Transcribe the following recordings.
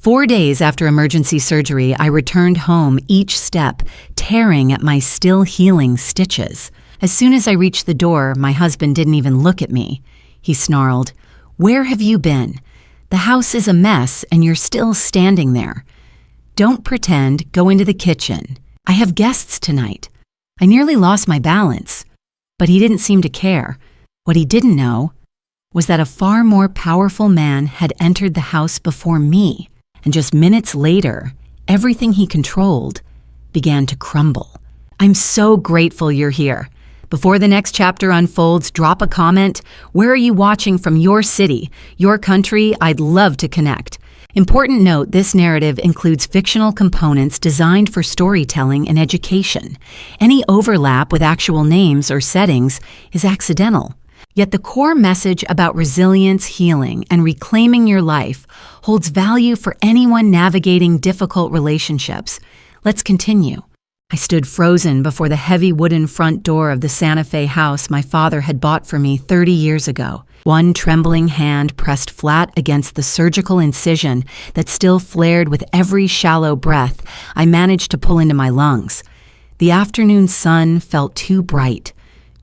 4 days after emergency surgery, I returned home, each step tearing at my still healing stitches. As soon as I reached the door, my husband didn't even look at me. He snarled, "Where have you been? The house is a mess and you're still standing there. Don't pretend, go into the kitchen. I have guests tonight." I nearly lost my balance, but he didn't seem to care. What he didn't know was that a far more powerful man had entered the house before me, and just minutes later, everything he controlled began to crumble. I'm so grateful you're here. Before the next chapter unfolds, drop a comment. Where are you watching from your city, your country? I'd love to connect. Important note, this narrative includes fictional components designed for storytelling and education. Any overlap with actual names or settings is accidental. Yet the core message about resilience, healing, and reclaiming your life holds value for anyone navigating difficult relationships. Let's continue. I stood frozen before the heavy wooden front door of the Santa Fe house my father had bought for me 30 years ago. One trembling hand pressed flat against the surgical incision that still flared with every shallow breath I managed to pull into my lungs. The afternoon sun felt too bright,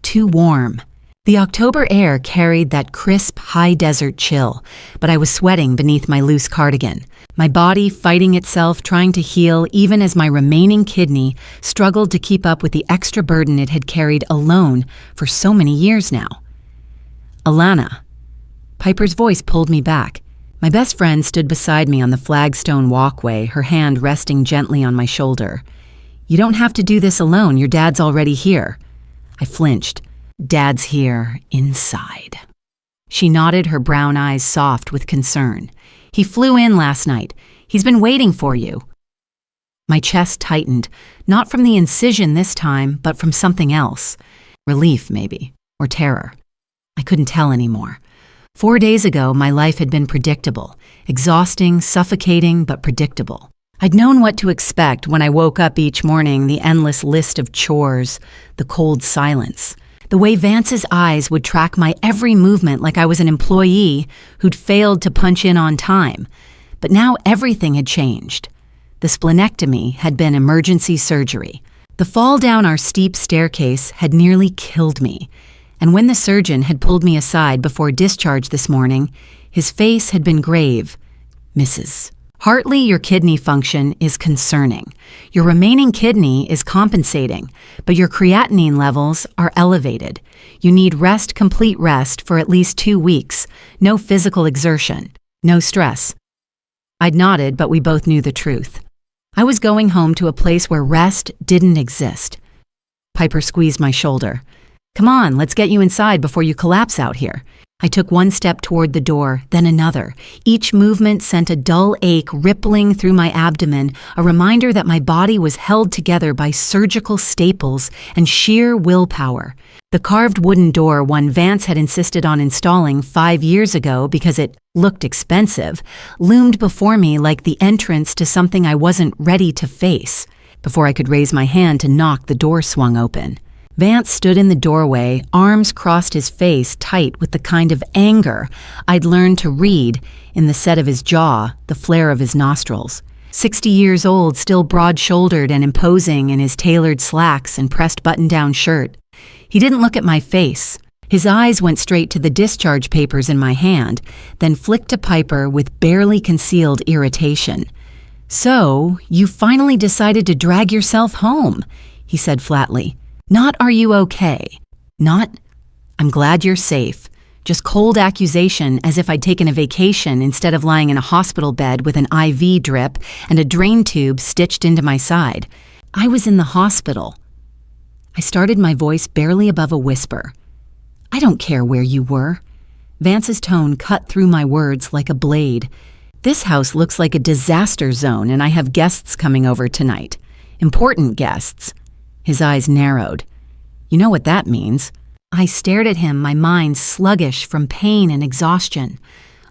too warm. The October air carried that crisp, high desert chill, but I was sweating beneath my loose cardigan, my body fighting itself, trying to heal even as my remaining kidney struggled to keep up with the extra burden it had carried alone for so many years now. "Alana." Piper's voice pulled me back. My best friend stood beside me on the flagstone walkway, her hand resting gently on my shoulder. "You don't have to do this alone. Your dad's already here." I flinched. "Dad's here, inside." She nodded, her brown eyes soft with concern. "He flew in last night. He's been waiting for you." My chest tightened, not from the incision this time, but from something else. Relief, maybe, or terror. I couldn't tell anymore. 4 days ago, my life had been predictable, exhausting, suffocating, but predictable. I'd known what to expect when I woke up each morning, the endless list of chores, the cold silence. The way Vance's eyes would track my every movement like I was an employee who'd failed to punch in on time. But now everything had changed. The splenectomy had been emergency surgery. The fall down our steep staircase had nearly killed me. And when the surgeon had pulled me aside before discharge this morning, his face had been grave. "Mrs. Hartley, your kidney function is concerning. Your remaining kidney is compensating, but your creatinine levels are elevated. You need rest, complete rest, for at least 2 weeks. No physical exertion. No stress." I'd nodded, but we both knew the truth. I was going home to a place where rest didn't exist. Piper squeezed my shoulder. "Come on, let's get you inside before you collapse out here." I took one step toward the door, then another. Each movement sent a dull ache rippling through my abdomen, a reminder that my body was held together by surgical staples and sheer willpower. The carved wooden door one Vance had insisted on installing 5 years ago because it looked expensive, loomed before me like the entrance to something I wasn't ready to face. Before I could raise my hand to knock, the door swung open. Vance stood in the doorway, arms crossed, his face tight with the kind of anger I'd learned to read in the set of his jaw, the flare of his nostrils. 60 years old, still broad-shouldered and imposing in his tailored slacks and pressed button-down shirt. He didn't look at my face. His eyes went straight to the discharge papers in my hand, then flicked to Piper with barely concealed irritation. "So, you finally decided to drag yourself home," he said flatly. "Not are you okay? Not, I'm glad you're safe. Just cold accusation, as if I'd taken a vacation instead of lying in a hospital bed with an IV drip and a drain tube stitched into my side. I was in the hospital." I started, my voice barely above a whisper. "I don't care where you were." Vance's tone cut through my words like a blade. "This house looks like a disaster zone, and I have guests coming over tonight. Important guests." His eyes narrowed. "You know what that means." I stared at him, my mind sluggish from pain and exhaustion.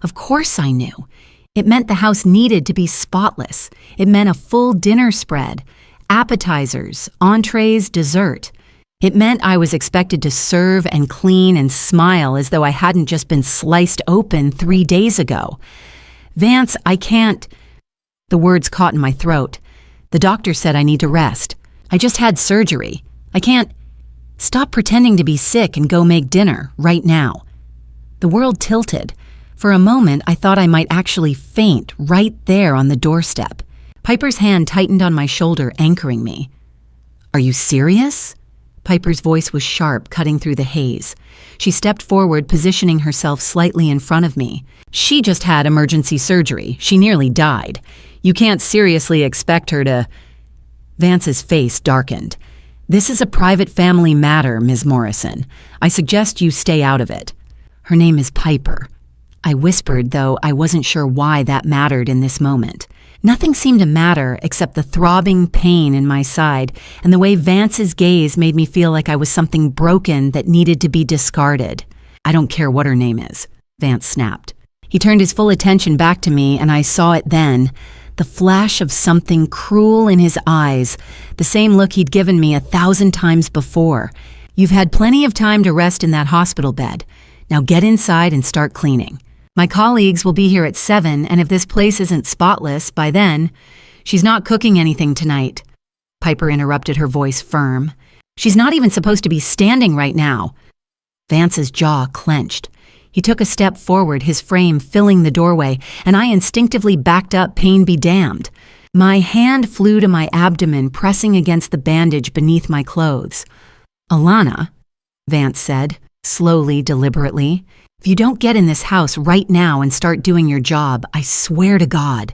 Of course I knew. It meant the house needed to be spotless. It meant a full dinner spread, appetizers, entrees, dessert. It meant I was expected to serve and clean and smile as though I hadn't just been sliced open 3 days ago. "Vance, I can't." The words caught in my throat. The doctor said I need to rest. I just had surgery. I can't. Stop pretending to be sick and go make dinner, right now. The world tilted. For a moment, I thought I might actually faint right there on the doorstep. Piper's hand tightened on my shoulder, anchoring me. Are you serious? Piper's voice was sharp, cutting through the haze. She stepped forward, positioning herself slightly in front of me. She just had emergency surgery. She nearly died. You can't seriously expect her to... Vance's face darkened. This is a private family matter, Ms. Morrison. I suggest you stay out of it. Her name is Piper. I whispered, though I wasn't sure why that mattered in this moment. Nothing seemed to matter except the throbbing pain in my side and the way Vance's gaze made me feel like I was something broken that needed to be discarded. I don't care what her name is, Vance snapped. He turned his full attention back to me, and I saw it then. The flash of something cruel in his eyes, the same look he'd given me 1,000 times before. You've had plenty of time to rest in that hospital bed. Now get inside and start cleaning. My colleagues will be here at 7, and if this place isn't spotless by then, she's not cooking anything tonight. Piper interrupted, her voice firm. She's not even supposed to be standing right now. Vance's jaw clenched. He took a step forward, his frame filling the doorway, and I instinctively backed up, pain be damned. My hand flew to my abdomen, pressing against the bandage beneath my clothes. Alana, Vance said, slowly, deliberately, if you don't get in this house right now and start doing your job, I swear to God.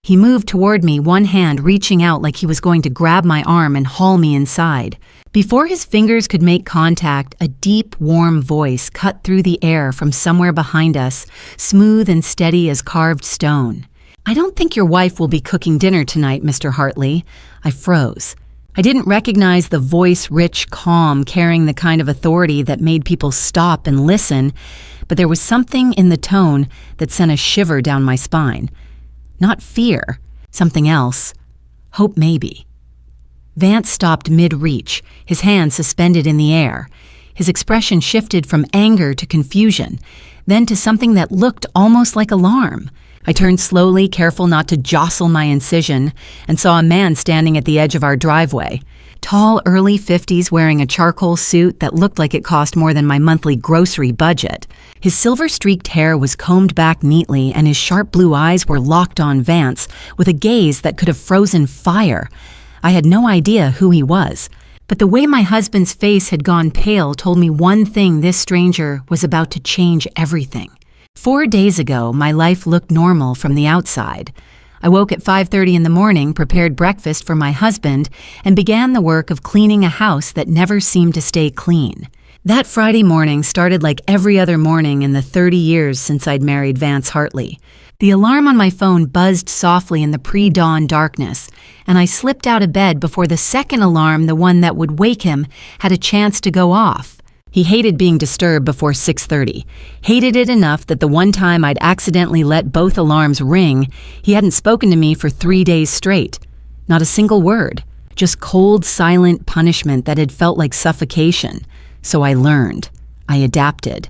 He moved toward me, one hand reaching out like he was going to grab my arm and haul me inside. Before his fingers could make contact, a deep, warm voice cut through the air from somewhere behind us, smooth and steady as carved stone. I don't think your wife will be cooking dinner tonight, Mr. Hartley. I froze. I didn't recognize the voice-rich calm carrying the kind of authority that made people stop and listen, but there was something in the tone that sent a shiver down my spine. Not fear, something else. Hope maybe. Vance stopped mid-reach, his hand suspended in the air. His expression shifted from anger to confusion, then to something that looked almost like alarm. I turned slowly, careful not to jostle my incision, and saw a man standing at the edge of our driveway. Tall, early 50s, wearing a charcoal suit that looked like it cost more than my monthly grocery budget. His silver-streaked hair was combed back neatly, and his sharp blue eyes were locked on Vance with a gaze that could have frozen fire. I had no idea who he was, but the way my husband's face had gone pale told me one thing: this stranger was about to change everything. 4 days ago, my life looked normal from the outside. I woke at 5:30 in the morning, prepared breakfast for my husband, and began the work of cleaning a house that never seemed to stay clean. That Friday morning started like every other morning in the 30 years since I'd married Vance Hartley. The alarm on my phone buzzed softly in the pre-dawn darkness, and I slipped out of bed before the second alarm, the one that would wake him, had a chance to go off. He hated being disturbed before 6:30, hated it enough that the one time I'd accidentally let both alarms ring, he hadn't spoken to me for 3 days straight. Not a single word, just cold, silent punishment that had felt like suffocation. So I learned. I adapted.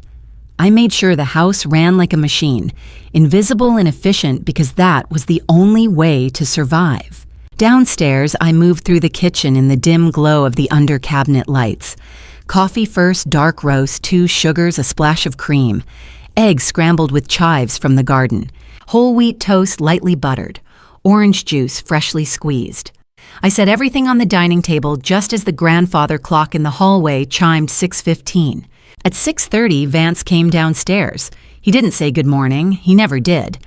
I made sure the house ran like a machine, invisible and efficient, because that was the only way to survive. Downstairs, I moved through the kitchen in the dim glow of the under-cabinet lights. Coffee first, dark roast, 2 sugars, a splash of cream. Eggs scrambled with chives from the garden. Whole wheat toast lightly buttered. Orange juice freshly squeezed. I set everything on the dining table just as the grandfather clock in the hallway chimed 6:15. At 6:30, Vance came downstairs. He didn't say good morning. He never did.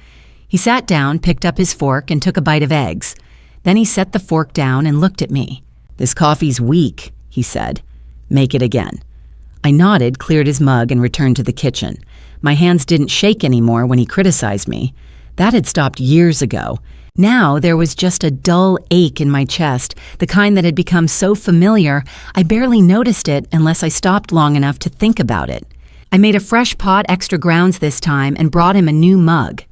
He sat down, picked up his fork, and took a bite of eggs. Then he set the fork down and looked at me. "This coffee's weak," he said. "Make it again." I nodded, cleared his mug, and returned to the kitchen. My hands didn't shake anymore when he criticized me. That had stopped years ago. Now there was just a dull ache in my chest, the kind that had become so familiar I barely noticed it unless I stopped long enough to think about it. I made a fresh pot, extra grounds this time, and brought him a new mug.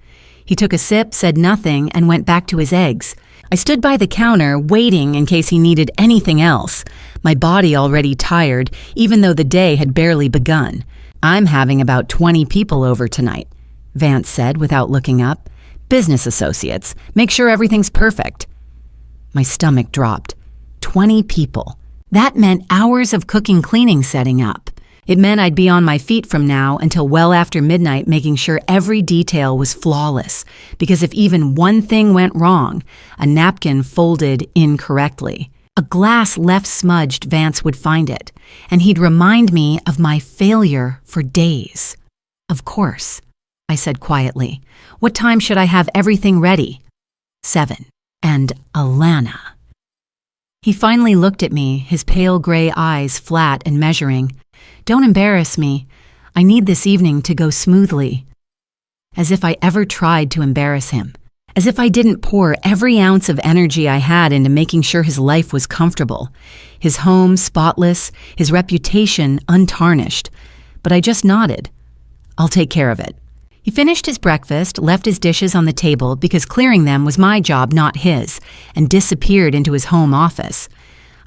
He took a sip, said nothing, and went back to his eggs. I stood by the counter, waiting in case he needed anything else, my body already tired, even though the day had barely begun. "I'm having about 20 people over tonight," Vance said without looking up. Business associates. Make sure everything's perfect. My stomach dropped. 20 people. That meant hours of cooking, cleaning, setting up. It meant I'd be on my feet from now until well after midnight making sure every detail was flawless, because if even one thing went wrong, a napkin folded incorrectly, a glass left smudged, Vance would find it, and he'd remind me of my failure for days. Of course, I said quietly. What time should I have everything ready? 7. And Alana. He finally looked at me, his pale gray eyes flat and measuring. Don't embarrass me. I need this evening to go smoothly. As if I ever tried to embarrass him. As if I didn't pour every ounce of energy I had into making sure his life was comfortable. His home spotless, his reputation untarnished. But I just nodded. I'll take care of it. He finished his breakfast, left his dishes on the table because clearing them was my job, not his, and disappeared into his home office.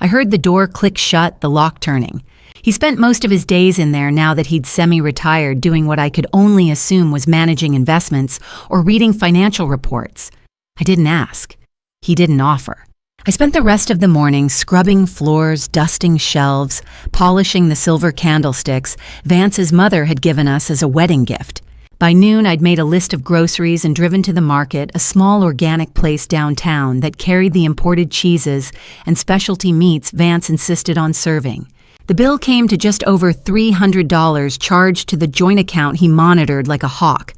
I heard the door click shut, the lock turning. He spent most of his days in there now that he'd semi-retired, doing what I could only assume was managing investments or reading financial reports. I didn't ask. He didn't offer. I spent the rest of the morning scrubbing floors, dusting shelves, polishing the silver candlesticks Vance's mother had given us as a wedding gift. By noon, I'd made a list of groceries and driven to the market, a small organic place downtown that carried the imported cheeses and specialty meats Vance insisted on serving. The bill came to just over $300 charged to the joint account he monitored like a hawk.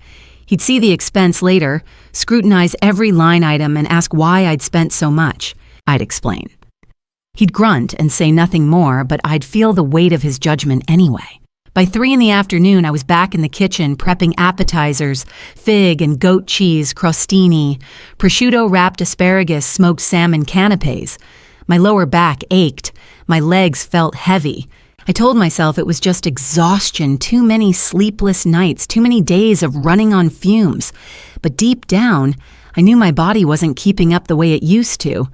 He'd see the expense later, scrutinize every line item and ask why I'd spent so much. I'd explain. He'd grunt and say nothing more, but I'd feel the weight of his judgment anyway. By 3 in the afternoon, I was back in the kitchen prepping appetizers, fig and goat cheese, crostini, prosciutto-wrapped asparagus, smoked salmon canapes. My lower back ached. My legs felt heavy. I told myself it was just exhaustion, too many sleepless nights, too many days of running on fumes. But deep down, I knew my body wasn't keeping up the way it used to.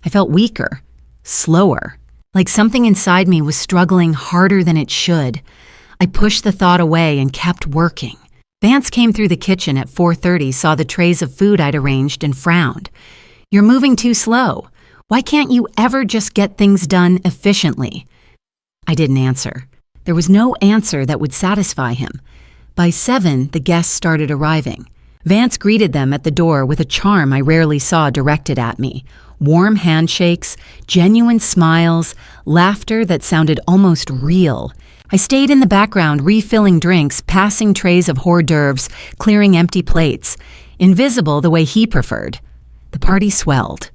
I felt weaker, slower, like something inside me was struggling harder than it should. I pushed the thought away and kept working. Vance came through the kitchen at 4:30, saw the trays of food I'd arranged, and frowned. You're moving too slow. Why can't you ever just get things done efficiently? I didn't answer. There was no answer that would satisfy him. By 7, the guests started arriving. Vance greeted them at the door with a charm I rarely saw directed at me. Warm handshakes, genuine smiles, laughter that sounded almost real. I stayed in the background refilling drinks, passing trays of hors d'oeuvres, clearing empty plates. Invisible the way he preferred. The party swelled.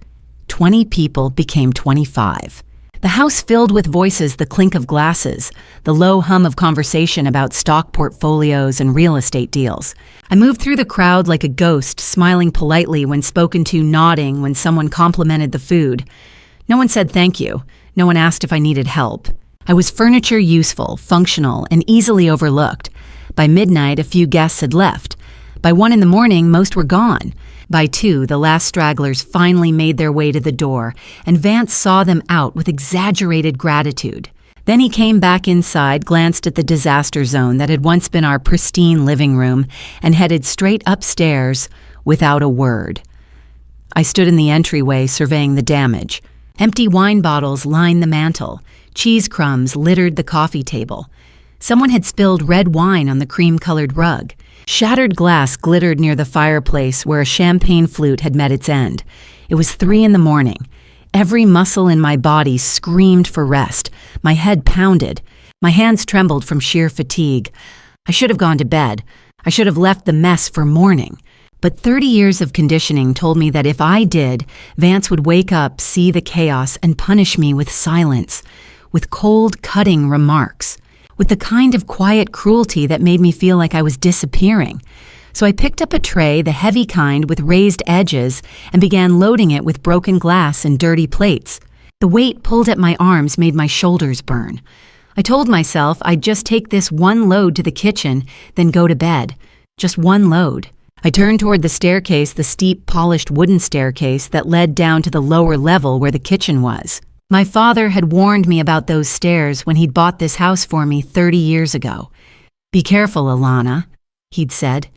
20 people became 25. The house filled with voices, the clink of glasses, the low hum of conversation about stock portfolios and real estate deals. I moved through the crowd like a ghost, smiling politely when spoken to, nodding when someone complimented the food. No one said thank you. No one asked if I needed help. I was furniture useful, functional, and easily overlooked. By midnight, a few guests had left. By 1 in the morning, most were gone. By 2, the last stragglers finally made their way to the door, and Vance saw them out with exaggerated gratitude. Then he came back inside, glanced at the disaster zone that had once been our pristine living room, and headed straight upstairs without a word. I stood in the entryway surveying the damage. Empty wine bottles lined the mantel. Cheese crumbs littered the coffee table. Someone had spilled red wine on the cream-colored rug. Shattered glass glittered near the fireplace where a champagne flute had met its end. It was 3 in the morning. Every muscle in my body screamed for rest. My head pounded. My hands trembled from sheer fatigue. I should have gone to bed. I should have left the mess for morning. But 30 years of conditioning told me that if I did, Vance would wake up, see the chaos, and punish me with silence, with cold, cutting remarks, with the kind of quiet cruelty that made me feel like I was disappearing. So I picked up a tray, the heavy kind with raised edges, and began loading it with broken glass and dirty plates. The weight pulled at my arms made my shoulders burn. I told myself I'd just take this one load to the kitchen, then go to bed. Just one load. I turned toward the staircase, the steep, polished wooden staircase that led down to the lower level where the kitchen was. My father had warned me about those stairs when he'd bought this house for me 30 years ago. "Be careful, Alana," he'd said.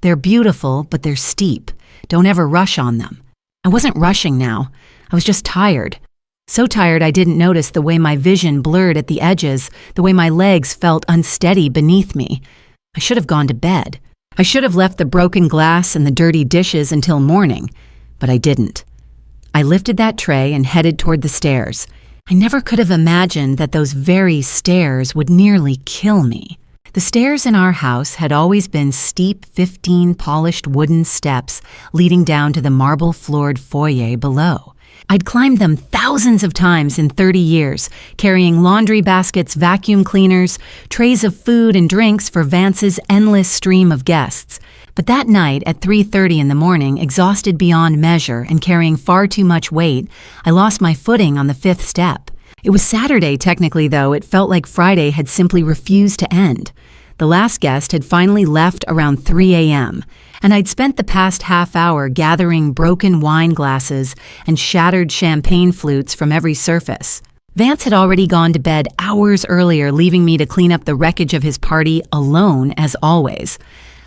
"They're beautiful, but they're steep. Don't ever rush on them. I wasn't rushing now. I was just tired. So tired I didn't notice the way my vision blurred at the edges, the way my legs felt unsteady beneath me. I should have gone to bed. I should have left the broken glass and the dirty dishes until morning, but I didn't. I lifted that tray and headed toward the stairs. I never could have imagined that those very stairs would nearly kill me. The stairs in our house had always been steep 15 polished wooden steps leading down to the marble-floored foyer below. I'd climbed them thousands of times in 30 years, carrying laundry baskets, vacuum cleaners, trays of food and drinks for Vance's endless stream of guests. But that night at 3:30 in the morning, exhausted beyond measure and carrying far too much weight, I lost my footing on the 5th step. It was Saturday technically, though. It felt like Friday had simply refused to end. The last guest had finally left around 3 a.m., and I'd spent the past half hour gathering broken wine glasses and shattered champagne flutes from every surface. Vance had already gone to bed hours earlier, leaving me to clean up the wreckage of his party alone as always.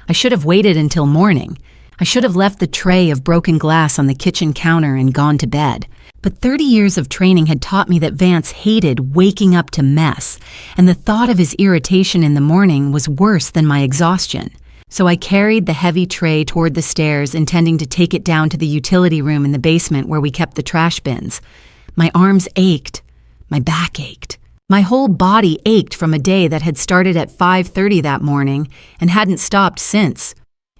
I should have waited until morning. I should have left the tray of broken glass on the kitchen counter and gone to bed. But 30 years of training had taught me that Vance hated waking up to mess, and the thought of his irritation in the morning was worse than my exhaustion. So I carried the heavy tray toward the stairs, intending to take it down to the utility room in the basement where we kept the trash bins. My arms ached. My back ached. My whole body ached from a day that had started at 5:30 that morning and hadn't stopped since.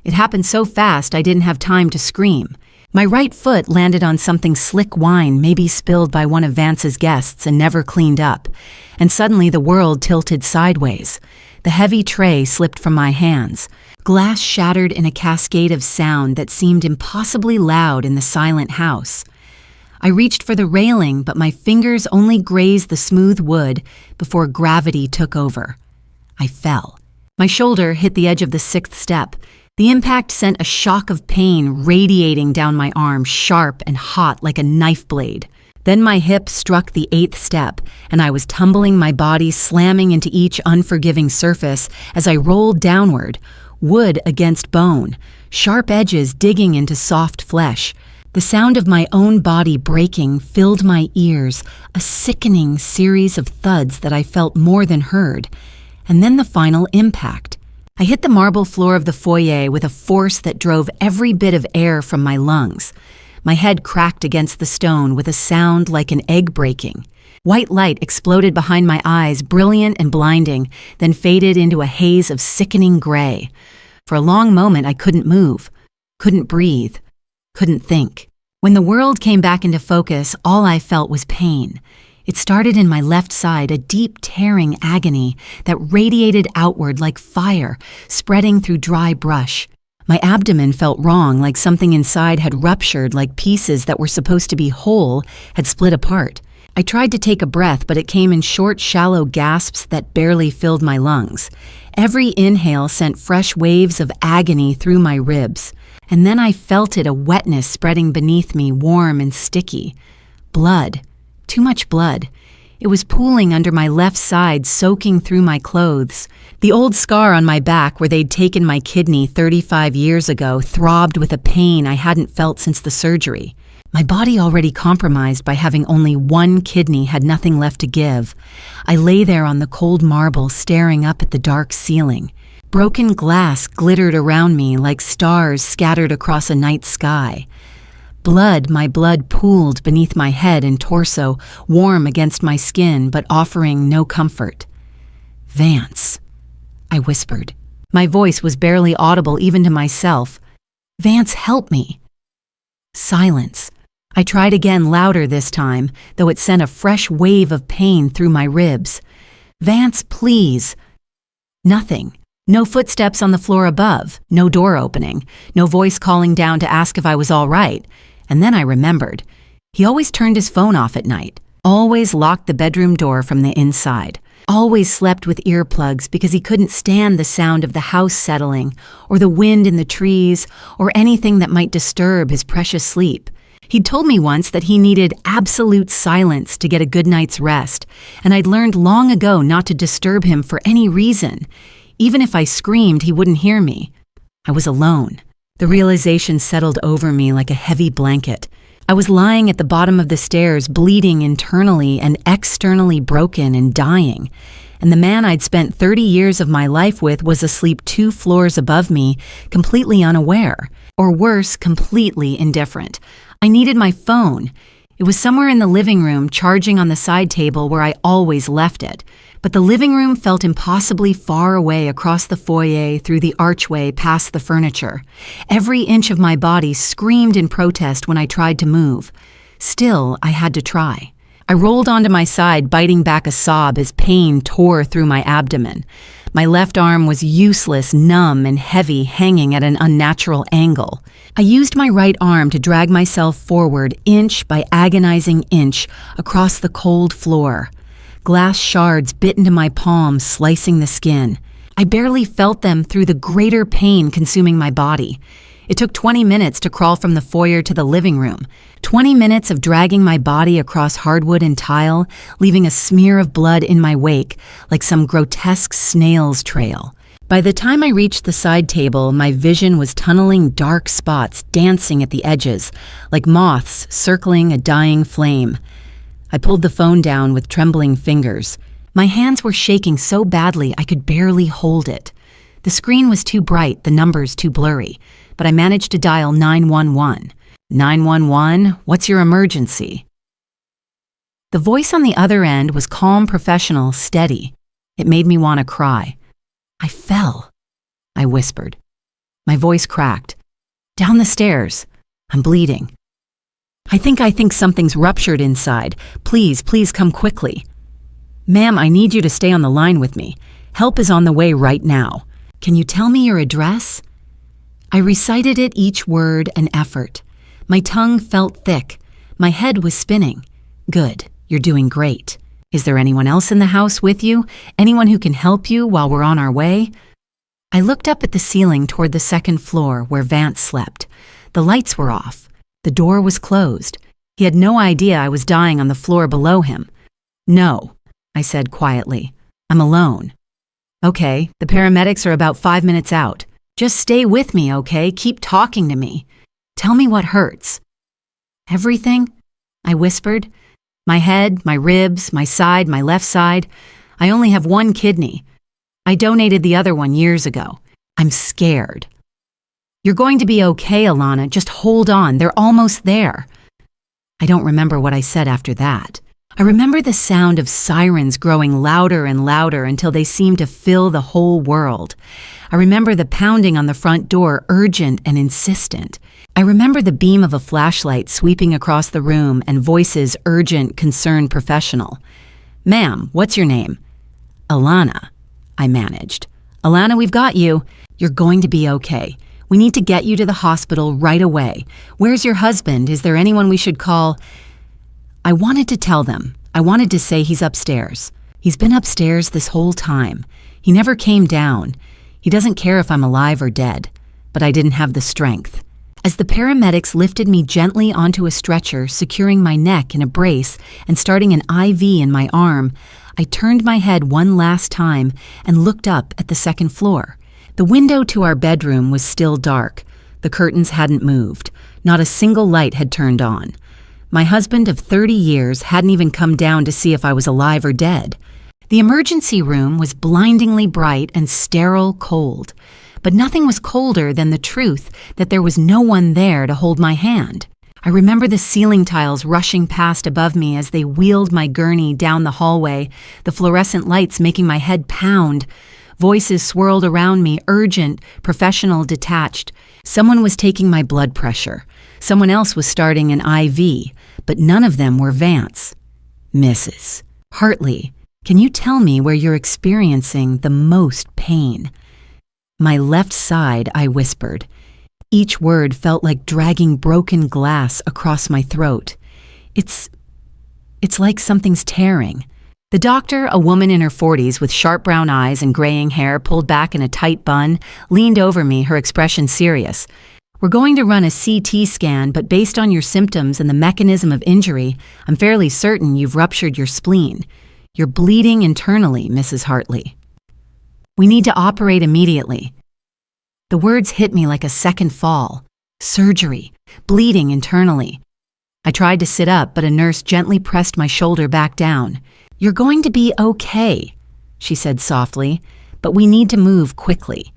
It happened so fast I didn't have time to scream. My right foot landed on something slick wine, maybe spilled by one of Vance's guests and never cleaned up, and suddenly the world tilted sideways. The heavy tray slipped from my hands. Glass shattered in a cascade of sound that seemed impossibly loud in the silent house. I reached for the railing, but my fingers only grazed the smooth wood before gravity took over. I fell. My shoulder hit the edge of the 6th step. The impact sent a shock of pain radiating down my arm, sharp and hot like a knife blade. Then my hip struck the 8th step, and I was tumbling my body, slamming into each unforgiving surface as I rolled downward, wood against bone, sharp edges digging into soft flesh. The sound of my own body breaking filled my ears, a sickening series of thuds that I felt more than heard. And then the final impact. I hit the marble floor of the foyer with a force that drove every bit of air from my lungs. My head cracked against the stone with a sound like an egg breaking. White light exploded behind my eyes, brilliant and blinding, then faded into a haze of sickening gray. For a long moment I couldn't move, couldn't breathe, couldn't think. When the world came back into focus, all I felt was pain. It started in my left side, a deep tearing agony that radiated outward like fire, spreading through dry brush. My abdomen felt wrong, like something inside had ruptured, like pieces that were supposed to be whole had split apart. I tried to take a breath, but it came in short, shallow gasps that barely filled my lungs. Every inhale sent fresh waves of agony through my ribs. And then I felt it, a wetness spreading beneath me, warm and sticky. Blood. Too much blood. It was pooling under my left side, soaking through my clothes. The old scar on my back where they'd taken my kidney 35 years ago throbbed with a pain I hadn't felt since the surgery. My body, already compromised by having only one kidney, had nothing left to give. I lay there on the cold marble, staring up at the dark ceiling. Broken glass glittered around me like stars scattered across a night sky. My blood pooled beneath my head and torso, warm against my skin, but offering no comfort. "Vance," I whispered. My voice was barely audible even to myself. "Vance, help me." Silence. I tried again, louder this time, though it sent a fresh wave of pain through my ribs. "Vance, please." Nothing. No footsteps on the floor above, no door opening, no voice calling down to ask if I was all right. And then I remembered. He always turned his phone off at night, always locked the bedroom door from the inside, always slept with earplugs because he couldn't stand the sound of the house settling, or the wind in the trees, or anything that might disturb his precious sleep. He'd told me once that he needed absolute silence to get a good night's rest, and I'd learned long ago not to disturb him for any reason. Even if I screamed, he wouldn't hear me. I was alone. The realization settled over me like a heavy blanket. I was lying at the bottom of the stairs, bleeding internally and externally broken and dying. And the man I'd spent 30 years of my life with was asleep 2 floors above me, completely unaware. Or worse, completely indifferent. I needed my phone. It was somewhere in the living room, charging on the side table where I always left it. But the living room felt impossibly far away across the foyer, through the archway, past the furniture. Every inch of my body screamed in protest when I tried to move. Still, I had to try. I rolled onto my side, biting back a sob as pain tore through my abdomen. My left arm was useless, numb, and heavy, hanging at an unnatural angle. I used my right arm to drag myself forward, inch by agonizing inch, across the cold floor. Glass shards bit into my palm, slicing the skin. I barely felt them through the greater pain consuming my body. It took 20 minutes to crawl from the foyer to the living room. 20 minutes of dragging my body across hardwood and tile, leaving a smear of blood in my wake, like some grotesque snail's trail. By the time I reached the side table, my vision was tunneling dark spots, dancing at the edges, like moths circling a dying flame. I pulled the phone down with trembling fingers. My hands were shaking so badly I could barely hold it. The screen was too bright, the numbers too blurry, but I managed to dial 911. 911, what's your emergency? The voice on the other end was calm, professional, steady. It made me want to cry. I fell, I whispered. My voice cracked. Down the stairs. I'm bleeding. I think something's ruptured inside. Please come quickly. Ma'am, I need you to stay on the line with me. Help is on the way right now. Can you tell me your address? I recited it, each word an effort. My tongue felt thick. My head was spinning. Good, you're doing great. Is there anyone else in the house with you? Anyone who can help you while we're on our way? I looked up at the ceiling toward the second floor where Vance slept. The lights were off. The door was closed. He had no idea I was dying on the floor below him. No, I said quietly. I'm alone. Okay, the paramedics are about 5 minutes out. Just stay with me, okay? Keep talking to me. Tell me what hurts. Everything? I whispered. My head, my ribs, my side, my left side. I only have 1 kidney. I donated the other one years ago. I'm scared. You're going to be okay, Alana. Just hold on. They're almost there. I don't remember what I said after that. I remember the sound of sirens growing louder and louder until they seemed to fill the whole world. I remember the pounding on the front door, urgent and insistent. I remember the beam of a flashlight sweeping across the room and voices, urgent, concerned, professional. Ma'am, what's your name? Alana, I managed. Alana, we've got you. You're going to be okay. We need to get you to the hospital right away. Where's your husband? Is there anyone we should call? I wanted to tell them. I wanted to say he's upstairs. He's been upstairs this whole time. He never came down. He doesn't care if I'm alive or dead. But I didn't have the strength. As the paramedics lifted me gently onto a stretcher, securing my neck in a brace and starting an IV in my arm, I turned my head one last time and looked up at the second floor. The window to our bedroom was still dark. The curtains hadn't moved. Not a single light had turned on. My husband of 30 years hadn't even come down to see if I was alive or dead. The emergency room was blindingly bright and sterile cold. But nothing was colder than the truth that there was no one there to hold my hand. I remember the ceiling tiles rushing past above me as they wheeled my gurney down the hallway, the fluorescent lights making my head pound. Voices swirled around me, urgent, professional, detached. Someone was taking my blood pressure. Someone else was starting an IV, but none of them were Vance. Mrs. Hartley, can you tell me where you're experiencing the most pain? My left side, I whispered. Each word felt like dragging broken glass across my throat. It's like something's tearing. The doctor, a woman in her 40s with sharp brown eyes and graying hair pulled back in a tight bun, leaned over me, her expression serious. We're going to run a CT scan, but based on your symptoms and the mechanism of injury, I'm fairly certain you've ruptured your spleen. You're bleeding internally, Mrs. Hartley. We need to operate immediately. The words hit me like a second fall. Surgery, bleeding internally. I tried to sit up, but a nurse gently pressed my shoulder back down. "You're going to be okay," she said softly, "but we need to move quickly."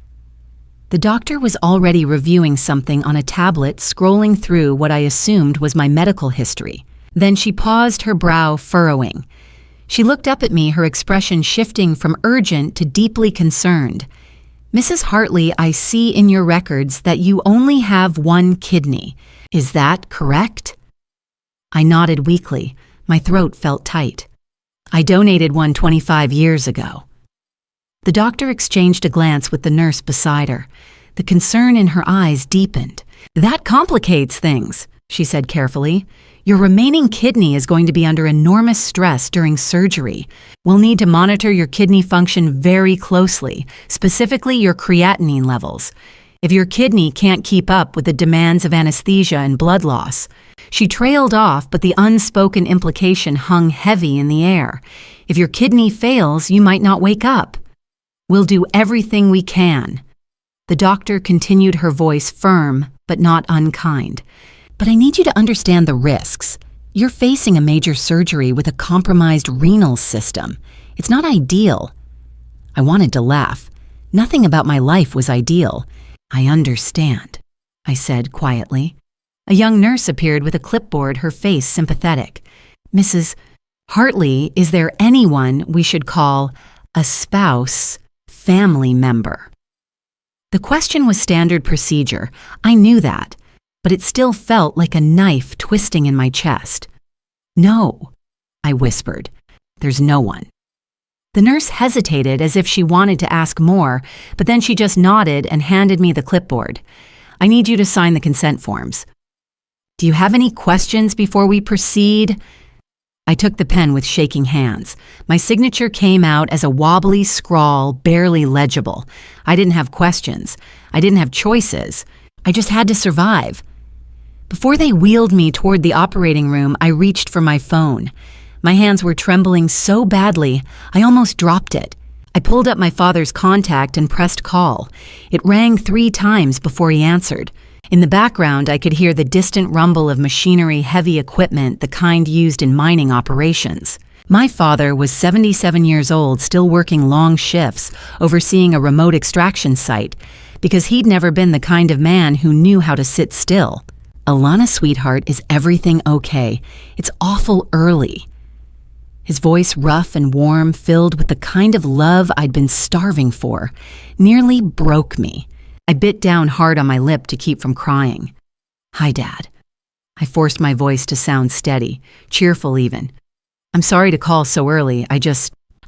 The doctor was already reviewing something on a tablet, scrolling through what I assumed was my medical history. Then she paused, her brow furrowing. She looked up at me, her expression shifting from urgent to deeply concerned. "Mrs. Hartley, I see in your records that you only have one kidney. Is that correct?" I nodded weakly. My throat felt tight. "I donated one 25 years ago." The doctor exchanged a glance with the nurse beside her. The concern in her eyes deepened. "That complicates things," she said carefully. "Your remaining kidney is going to be under enormous stress during surgery. We'll need to monitor your kidney function very closely, specifically your creatinine levels. If your kidney can't keep up with the demands of anesthesia and blood loss." She trailed off, but the unspoken implication hung heavy in the air. "If your kidney fails, you might not wake up." "We'll do everything we can." The doctor continued, her voice firm but not unkind. "But I need you to understand the risks. You're facing a major surgery with a compromised renal system. It's not ideal." I wanted to laugh. Nothing about my life was ideal. "I understand," I said quietly. A young nurse appeared with a clipboard, her face sympathetic. "Mrs. Hartley, is there anyone we should call a spouse, family member?" The question was standard procedure. I knew that, but it still felt like a knife twisting in my chest. "No," I whispered. "There's no one." The nurse hesitated as if she wanted to ask more, but then she just nodded and handed me the clipboard. "I need you to sign the consent forms." "Do you have any questions before we proceed?" I took the pen with shaking hands. My signature came out as a wobbly scrawl, barely legible. I didn't have questions. I didn't have choices. I just had to survive. Before they wheeled me toward the operating room, I reached for my phone. My hands were trembling so badly, I almost dropped it. I pulled up my father's contact and pressed call. It rang 3 times before he answered. In the background, I could hear the distant rumble of machinery, heavy equipment, the kind used in mining operations. My father was 77 years old, still working long shifts, overseeing a remote extraction site, because he'd never been the kind of man who knew how to sit still. "Alana, sweetheart, is everything okay? It's awful early." His voice, rough and warm, filled with the kind of love I'd been starving for, nearly broke me. I bit down hard on my lip to keep from crying. "Hi, Dad." I forced my voice to sound steady, cheerful even. "I'm sorry to call so early.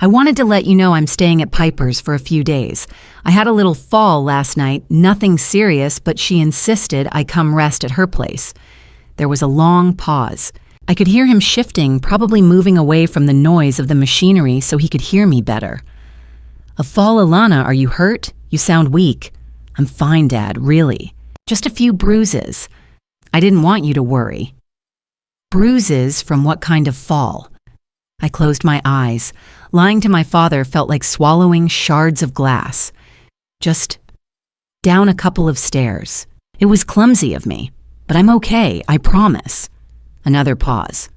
I wanted to let you know I'm staying at Piper's for a few days. I had a little fall last night, nothing serious, but she insisted I come rest at her place." There was a long pause. I could hear him shifting, probably moving away from the noise of the machinery so he could hear me better. "A fall, Alana, are you hurt? You sound weak." "I'm fine, Dad, really. Just a few bruises. I didn't want you to worry." "Bruises from what kind of fall?" I closed my eyes. Lying to my father felt like swallowing shards of glass. "Just down a couple of stairs. It was clumsy of me, but I'm okay, I promise." Another pause.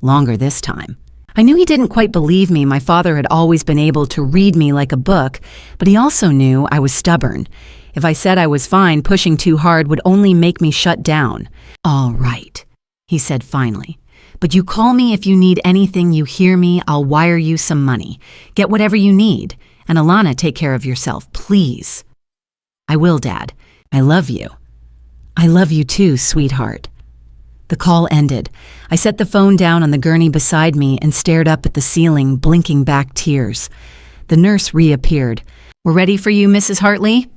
Longer this time. I knew he didn't quite believe me. My father had always been able to read me like a book, but he also knew I was stubborn. If I said I was fine, pushing too hard would only make me shut down. "All right," he said finally. "But you call me if you need anything, you hear me, I'll wire you some money. Get whatever you need. And Alana, take care of yourself, please." "I will, Dad. I love you." "I love you too, sweetheart." The call ended. I set the phone down on the gurney beside me and stared up at the ceiling, blinking back tears. The nurse reappeared. "We're ready for you, Mrs. Hartley."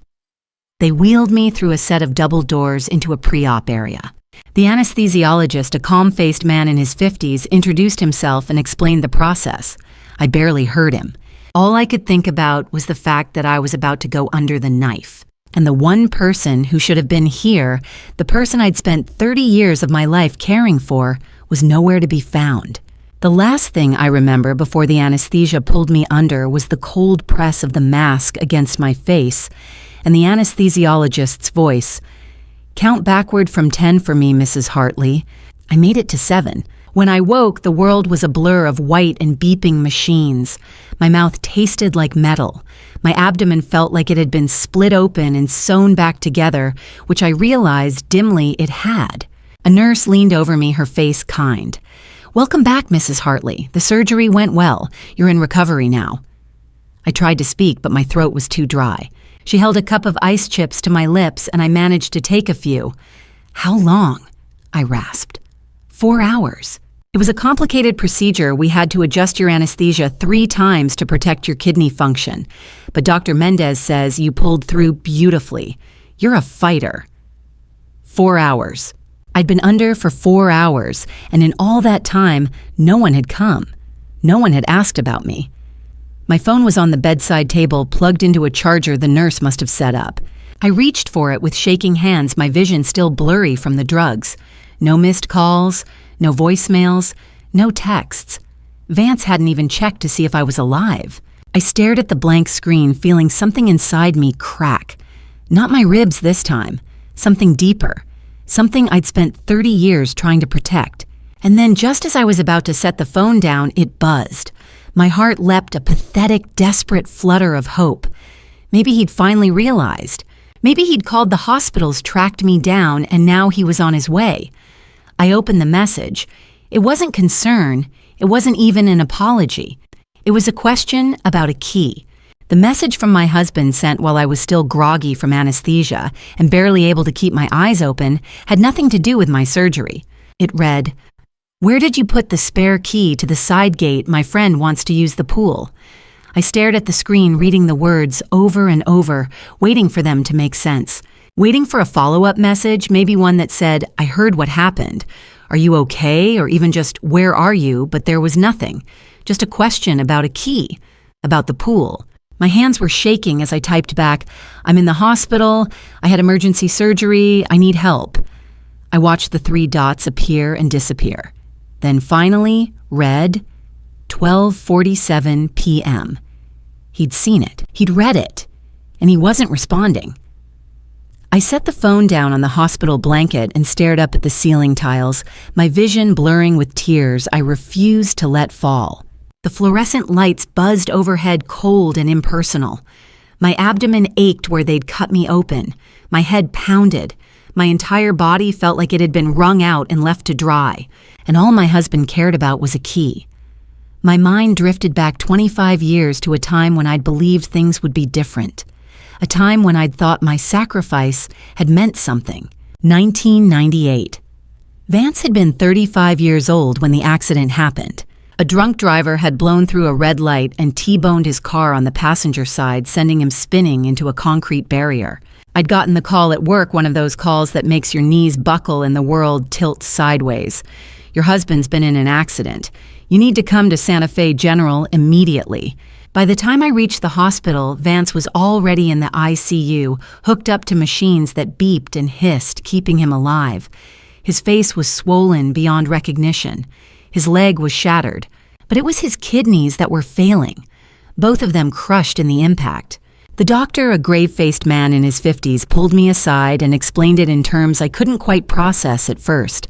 They wheeled me through a set of double doors into a pre-op area. The anesthesiologist, a calm-faced man in his 50s, introduced himself and explained the process. I barely heard him. All I could think about was the fact that I was about to go under the knife. And the one person who should have been here, the person I'd spent 30 years of my life caring for, was nowhere to be found. The last thing I remember before the anesthesia pulled me under was the cold press of the mask against my face, and the anesthesiologist's voice. "Count backward from 10 for me, Mrs. Hartley." I made it to 7. When I woke, the world was a blur of white and beeping machines. My mouth tasted like metal. My abdomen felt like it had been split open and sewn back together, which I realized dimly it had. A nurse leaned over me, her face kind. "Welcome back, Mrs. Hartley. The surgery went well. You're in recovery now." I tried to speak, but my throat was too dry. She held a cup of ice chips to my lips, and I managed to take a few. "How long?" I rasped. 4 hours. It was a complicated procedure. We had to adjust your anesthesia 3 times to protect your kidney function. But Dr. Mendez says you pulled through beautifully. You're a fighter. 4 hours. I'd been under for 4 hours, and in all that time, no one had come. No one had asked about me. My phone was on the bedside table, plugged into a charger the nurse must have set up. I reached for it with shaking hands, my vision still blurry from the drugs. No missed calls, no voicemails, no texts. Vance hadn't even checked to see if I was alive. I stared at the blank screen, feeling something inside me crack. Not my ribs this time. Something deeper. Something I'd spent 30 years trying to protect. And then just as I was about to set the phone down, it buzzed. My heart leapt a pathetic, desperate flutter of hope. Maybe he'd finally realized. Maybe he'd called the hospitals, tracked me down, and now he was on his way. I opened the message. It wasn't concern. It wasn't even an apology. It was a question about a key. The message from my husband, sent while I was still groggy from anesthesia and barely able to keep my eyes open, had nothing to do with my surgery. It read, "Where did you put the spare key to the side gate? My friend wants to use the pool." I stared at the screen, reading the words over and over, waiting for them to make sense. Waiting for a follow-up message, maybe one that said, "I heard what happened. Are you okay?" Or even just, "Where are you?" But there was nothing. Just a question about a key, about the pool. My hands were shaking as I typed back, "I'm in the hospital. I had emergency surgery. I need help." I watched the 3 dots appear and disappear. Then finally read 12:47 p.m. He'd seen it. He'd read it. And he wasn't responding. I set the phone down on the hospital blanket and stared up at the ceiling tiles, my vision blurring with tears I refused to let fall. The fluorescent lights buzzed overhead, cold and impersonal. My abdomen ached where they'd cut me open. My head pounded. My entire body felt like it had been wrung out and left to dry, and all my husband cared about was a key. My mind drifted back 25 years to a time when I'd believed things would be different. A time when I'd thought my sacrifice had meant something. 1998. Vance had been 35 years old when the accident happened. A drunk driver had blown through a red light and T-boned his car on the passenger side, sending him spinning into a concrete barrier. I'd gotten the call at work, one of those calls that makes your knees buckle and the world tilt sideways. "Your husband's been in an accident. You need to come to Santa Fe General immediately." By the time I reached the hospital, Vance was already in the ICU, hooked up to machines that beeped and hissed, keeping him alive. His face was swollen beyond recognition. His leg was shattered, but it was his kidneys that were failing, both of them crushed in the impact. The doctor, a grave-faced man in his 50s, pulled me aside and explained it in terms I couldn't quite process at first.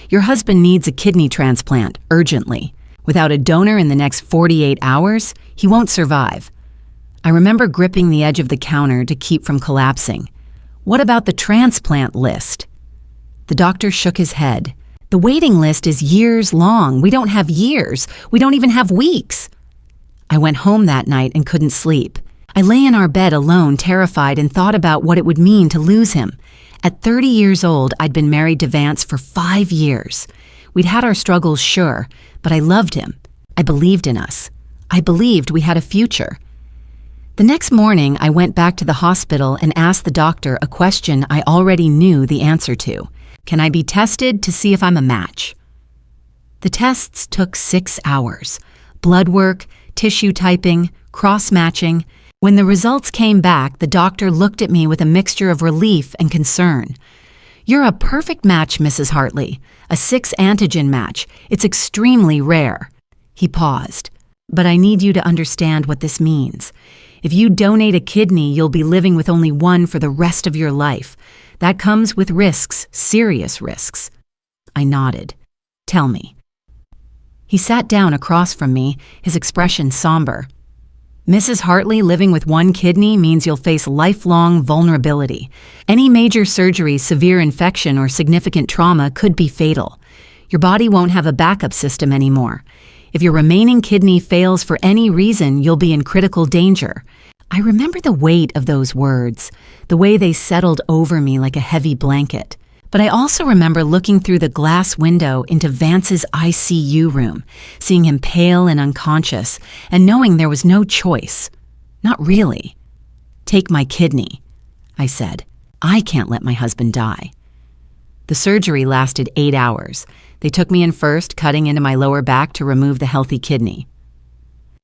"Your husband needs a kidney transplant, urgently. Without a donor in the next 48 hours, he won't survive." I remember gripping the edge of the counter to keep from collapsing. "What about the transplant list?" The doctor shook his head. "The waiting list is years long. We don't have years. We don't even have weeks." I went home that night and couldn't sleep. I lay in our bed alone, terrified, and thought about what it would mean to lose him. At 30 years old, I'd been married to Vance for 5 years. We'd had our struggles, sure, but I loved him. I believed in us. I believed we had a future. The next morning, I went back to the hospital and asked the doctor a question I already knew the answer to. Can I be tested to see if I'm a match? The tests took 6 hours. Blood work, tissue typing, cross-matching. When the results came back, the doctor looked at me with a mixture of relief and concern. "You're a perfect match, Mrs. Hartley. A 6-antigen match. It's extremely rare." He paused. "But I need you to understand what this means. If you donate a kidney, you'll be living with only one for the rest of your life. That comes with risks, serious risks." I nodded. "Tell me." He sat down across from me, his expression somber. "Mrs. Hartley, living with one kidney means you'll face lifelong vulnerability. Any major surgery, severe infection, or significant trauma could be fatal. Your body won't have a backup system anymore. If your remaining kidney fails for any reason, you'll be in critical danger." I remember the weight of those words, the way they settled over me like a heavy blanket. But I also remember looking through the glass window into Vance's ICU room, seeing him pale and unconscious, and knowing there was no choice. Not really. "Take my kidney," I said. "I can't let my husband die." The surgery lasted 8 hours. They took me in first, cutting into my lower back to remove the healthy kidney.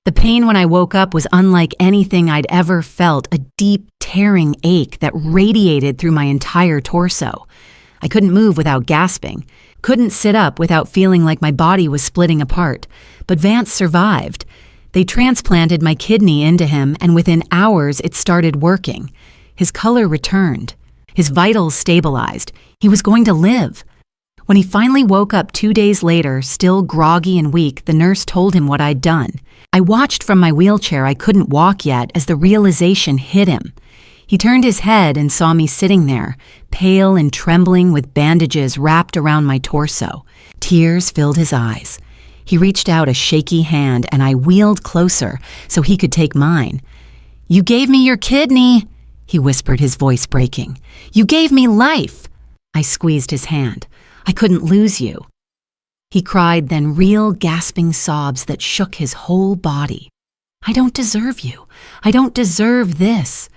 The pain when I woke up was unlike anything I'd ever felt, a deep, tearing ache that radiated through my entire torso. I couldn't move without gasping, couldn't sit up without feeling like my body was splitting apart. But Vance survived. They transplanted my kidney into him, and within hours it started working. His color returned. His vitals stabilized. He was going to live. When he finally woke up 2 days later, still groggy and weak, the nurse told him what I'd done. I watched from my wheelchair. I couldn't walk yet as the realization hit him. He turned his head and saw me sitting there, pale and trembling with bandages wrapped around my torso. Tears filled his eyes. He reached out a shaky hand, and I wheeled closer so he could take mine. "You gave me your kidney," he whispered, his voice breaking. "You gave me life." I squeezed his hand. "I couldn't lose you." He cried, then real gasping sobs that shook his whole body. "I don't deserve you. I don't deserve this.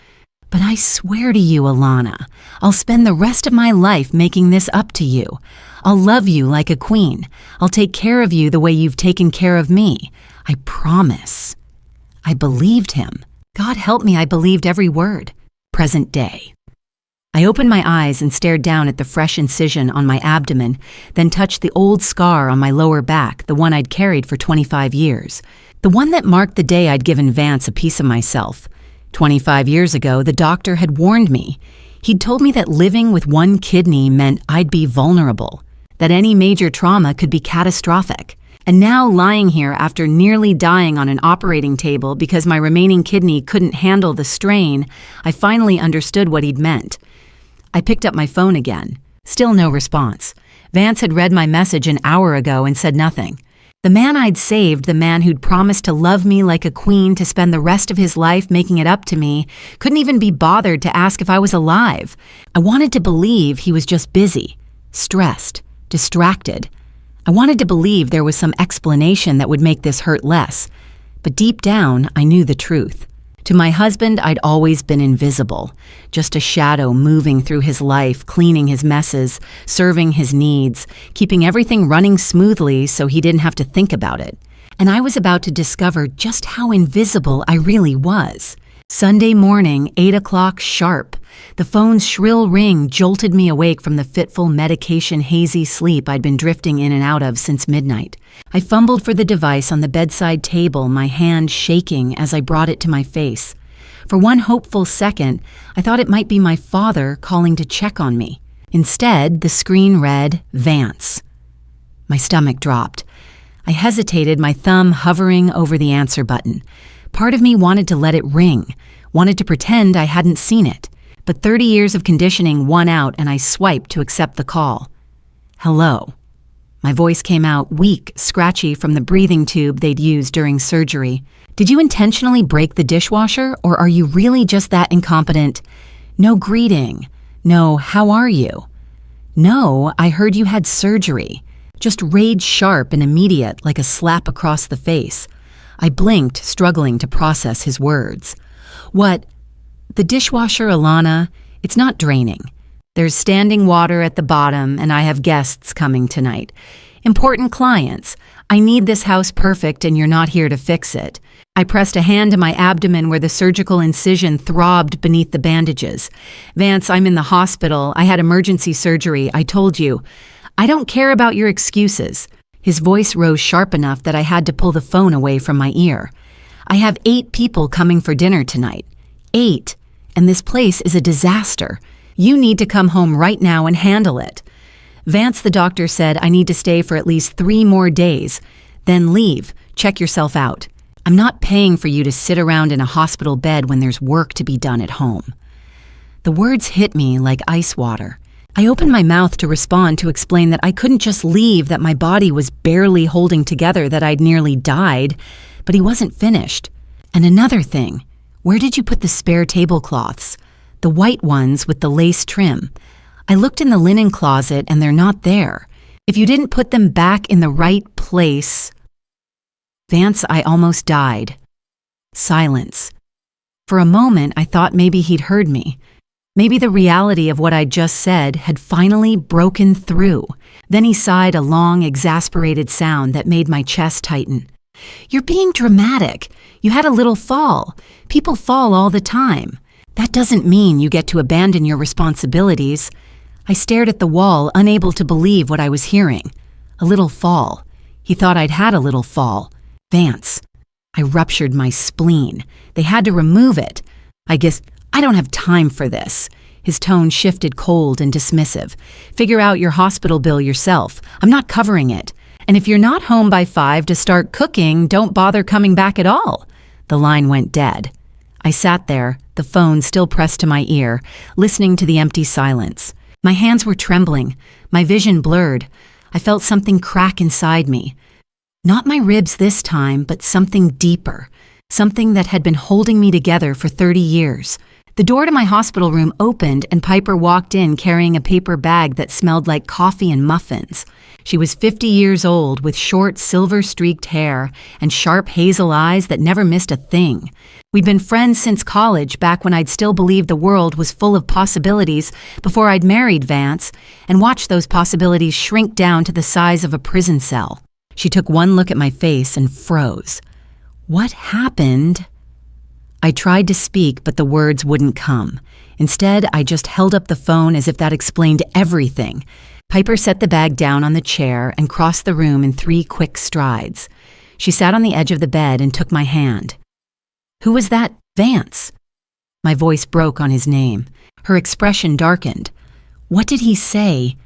But I swear to you, Alana, I'll spend the rest of my life making this up to you. I'll love you like a queen. I'll take care of you the way you've taken care of me. I promise." I believed him. God help me, I believed every word. Present day. I opened my eyes and stared down at the fresh incision on my abdomen, then touched the old scar on my lower back, the one I'd carried for 25 years. The one that marked the day I'd given Vance a piece of myself. 25 years ago, the doctor had warned me. He'd told me that living with one kidney meant I'd be vulnerable, that any major trauma could be catastrophic. And now, lying here after nearly dying on an operating table because my remaining kidney couldn't handle the strain, I finally understood what he'd meant. I picked up my phone again. Still no response. Vance had read my message an hour ago and said nothing. The man I'd saved, the man who'd promised to love me like a queen, to spend the rest of his life making it up to me, couldn't even be bothered to ask if I was alive. I wanted to believe he was just busy, stressed, distracted. I wanted to believe there was some explanation that would make this hurt less. But deep down, I knew the truth. To my husband, I'd always been invisible, just a shadow moving through his life, cleaning his messes, serving his needs, keeping everything running smoothly so he didn't have to think about it. And I was about to discover just how invisible I really was. Sunday morning, 8 o'clock sharp. The phone's shrill ring jolted me awake from the fitful medication-hazy sleep I'd been drifting in and out of since midnight. I fumbled for the device on the bedside table, my hand shaking as I brought it to my face. For one hopeful second, I thought it might be my father calling to check on me. Instead, the screen read, Vance. My stomach dropped. I hesitated, my thumb hovering over the answer button. Part of me wanted to let it ring, wanted to pretend I hadn't seen it. But 30 years of conditioning won out, and I swiped to accept the call. Hello. My voice came out weak, scratchy from the breathing tube they'd used during surgery. Did you intentionally break the dishwasher, or are you really just that incompetent? No greeting. No, how are you? No, I heard you had surgery. Just rage sharp and immediate, like a slap across the face. I blinked, struggling to process his words. What? The dishwasher, Alana, it's not draining. There's standing water at the bottom, and I have guests coming tonight. Important clients. I need this house perfect, and you're not here to fix it. I pressed a hand to my abdomen where the surgical incision throbbed beneath the bandages. Vance, I'm in the hospital. I had emergency surgery. I told you. I don't care about your excuses. His voice rose sharp enough that I had to pull the phone away from my ear. I have 8 people coming for dinner tonight. 8. And this place is a disaster. You need to come home right now and handle it. Vance, the doctor, said I need to stay for at least 3 more days. Then leave. Check yourself out. I'm not paying for you to sit around in a hospital bed when there's work to be done at home. The words hit me like ice water. I opened my mouth to respond, to explain that I couldn't just leave, that my body was barely holding together, that I'd nearly died, but he wasn't finished. And another thing, where did you put the spare tablecloths? The white ones with the lace trim. I looked in the linen closet and they're not there. If you didn't put them back in the right place... Vance, I almost died. Silence. For a moment, I thought maybe he'd heard me. Maybe the reality of what I'd just said had finally broken through. Then he sighed a long, exasperated sound that made my chest tighten. You're being dramatic. You had a little fall. People fall all the time. That doesn't mean you get to abandon your responsibilities. I stared at the wall, unable to believe what I was hearing. A little fall. He thought I'd had a little fall. Vance. I ruptured my spleen. They had to remove it. I guess I don't have time for this. His tone shifted cold and dismissive. Figure out your hospital bill yourself. I'm not covering it. And if you're not home by 5 to start cooking, don't bother coming back at all. The line went dead. I sat there, the phone still pressed to my ear, listening to the empty silence. My hands were trembling, my vision blurred. I felt something crack inside me. Not my ribs this time, but something deeper, something that had been holding me together for 30 years. The door to my hospital room opened and Piper walked in carrying a paper bag that smelled like coffee and muffins. She was 50 years old with short silver-streaked hair and sharp hazel eyes that never missed a thing. We'd been friends since college, back when I'd still believed the world was full of possibilities, before I'd married Vance and watched those possibilities shrink down to the size of a prison cell. She took one look at my face and froze. What happened? I tried to speak, but the words wouldn't come. Instead, I just held up the phone as if that explained everything. Piper set the bag down on the chair and crossed the room in 3 quick strides. She sat on the edge of the bed and took my hand. Who was that? Vance. My voice broke on his name. Her expression darkened. What did he say?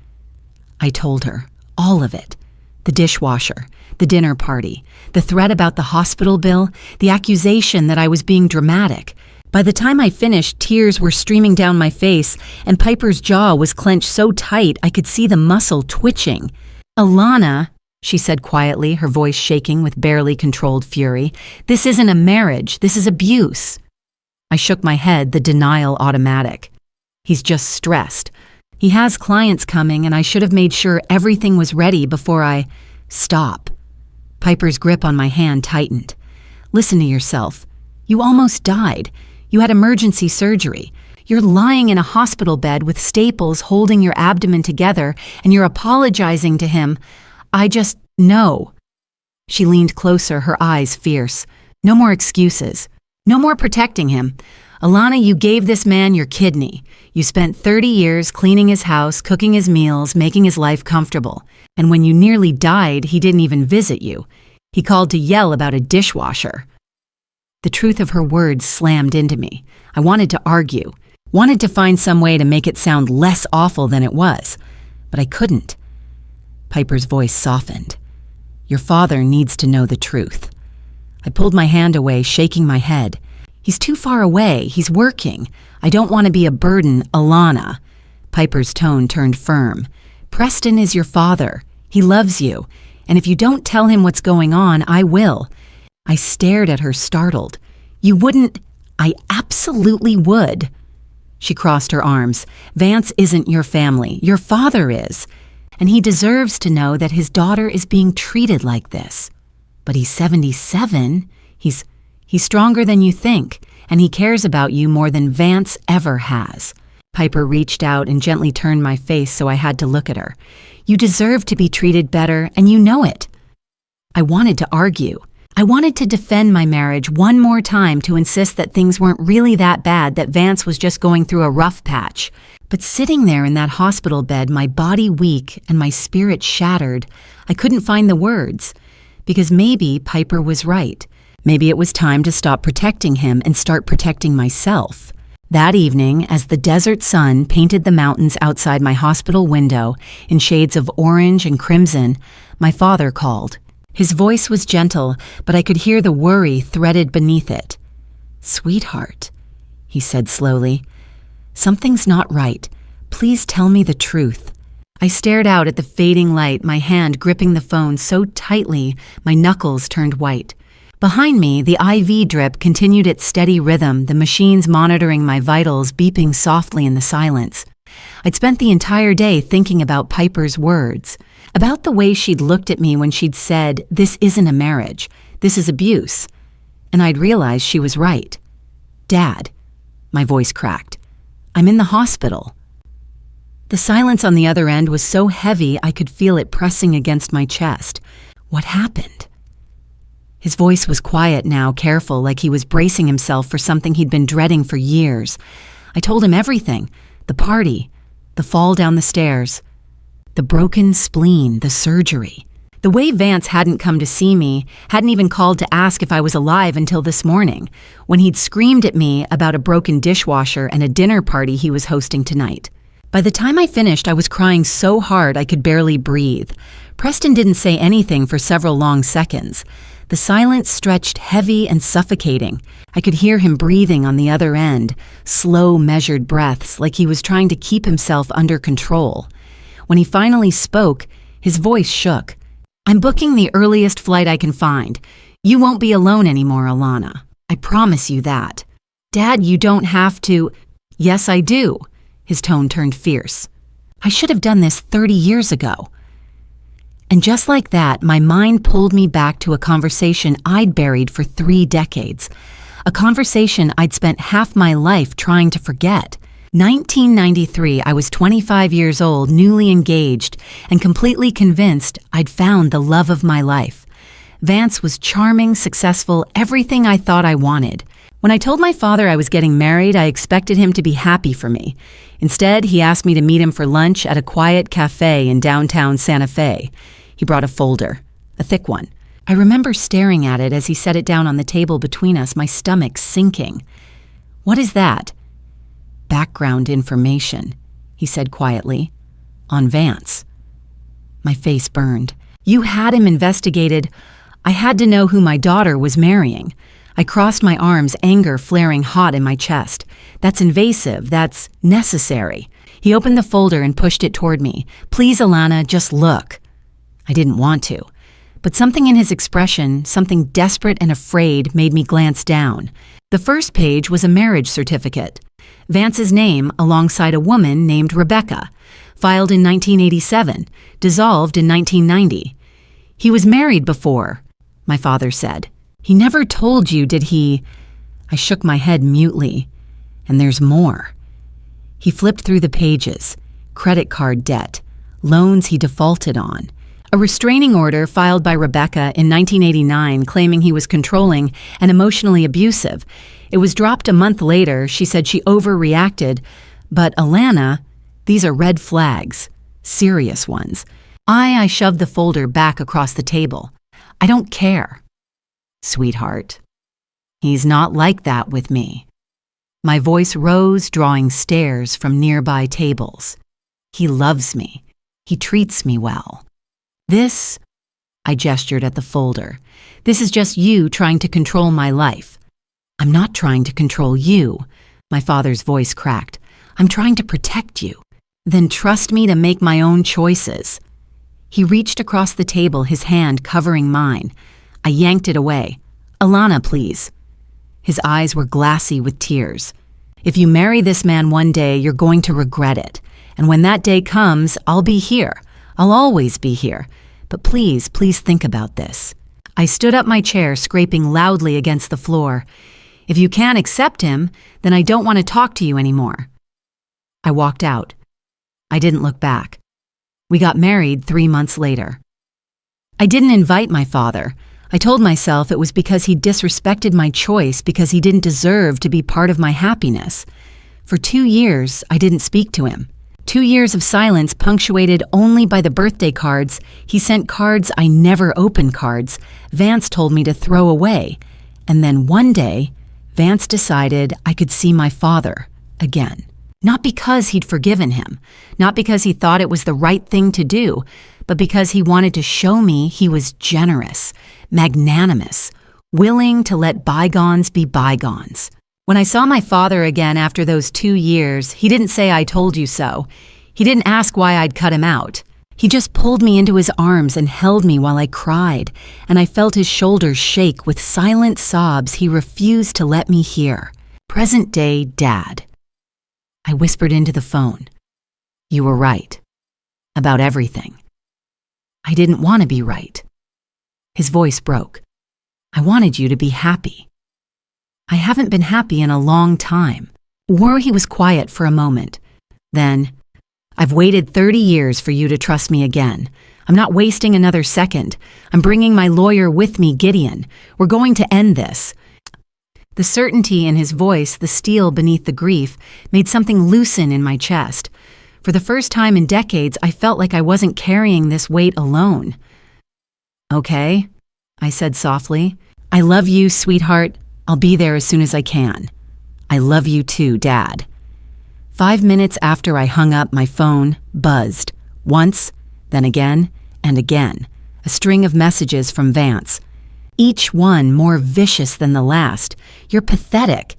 I told her. All of it. The dishwasher, the dinner party, the threat about the hospital bill, the accusation that I was being dramatic. By the time I finished, tears were streaming down my face, and Piper's jaw was clenched so tight I could see the muscle twitching. Alana, she said quietly, her voice shaking with barely controlled fury, this isn't a marriage, this is abuse. I shook my head, the denial automatic. He's just stressed. He has clients coming, and I should have made sure everything was ready before I... Stop. Piper's grip on my hand tightened. Listen to yourself. You almost died. You had emergency surgery. You're lying in a hospital bed with staples holding your abdomen together, and you're apologizing to him. No. She leaned closer, her eyes fierce. No more excuses. No more protecting him. Alana, you gave this man your kidney. You spent 30 years cleaning his house, cooking his meals, making his life comfortable. And when you nearly died, he didn't even visit you. He called to yell about a dishwasher. The truth of her words slammed into me. I wanted to argue, wanted to find some way to make it sound less awful than it was, but I couldn't. Piper's voice softened. Your father needs to know the truth. I pulled my hand away, shaking my head. He's too far away. He's working. I don't want to be a burden, Alana. Piper's tone turned firm. Preston is your father. He loves you. And if you don't tell him what's going on, I will. I stared at her, startled. You wouldn't... I absolutely would. She crossed her arms. Vance isn't your family. Your father is. And he deserves to know that his daughter is being treated like this. But he's 77. He's stronger than you think, and he cares about you more than Vance ever has. Piper reached out and gently turned my face so I had to look at her. You deserve to be treated better, and you know it. I wanted to argue. I wanted to defend my marriage one more time, to insist that things weren't really that bad, that Vance was just going through a rough patch. But sitting there in that hospital bed, my body weak and my spirit shattered, I couldn't find the words. Because maybe Piper was right. Maybe it was time to stop protecting him and start protecting myself. That evening, as the desert sun painted the mountains outside my hospital window in shades of orange and crimson, my father called. His voice was gentle, but I could hear the worry threaded beneath it. "Sweetheart," he said slowly, "something's not right. Please tell me the truth." I stared out at the fading light, my hand gripping the phone so tightly my knuckles turned white. Behind me, the IV drip continued its steady rhythm, the machines monitoring my vitals beeping softly in the silence. I'd spent the entire day thinking about Piper's words, about the way she'd looked at me when she'd said, "This isn't a marriage, this is abuse." And I'd realized she was right. "Dad," my voice cracked, "I'm in the hospital." The silence on the other end was so heavy I could feel it pressing against my chest. What happened? His voice was quiet now, careful, like he was bracing himself for something he'd been dreading for years. I told him everything: the party, the fall down the stairs, the broken spleen, the surgery. The way Vance hadn't come to see me, hadn't even called to ask if I was alive until this morning, when he'd screamed at me about a broken dishwasher and a dinner party he was hosting tonight. By the time I finished, I was crying so hard I could barely breathe. Preston didn't say anything for several long seconds. The silence stretched heavy and suffocating. I could hear him breathing on the other end, slow, measured breaths, like he was trying to keep himself under control. When he finally spoke, his voice shook. "I'm booking the earliest flight I can find. You won't be alone anymore, Alana. I promise you that." "Dad, you don't have to." "Yes, I do." His tone turned fierce. "I should have done this 30 years ago." And just like that, my mind pulled me back to a conversation I'd buried for 3 decades. A conversation I'd spent half my life trying to forget. 1993, I was 25 years old, newly engaged, and completely convinced I'd found the love of my life. Vance was charming, successful, everything I thought I wanted. When I told my father I was getting married, I expected him to be happy for me. Instead, he asked me to meet him for lunch at a quiet cafe in downtown Santa Fe. He brought a folder, a thick one. I remember staring at it as he set it down on the table between us, my stomach sinking. "What is that?" "Background information," he said quietly. "On Vance." My face burned. "You had him investigated." I had to know who my daughter was marrying. I crossed my arms, anger flaring hot in my chest. "That's invasive. That's necessary." He opened the folder and pushed it toward me. "Please, Alana, just look." I didn't want to, but something in his expression, something desperate and afraid, made me glance down. The first page was a marriage certificate. Vance's name alongside a woman named Rebecca, filed in 1987, dissolved in 1990. "He was married before," my father said. "He never told you, did he?" I shook my head mutely. "And there's more." He flipped through the pages. Credit card debt, loans he defaulted on, a restraining order filed by Rebecca in 1989 claiming he was controlling and emotionally abusive. It was dropped a month later. She said she overreacted. But Alana, these are red flags, serious ones. I shoved the folder back across the table. "I don't care." "Sweetheart, he's not like that with me." My voice rose, drawing stares from nearby tables. "He loves me. He treats me well. This," I gestured at the folder, "this is just you trying to control my life." "I'm not trying to control you," my father's voice cracked. "I'm trying to protect you. Then trust me to make my own choices." He reached across the table, his hand covering mine. I yanked it away. "Alana, please." His eyes were glassy with tears. "If you marry this man one day, you're going to regret it. And when that day comes, I'll be here. I'll always be here. But please, please think about this." I stood up my chair, scraping loudly against the floor. "If you can't accept him, then I don't want to talk to you anymore." I walked out. I didn't look back. We got married 3 months later. I didn't invite my father. I told myself it was because he disrespected my choice, because he didn't deserve to be part of my happiness. For 2 years, I didn't speak to him. 2 years of silence punctuated only by the birthday cards. He sent cards I never opened, cards Vance told me to throw away. And then one day, Vance decided I could see my father again. Not because he'd forgiven him, not because he thought it was the right thing to do, but because he wanted to show me he was generous, magnanimous, willing to let bygones be bygones. When I saw my father again after those 2 years, he didn't say "I told you so." He didn't ask why I'd cut him out. He just pulled me into his arms and held me while I cried, and I felt his shoulders shake with silent sobs he refused to let me hear. Present-day Dad. I whispered into the phone. You were right. About everything. I didn't want to be right. His voice broke. I wanted you to be happy. I haven't been happy in a long time. Or he was quiet for a moment. Then, I've waited 30 years for you to trust me again. I'm not wasting another second. I'm bringing my lawyer with me, Gideon. We're going to end this. The certainty in his voice, the steel beneath the grief, made something loosen in my chest. For the first time in decades, I felt like I wasn't carrying this weight alone. Okay, I said softly. I love you, sweetheart. I'll be there as soon as I can. I love you too, Dad. 5 minutes after I hung up, my phone buzzed. Once, then again, and again. A string of messages from Vance. Each one more vicious than the last. You're pathetic.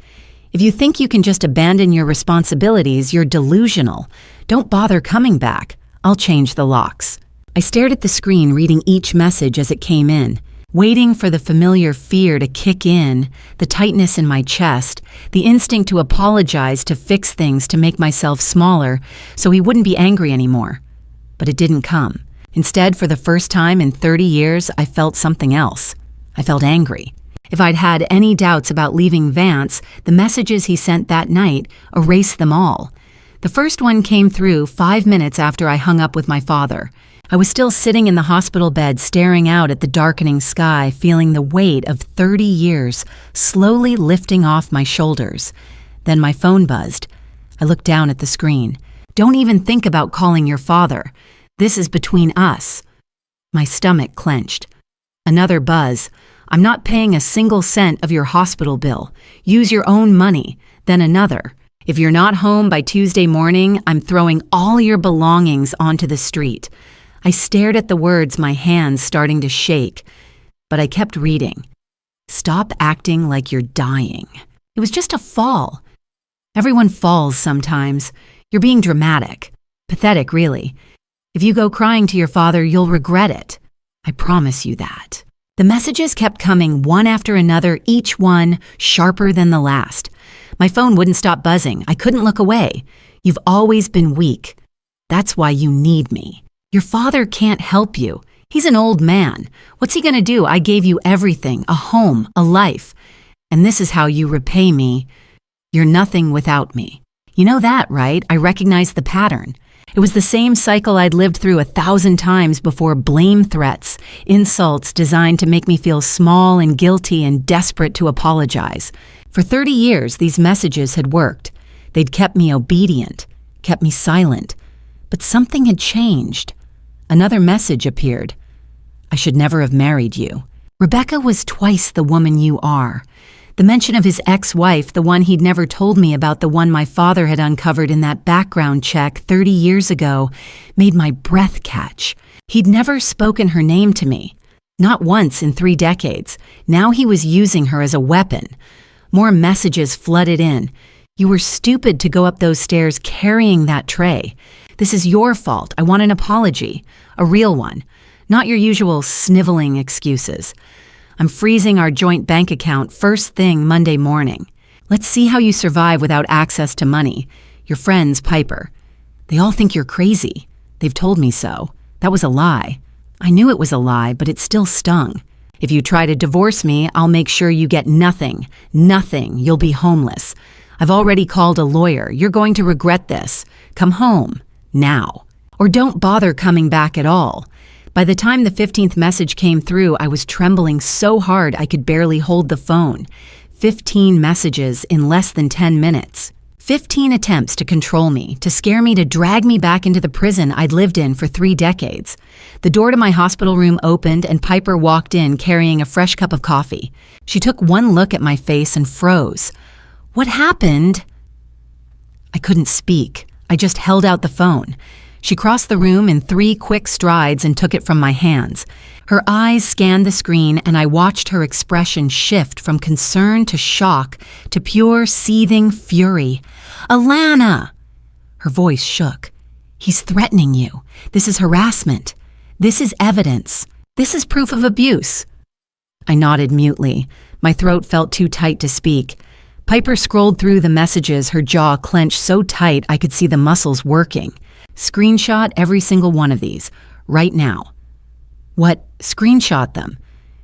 If you think you can just abandon your responsibilities, you're delusional. Don't bother coming back. I'll change the locks. I stared at the screen, reading each message as it came in, waiting for the familiar fear to kick in, the tightness in my chest, the instinct to apologize, to fix things, to make myself smaller, so he wouldn't be angry anymore. But it didn't come. Instead, for the first time in 30 years, I felt something else. I felt angry. If I'd had any doubts about leaving Vance, the messages he sent that night erased them all. The first one came through 5 minutes after I hung up with my father. I was still sitting in the hospital bed, staring out at the darkening sky, feeling the weight of 30 years slowly lifting off my shoulders. Then my phone buzzed. I looked down at the screen. Don't even think about calling your father. This is between us. My stomach clenched. Another buzz. I'm not paying a single cent of your hospital bill. Use your own money. Then another. If you're not home by Tuesday morning, I'm throwing all your belongings onto the street. I stared at the words, my hands starting to shake. But I kept reading. Stop acting like you're dying. It was just a fall. Everyone falls sometimes. You're being dramatic. Pathetic, really. If you go crying to your father, you'll regret it. I promise you that. The messages kept coming one after another, each one sharper than the last. My phone wouldn't stop buzzing. I couldn't look away. You've always been weak. That's why you need me. Your father can't help you. He's an old man. What's he going to do? I gave you everything, a home, a life. And this is how you repay me. You're nothing without me. You know that, right? I recognized the pattern. It was the same cycle I'd lived through 1,000 times before. Blame threats, insults designed to make me feel small and guilty and desperate to apologize. For 30 years, these messages had worked. They'd kept me obedient, kept me silent. But something had changed. Another message appeared. I should never have married you. Rebecca was twice the woman you are. The mention of his ex-wife, the one he'd never told me about, the one my father had uncovered in that background check 30 years ago, made my breath catch. He'd never spoken her name to me. Not once in 3 decades. Now he was using her as a weapon. More messages flooded in. You were stupid to go up those stairs carrying that tray. This is your fault. I want an apology. A real one. Not your usual sniveling excuses. I'm freezing our joint bank account first thing Monday morning. Let's see how you survive without access to money. Your friends, Piper. They all think you're crazy. They've told me so. That was a lie. I knew it was a lie, but it still stung. If you try to divorce me, I'll make sure you get nothing. Nothing. You'll be homeless. I've already called a lawyer. You're going to regret this. Come home. Now. Or don't bother coming back at all. By the time the 15th message came through, I was trembling so hard I could barely hold the phone. 15 messages in less than 10 minutes. 15 attempts to control me, to scare me, to drag me back into the prison I'd lived in for 3 decades. The door to my hospital room opened and Piper walked in carrying a fresh cup of coffee. She took one look at my face and froze. "What happened?" I couldn't speak. I just held out the phone. She crossed the room in 3 quick strides and took it from my hands. Her eyes scanned the screen and I watched her expression shift from concern to shock to pure seething fury. "Alana!" Her voice shook. "He's threatening you. This is harassment. This is evidence. This is proof of abuse." I nodded mutely. My throat felt too tight to speak. Piper scrolled through the messages, her jaw clenched so tight I could see the muscles working. "Screenshot every single one of these, right now." "What? Screenshot them?"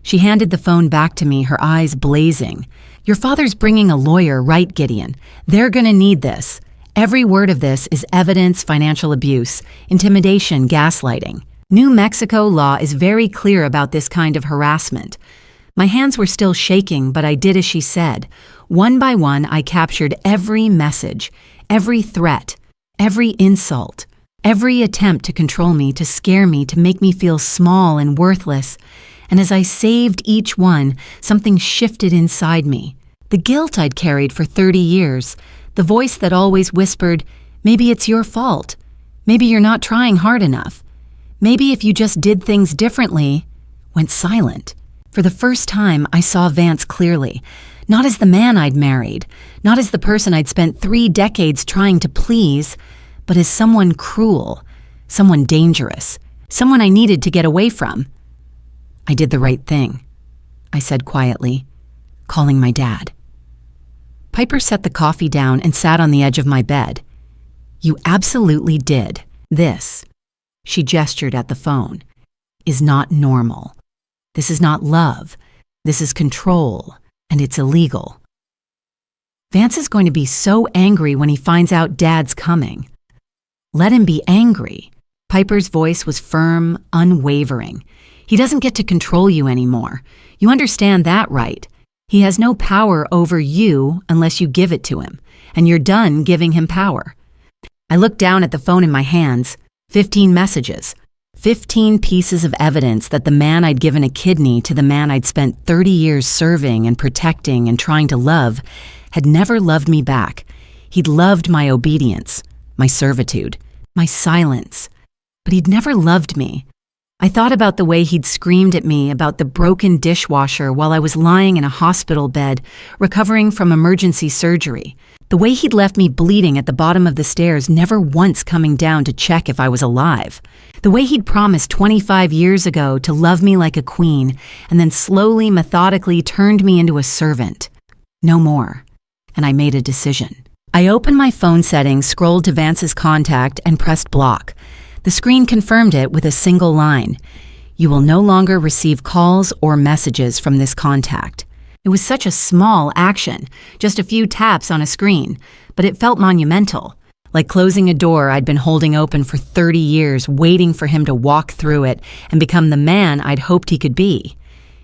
She handed the phone back to me, her eyes blazing. "Your father's bringing a lawyer, right, Gideon? They're gonna need this. Every word of this is evidence, financial abuse, intimidation, gaslighting. New Mexico law is very clear about this kind of harassment." My hands were still shaking, but I did as she said. One by one, I captured every message, every threat, every insult, every attempt to control me, to scare me, to make me feel small and worthless. And as I saved each one, something shifted inside me. The guilt I'd carried for 30 years, the voice that always whispered, "Maybe it's your fault. Maybe you're not trying hard enough. Maybe if you just did things differently," went silent. For the first time, I saw Vance clearly, not as the man I'd married, not as the person I'd spent 3 decades trying to please, but as someone cruel, someone dangerous, someone I needed to get away from. "I did the right thing," I said quietly, calling my dad. Piper set the coffee down and sat on the edge of my bed. "You absolutely did. This," she gestured at the phone, "is not normal. This is not love. This is control, and it's illegal. Vance is going to be so angry when he finds out Dad's coming." "Let him be angry." Piper's voice was firm, unwavering. "He doesn't get to control you anymore. You understand that, right? He has no power over you unless you give it to him, and you're done giving him power." I looked down at the phone in my hands. 15 messages. 15 pieces of evidence that the man I'd given a kidney to, the man I'd spent 30 years serving and protecting and trying to love, had never loved me back. He'd loved my obedience, my servitude, my silence, but he'd never loved me. I thought about the way he'd screamed at me about the broken dishwasher while I was lying in a hospital bed, recovering from emergency surgery. The way he'd left me bleeding at the bottom of the stairs, never once coming down to check if I was alive. The way he'd promised 25 years ago to love me like a queen, and then slowly, methodically turned me into a servant. No more. And I made a decision. I opened my phone settings, scrolled to Vance's contact, and pressed block. The screen confirmed it with a single line. "You will no longer receive calls or messages from this contact." It was such a small action, just a few taps on a screen, but it felt monumental, like closing a door I'd been holding open for 30 years, waiting for him to walk through it and become the man I'd hoped he could be.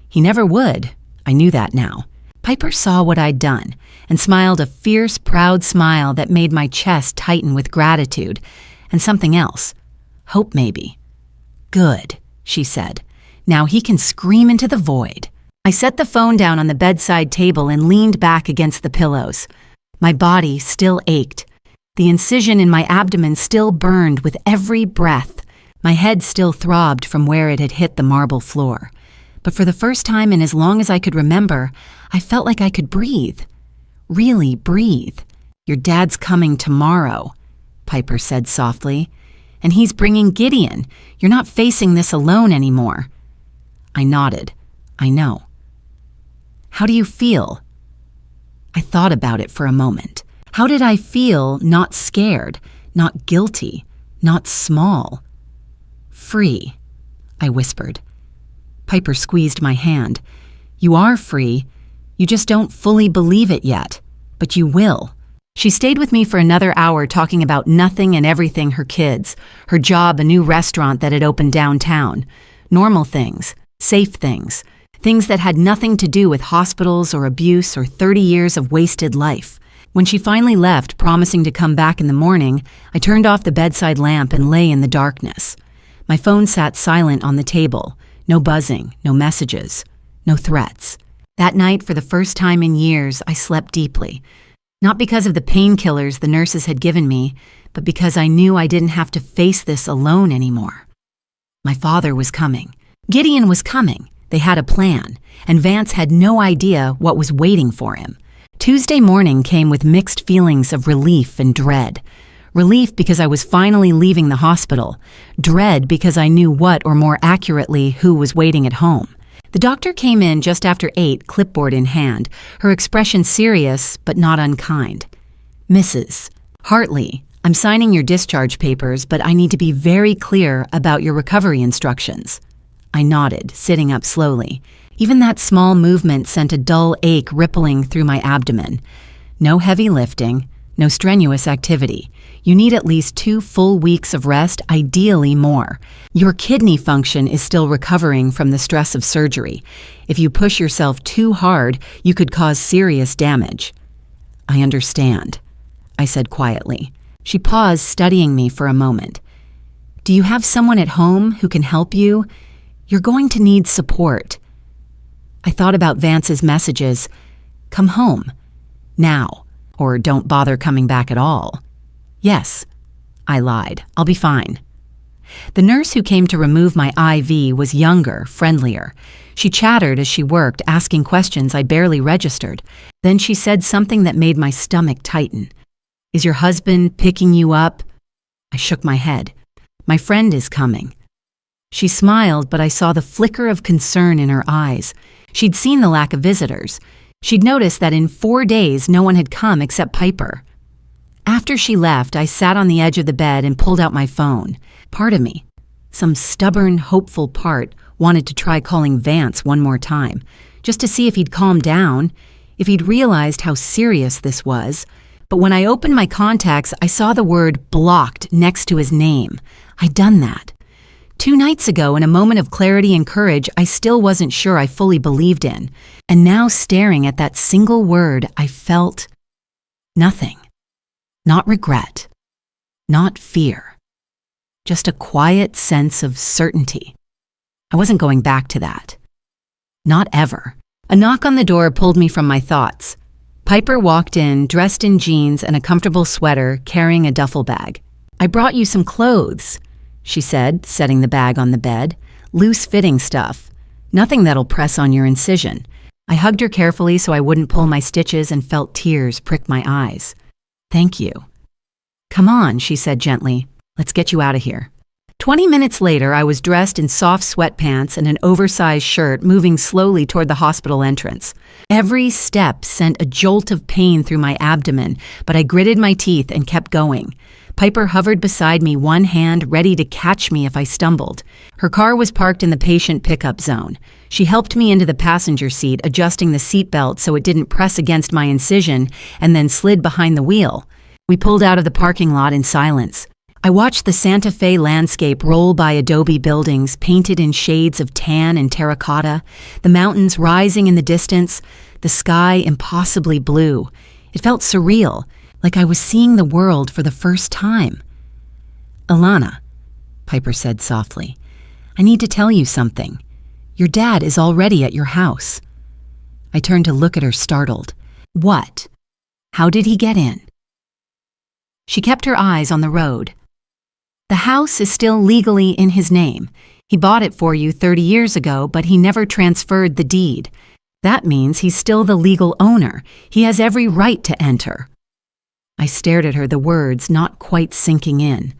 He never would. I knew that now. Piper saw what I'd done and smiled a fierce, proud smile that made my chest tighten with gratitude and something else. Hope, maybe. "Good," she said. "Now he can scream into the void." I set the phone down on the bedside table and leaned back against the pillows. My body still ached. The incision in my abdomen still burned with every breath. My head still throbbed from where it had hit the marble floor. But for the first time in as long as I could remember, I felt like I could breathe. Really breathe. "Your dad's coming tomorrow," Piper said softly. "And he's bringing Gideon. You're not facing this alone anymore." I nodded. "I know." "How do you feel?" I thought about it for a moment. How did I feel? Not scared, not guilty, not small. "Free," I whispered. Piper squeezed my hand. "You are free. You just don't fully believe it yet, but you will." She stayed with me for another hour talking about nothing and everything: her kids, her job, a new restaurant that had opened downtown, normal things, safe things, things that had nothing to do with hospitals or abuse or 30 years of wasted life. When she finally left, promising to come back in the morning, I turned off the bedside lamp and lay in the darkness. My phone sat silent on the table. No buzzing, no messages, no threats. That night, for the first time in years, I slept deeply. Not because of the painkillers the nurses had given me, but because I knew I didn't have to face this alone anymore. My father was coming. Gideon was coming. They had a plan, and Vance had no idea what was waiting for him. Tuesday morning came with mixed feelings of relief and dread. Relief because I was finally leaving the hospital. Dread because I knew what, or more accurately, who was waiting at home. The doctor came in just after 8, clipboard in hand, her expression serious but not unkind. "Mrs. Hartley, I'm signing your discharge papers, but I need to be very clear about your recovery instructions." I nodded, sitting up slowly. Even that small movement sent a dull ache rippling through my abdomen. No heavy lifting, no strenuous activity. You need at least 2 full weeks of rest, ideally more. Your kidney function is still recovering from the stress of surgery. If you push yourself too hard, you could cause serious damage. "I understand," I said quietly. She paused, studying me for a moment. "Do you have someone at home who can help you? You're going to need support." I thought about Vance's messages. "Come home. Now. Or don't bother coming back at all." "Yes," I lied. "I'll be fine." The nurse who came to remove my IV was younger, friendlier. She chattered as she worked, asking questions I barely registered. Then she said something that made my stomach tighten. "Is your husband picking you up?" I shook my head. "My friend is coming." She smiled, but I saw the flicker of concern in her eyes. She'd seen the lack of visitors. She'd noticed that in 4 days no one had come except Piper. After she left, I sat on the edge of the bed and pulled out my phone. Part of me, some stubborn, hopeful part, wanted to try calling Vance one more time, just to see if he'd calmed down, if he'd realized how serious this was. But when I opened my contacts, I saw the word blocked next to his name. I'd done that. 2 nights ago, in a moment of clarity and courage I still wasn't sure I fully believed in. And now, staring at that single word, I felt nothing. Not regret. Not fear. Just a quiet sense of certainty. I wasn't going back to that. Not ever. A knock on the door pulled me from my thoughts. Piper walked in, dressed in jeans and a comfortable sweater, carrying a duffel bag. "I brought you some clothes," she said, setting the bag on the bed. "Loose-fitting stuff. Nothing that'll press on your incision." I hugged her carefully so I wouldn't pull my stitches and felt tears prick my eyes. "Thank you." "Come on," she said gently. "Let's get you out of here." 20 minutes later, I was dressed in soft sweatpants and an oversized shirt, moving slowly toward the hospital entrance. Every step sent a jolt of pain through my abdomen, but I gritted my teeth and kept going. Piper hovered beside me, one hand ready to catch me if I stumbled. Her car was parked in the patient pickup zone. She helped me into the passenger seat, adjusting the seatbelt so it didn't press against my incision, and then slid behind the wheel. We pulled out of the parking lot in silence. I watched the Santa Fe landscape roll by adobe buildings painted in shades of tan and terracotta, the mountains rising in the distance, the sky impossibly blue. It felt surreal, like I was seeing the world for the first time. "Alana," Piper said softly, "I need to tell you something. Your dad is already at your house." I turned to look at her, startled. "What? How did he get in?" She kept her eyes on the road. "The house is still legally in his name. He bought it for you 30 years ago, but he never transferred the deed. That means he's still the legal owner. He has every right to enter." I stared at her, the words not quite sinking in.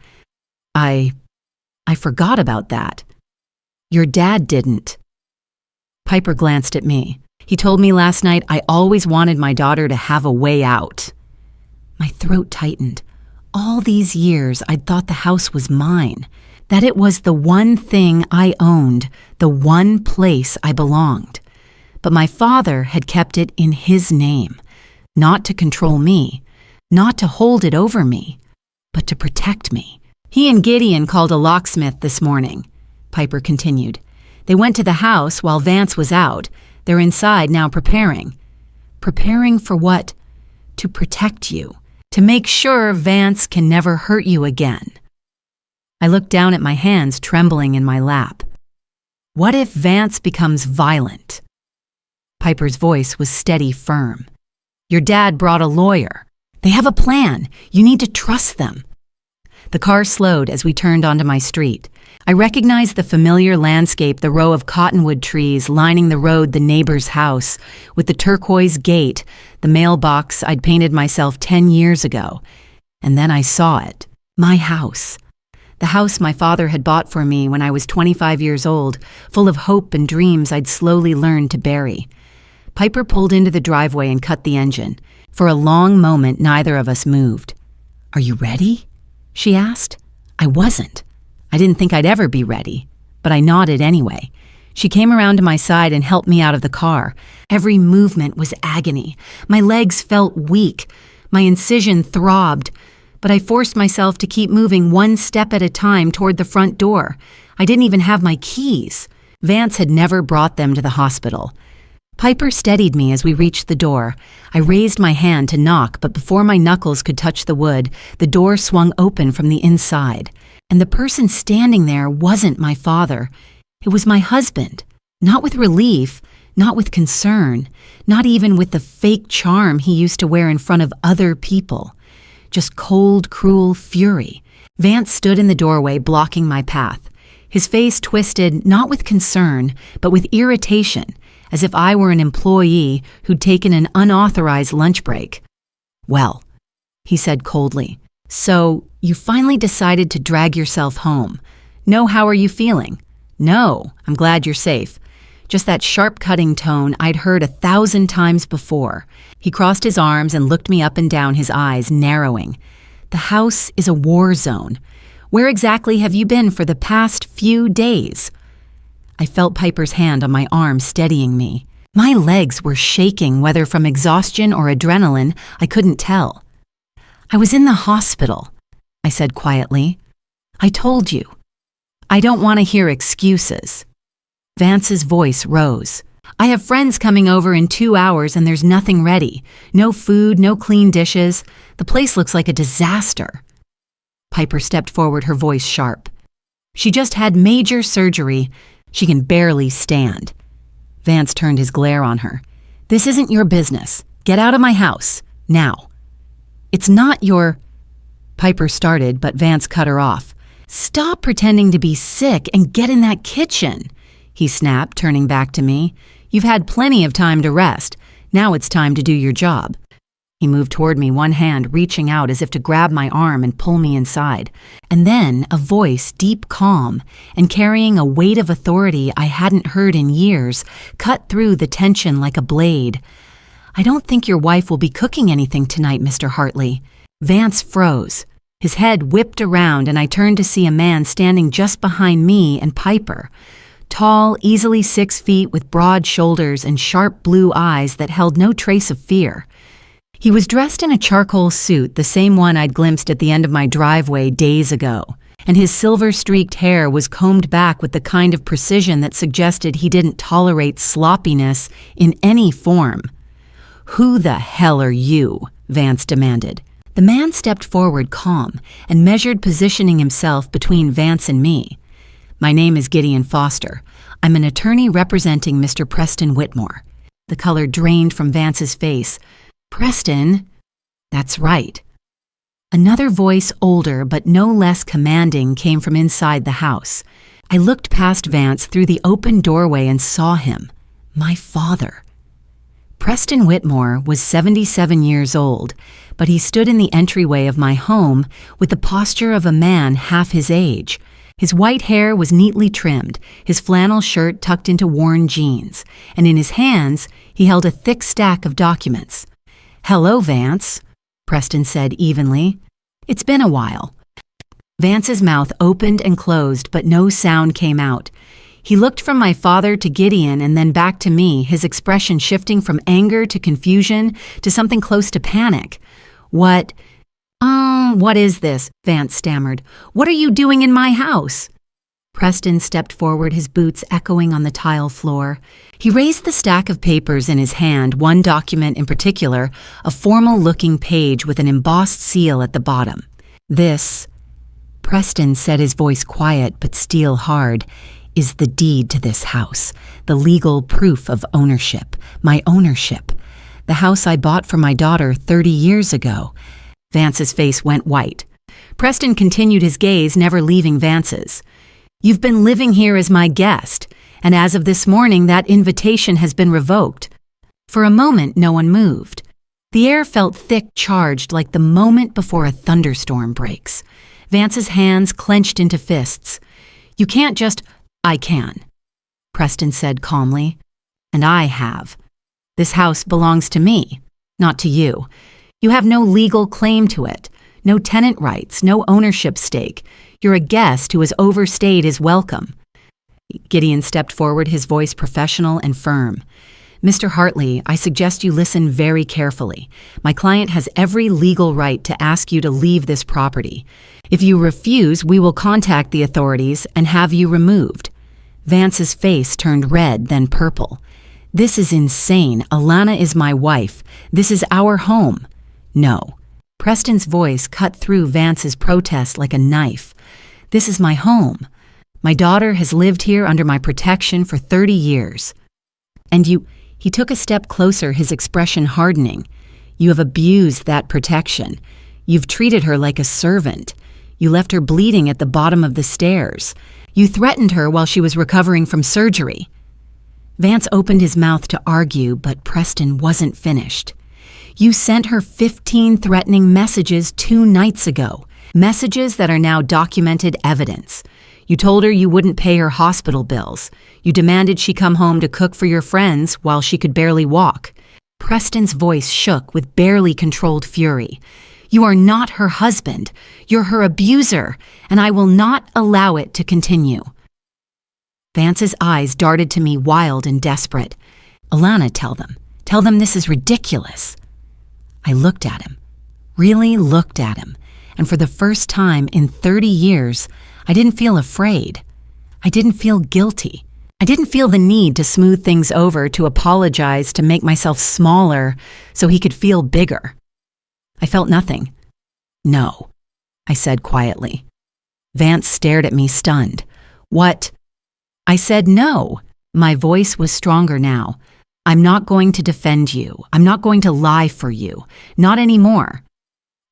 I forgot about that." "Your dad didn't." Piper glanced at me. "He told me last night I always wanted my daughter to have a way out." My throat tightened. All these years I'd thought the house was mine, that it was the one thing I owned, the one place I belonged. But my father had kept it in his name, not to control me, not to hold it over me, but to protect me. "He and Gideon called a locksmith this morning," Piper continued. "They went to the house while Vance was out. They're inside now preparing." "Preparing for what?" to protect you, to make sure Vance can never hurt you again. I looked down at my hands trembling in my lap. What if Vance becomes violent? Piper's voice was steady, firm. Your dad brought a lawyer. They have a plan. You need to trust them. The car slowed as we turned onto my street. I recognized the familiar landscape, the row of cottonwood trees lining the road, the neighbor's house, with the turquoise gate, the mailbox I'd painted myself 10 years ago. And then I saw it. My house. The house my father had bought for me when I was 25 years old, full of hope and dreams I'd slowly learned to bury. Piper pulled into the driveway and cut the engine. For a long moment, neither of us moved. Are you ready? She asked. I wasn't. I didn't think I'd ever be ready, but I nodded anyway. She came around to my side and helped me out of the car. Every movement was agony. My legs felt weak. My incision throbbed. But I forced myself to keep moving one step at a time toward the front door. I didn't even have my keys. Vance had never brought them to the hospital. Piper steadied me as we reached the door. I raised my hand to knock, but before my knuckles could touch the wood, the door swung open from the inside. And the person standing there wasn't my father. It was my husband. Not with relief, not with concern, not even with the fake charm he used to wear in front of other people. Just cold, cruel fury. Vance stood in the doorway, blocking my path. His face twisted, not with concern, but with irritation, as if I were an employee who'd taken an unauthorized lunch break. Well, he said coldly, so you finally decided to drag yourself home. No, how are you feeling? No, I'm glad you're safe. Just that sharp cutting tone I'd heard 1,000 times before. He crossed his arms and looked me up and down, his eyes narrowing. The house is a war zone. Where exactly have you been for the past few days? I felt Piper's hand on my arm steadying me. My legs were shaking, whether from exhaustion or adrenaline, I couldn't tell. I was in the hospital, I said quietly. I told you. I don't want to hear excuses. Vance's voice rose. I have friends coming over in 2 hours and there's nothing ready. No food, no clean dishes. The place looks like a disaster. Piper stepped forward, her voice sharp. She just had major surgery. She can barely stand. Vance turned his glare on her. This isn't your business. Get out of my house. Now. It's not your... Piper started, but Vance cut her off. Stop pretending to be sick and get in that kitchen, he snapped, turning back to me. You've had plenty of time to rest. Now it's time to do your job. He moved toward me, one hand reaching out as if to grab my arm and pull me inside. And then a voice, deep calm and carrying a weight of authority I hadn't heard in years, cut through the tension like a blade. I don't think your wife will be cooking anything tonight, Mr. Hartley. Vance froze. His head whipped around and I turned to see a man standing just behind me and Piper. Tall, easily 6 feet with broad shoulders and sharp blue eyes that held no trace of fear. He was dressed in a charcoal suit, the same one I'd glimpsed at the end of my driveway days ago, and his silver-streaked hair was combed back with the kind of precision that suggested he didn't tolerate sloppiness in any form. Who the hell are you? Vance demanded. The man stepped forward calm and measured, positioning himself between Vance and me. My name is Gideon Foster. I'm an attorney representing Mr. Preston Whitmore. The color drained from Vance's face. Preston? That's right. Another voice, older but no less commanding, came from inside the house. I looked past Vance through the open doorway and saw him. My father. Preston Whitmore was 77 years old, but he stood in the entryway of my home with the posture of a man half his age. His white hair was neatly trimmed, his flannel shirt tucked into worn jeans, and in his hands he held a thick stack of documents. Hello, Vance, Preston said evenly. It's been a while. Vance's mouth opened and closed, but no sound came out. He looked from my father to Gideon and then back to me, his expression shifting from anger to confusion to something close to panic. What is this? Vance stammered. What are you doing in my house? Preston stepped forward, his boots echoing on the tile floor. He raised the stack of papers in his hand, one document in particular, a formal-looking page with an embossed seal at the bottom. "This," Preston said, his voice quiet but steel hard, "is the deed to this house, the legal proof of ownership, my ownership. The house I bought for my daughter 30 years ago." Vance's face went white. Preston continued his gaze, never leaving Vance's. "You've been living here as my guest, and as of this morning that invitation has been revoked." For a moment no one moved. The air felt thick, charged, like the moment before a thunderstorm breaks. Vance's hands clenched into fists. "You can't just—" "I can," Preston said calmly. "And I have. This house belongs to me, not to you. You have no legal claim to it, no tenant rights, no ownership stake. You're a guest who has overstayed his welcome." Gideon stepped forward, his voice professional and firm. "Mr. Hartley, I suggest you listen very carefully. My client has every legal right to ask you to leave this property. If you refuse, we will contact the authorities and have you removed." Vance's face turned red, then purple. "This is insane. Alana is my wife. This is our home." "No." Preston's voice cut through Vance's protest like a knife. "This is my home. My daughter has lived here under my protection for 30 years. And you—" He took a step closer, his expression hardening. "You have abused that protection. You've treated her like a servant. You left her bleeding at the bottom of the stairs. You threatened her while she was recovering from surgery." Vance opened his mouth to argue, but Preston wasn't finished. "You sent her 15 threatening messages 2 nights ago, messages that are now documented evidence. You told her you wouldn't pay her hospital bills. You demanded she come home to cook for your friends while she could barely walk." Preston's voice shook with barely controlled fury. "You are not her husband. You're her abuser, and I will not allow it to continue." Vance's eyes darted to me, wild and desperate. "Alana, tell them. Tell them this is ridiculous." I looked at him, really looked at him, and for the first time in 30 years, I didn't feel afraid. I didn't feel guilty. I didn't feel the need to smooth things over, to apologize, to make myself smaller so he could feel bigger. I felt nothing. "No," I said quietly. Vance stared at me, stunned. "What?" I said no. My voice was stronger now. "I'm not going to defend you. I'm not going to lie for you. Not anymore."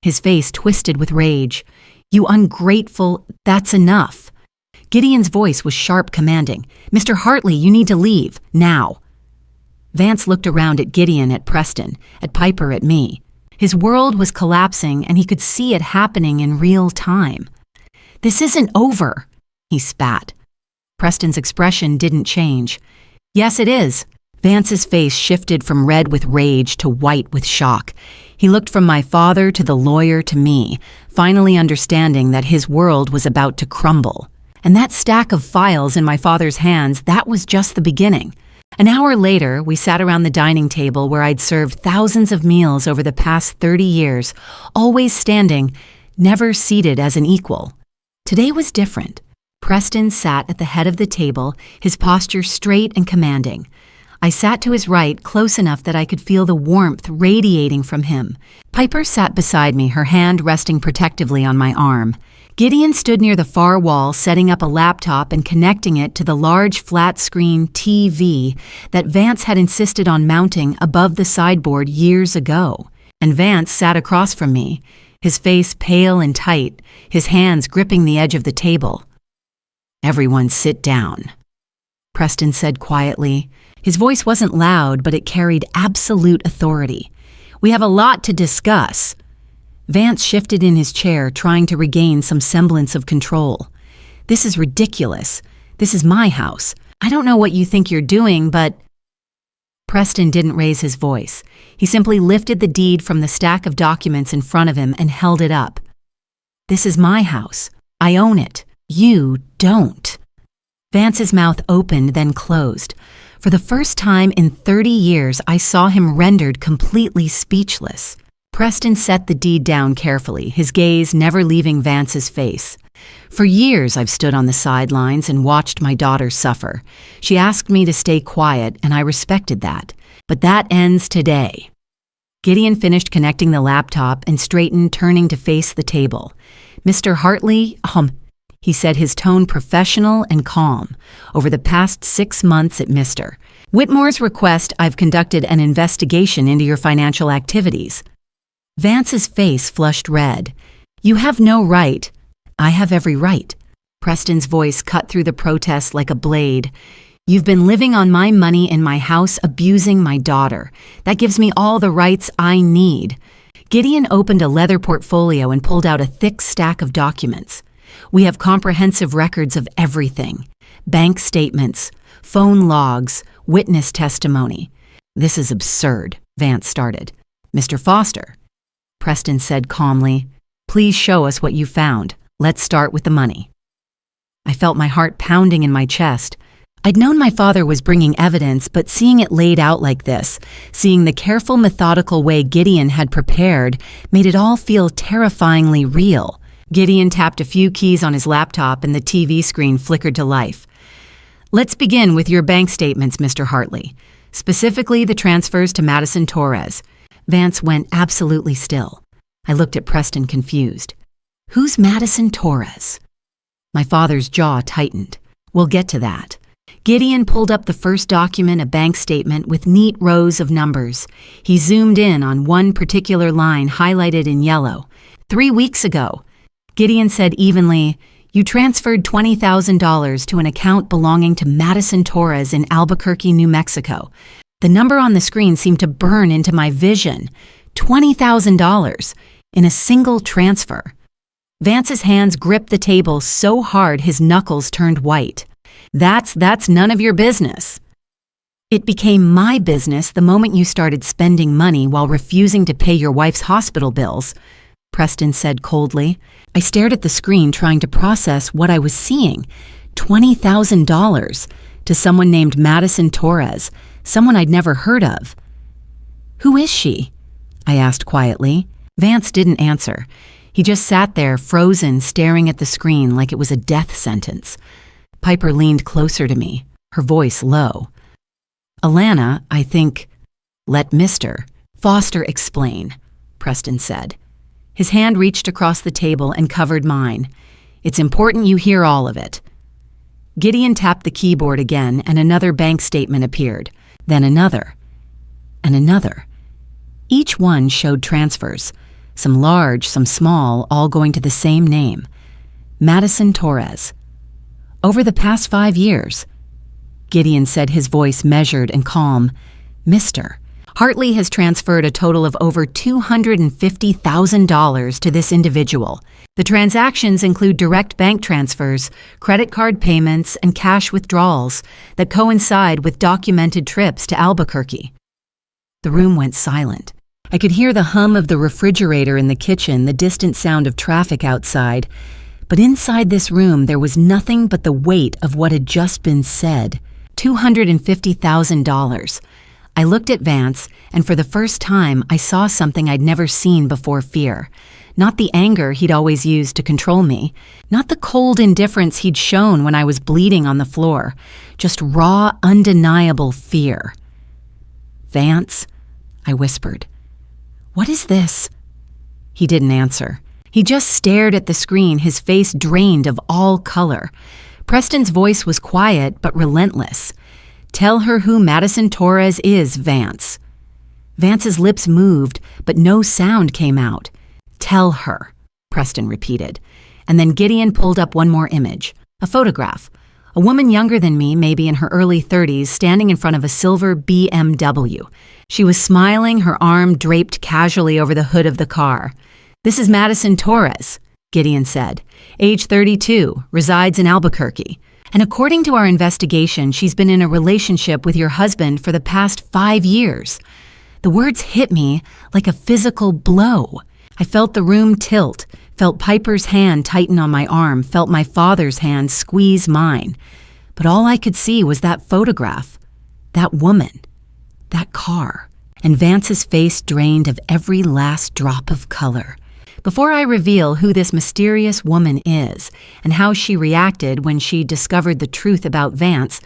His face twisted with rage. "You ungrateful, that's enough." Gideon's voice was sharp, commanding. "Mr. Hartley, you need to leave, now." Vance looked around at Gideon, at Preston, at Piper, at me. His world was collapsing, and he could see it happening in real time. "This isn't over," he spat. Preston's expression didn't change. "Yes, it is." Vance's face shifted from red with rage to white with shock. He looked from my father to the lawyer to me, finally understanding that his world was about to crumble. And that stack of files in my father's hands, that was just the beginning. An hour later, we sat around the dining table where I'd served thousands of meals over the past 30 years, always standing, never seated as an equal. Today was different. Preston sat at the head of the table, his posture straight and commanding. I sat to his right, close enough that I could feel the warmth radiating from him. Piper sat beside me, her hand resting protectively on my arm. Gideon stood near the far wall, setting up a laptop and connecting it to the large flat-screen TV that Vance had insisted on mounting above the sideboard years ago. And Vance sat across from me, his face pale and tight, his hands gripping the edge of the table. "Everyone sit down," Preston said quietly. His voice wasn't loud, but it carried absolute authority. "We have a lot to discuss." Vance shifted in his chair, trying to regain some semblance of control. "This is ridiculous. This is my house. I don't know what you think you're doing, but—" Preston didn't raise his voice. He simply lifted the deed from the stack of documents in front of him and held it up. "This is my house. I own it. You don't." Vance's mouth opened, then closed. For the first time in 30 years, I saw him rendered completely speechless. Preston set the deed down carefully, his gaze never leaving Vance's face. For years, I've stood on the sidelines and watched my daughter suffer. She asked me to stay quiet, and I respected that. But that ends today. Gideon finished connecting the laptop and straightened, turning to face the table. Mr. Hartley, he said, his tone professional and calm. Over the past 6 months at Mr. Whitmore's request, I've conducted an investigation into your financial activities. Vance's face flushed red. You have no right. I have every right. Preston's voice cut through the protest like a blade. You've been living on my money in my house, abusing my daughter. That gives me all the rights I need. Gideon opened a leather portfolio and pulled out a thick stack of documents. We have comprehensive records of everything. Bank statements, phone logs, witness testimony. This is absurd, Vance started. Mr. Foster, Preston said calmly, please show us what you found. Let's start with the money. I felt my heart pounding in my chest. I'd known my father was bringing evidence, but seeing it laid out like this, seeing the careful, methodical way Gideon had prepared, made it all feel terrifyingly real. Gideon tapped a few keys on his laptop and the TV screen flickered to life. Let's begin with your bank statements, Mr. Hartley, specifically the transfers to Madison Torres. Vance went absolutely still. I looked at Preston confused. Who's Madison Torres? My father's jaw tightened. We'll get to that. Gideon pulled up the first document, a bank statement with neat rows of numbers. He zoomed in on one particular line highlighted in yellow. 3 weeks ago, Gideon said evenly, you transferred $20,000 to an account belonging to Madison Torres in Albuquerque, New Mexico. The number on the screen seemed to burn into my vision. $20,000 in a single transfer. Vance's hands gripped the table so hard his knuckles turned white. That's none of your business. It became my business the moment you started spending money while refusing to pay your wife's hospital bills, Preston said coldly. I stared at the screen trying to process what I was seeing. $20,000 to someone named Madison Torres, someone I'd never heard of. Who is she? I asked quietly. Vance didn't answer. He just sat there, frozen, staring at the screen like it was a death sentence. Piper leaned closer to me, her voice low. Alana, I think, let Mr. Foster explain, Preston said. His hand reached across the table and covered mine. It's important you hear all of it. Gideon tapped the keyboard again and another bank statement appeared, then another, and another. Each one showed transfers, some large, some small, all going to the same name, Madison Torres. Over the past 5 years, Gideon said, his voice measured and calm, Mr. Hartley has transferred a total of over $250,000 to this individual. The transactions include direct bank transfers, credit card payments, and cash withdrawals that coincide with documented trips to Albuquerque. The room went silent. I could hear the hum of the refrigerator in the kitchen, the distant sound of traffic outside. But inside this room, there was nothing but the weight of what had just been said. $250,000. I looked at Vance, and for the first time, I saw something I'd never seen before fear. Not the anger he'd always used to control me, not the cold indifference he'd shown when I was bleeding on the floor, just raw, undeniable fear. Vance, I whispered. What is this? He didn't answer. He just stared at the screen, his face drained of all color. Preston's voice was quiet but relentless. Tell her who Madison Torres is, Vance. Vance's lips moved, but no sound came out. Tell her, Preston repeated. And then Gideon pulled up one more image, a photograph. A woman younger than me, maybe in her early 30s, standing in front of a silver BMW. She was smiling, her arm draped casually over the hood of the car. This is Madison Torres, Gideon said. Age 32, resides in Albuquerque. And according to our investigation, she's been in a relationship with your husband for the past 5 years. The words hit me like a physical blow. I felt the room tilt, felt Piper's hand tighten on my arm, felt my father's hand squeeze mine. But all I could see was that photograph, that woman, that car, and Vance's face drained of every last drop of color. Before I reveal who this mysterious woman is and how she reacted when she discovered the truth about Vance,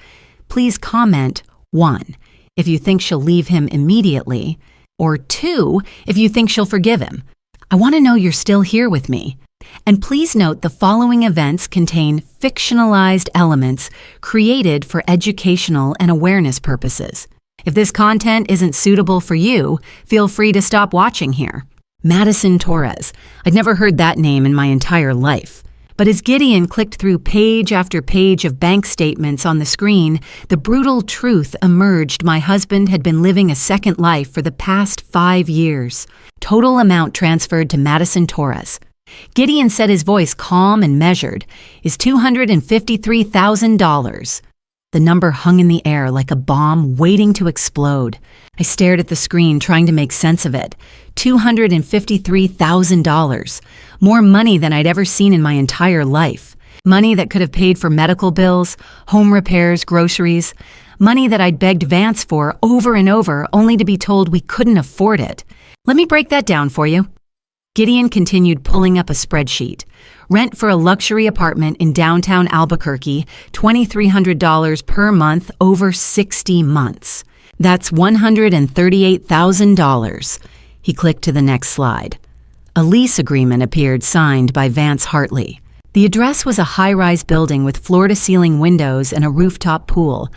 please comment 1. if you think she'll leave him immediately, or 2. if you think she'll forgive him. I want to know you're still here with me. And please note the following events contain fictionalized elements created for educational and awareness purposes. If this content isn't suitable for you, feel free to stop watching here. Madison Torres. I'd never heard that name in my entire life. But as Gideon clicked through page after page of bank statements on the screen, the brutal truth emerged. My husband had been living a second life for the past 5 years. Total amount transferred to Madison Torres. Gideon said, his voice calm and measured, is $253,000. The number hung in the air like a bomb waiting to explode. I stared at the screen, trying to make sense of it. $253,000. More money than I'd ever seen in my entire life. Money that could have paid for medical bills, home repairs, groceries. Money that I'd begged Vance for over and over, only to be told we couldn't afford it. Let me break that down for you. Gideon continued pulling up a spreadsheet. Rent for a luxury apartment in downtown Albuquerque, $2,300 per month over 60 months. That's $138,000. He clicked to the next slide. A lease agreement appeared, signed by Vance Hartley. The address was a high-rise building with floor-to-ceiling windows and a rooftop pool.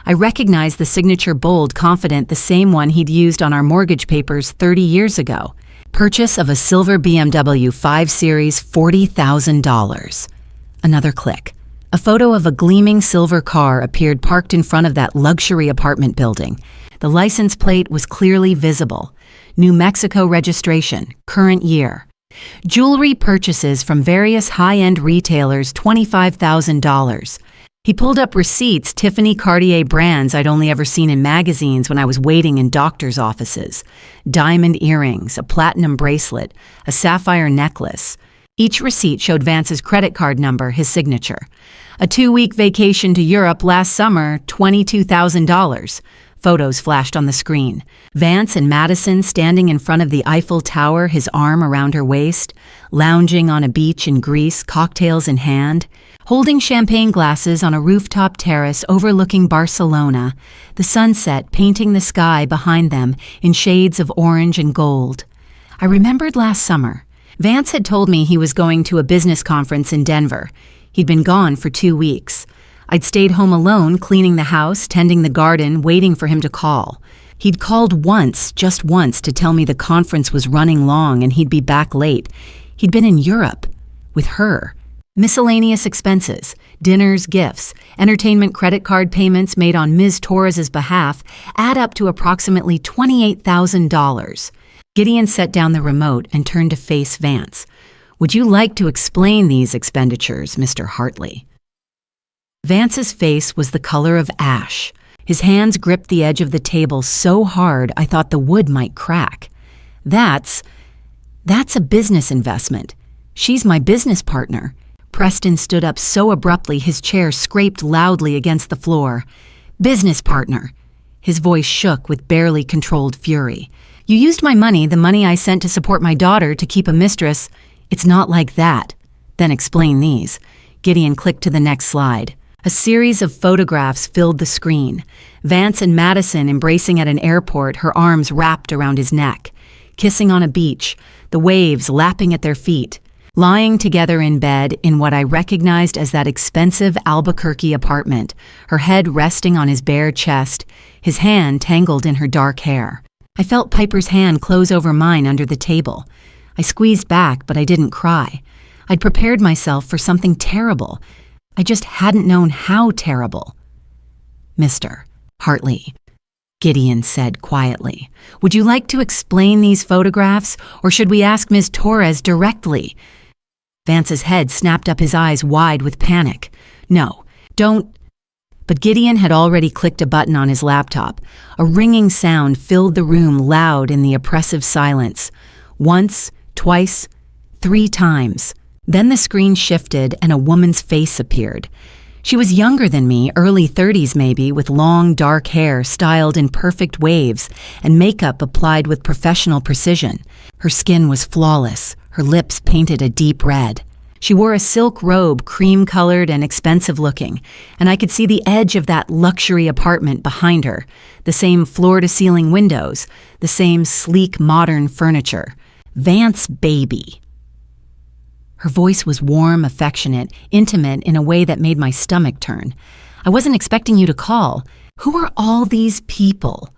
I recognized the signature bold, confident, the same one he'd used on our mortgage papers 30 years ago. Purchase of a silver BMW 5 Series, $40,000. Another click. A photo of a gleaming silver car appeared parked in front of that luxury apartment building. The license plate was clearly visible. New Mexico registration, current year. Jewelry purchases from various high-end retailers, $25,000. He pulled up receipts, Tiffany Cartier brands I'd only ever seen in magazines when I was waiting in doctor's offices. Diamond earrings, a platinum bracelet, a sapphire necklace. Each receipt showed Vance's credit card number, his signature. A 2-week vacation to Europe last summer, $22,000. Photos flashed on the screen. Vance and Madison standing in front of the Eiffel Tower, his arm around her waist, lounging on a beach in Greece, cocktails in hand, holding champagne glasses on a rooftop terrace overlooking Barcelona, the sunset painting the sky behind them in shades of orange and gold. I remembered last summer. Vance had told me he was going to a business conference in Denver. He'd been gone for 2 weeks. I'd stayed home alone, cleaning the house, tending the garden, waiting for him to call. He'd called once, just once, to tell me the conference was running long and he'd be back late. He'd been in Europe with her. Miscellaneous expenses, dinners, gifts, entertainment credit card payments made on Ms. Torres's behalf add up to approximately $28,000. Gideon set down the remote and turned to face Vance. Would you like to explain these expenditures, Mr. Hartley? Vance's face was the color of ash. His hands gripped the edge of the table so hard I thought the wood might crack. That's a business investment. She's my business partner. Preston stood up so abruptly his chair scraped loudly against the floor. Business partner. His voice shook with barely controlled fury. You used my money, the money I sent to support my daughter, to keep a mistress. It's not like that. Then explain these. Gideon clicked to the next slide. A series of photographs filled the screen. Vance and Madison embracing at an airport, her arms wrapped around his neck. Kissing on a beach, the waves lapping at their feet. Lying together in bed in what I recognized as that expensive Albuquerque apartment, her head resting on his bare chest, his hand tangled in her dark hair. I felt Piper's hand close over mine under the table. I squeezed back, but I didn't cry. I'd prepared myself for something terrible. I just hadn't known how terrible. Mr. Hartley, Gideon said quietly, would you like to explain these photographs, or should we ask Ms. Torres directly? Vance's head snapped up, his eyes wide with panic. No, don't. But Gideon had already clicked a button on his laptop. A ringing sound filled the room, loud in the oppressive silence. Once, twice, 3 times. Then the screen shifted and a woman's face appeared. She was younger than me, early 30s maybe, with long, dark hair styled in perfect waves and makeup applied with professional precision. Her skin was flawless, her lips painted a deep red. She wore a silk robe, cream-colored and expensive-looking, and I could see the edge of that luxury apartment behind her, the same floor-to-ceiling windows, the same sleek, modern furniture. Vance baby. Her voice was warm, affectionate, intimate in a way that made my stomach turn. I wasn't expecting you to call. Who are all these people?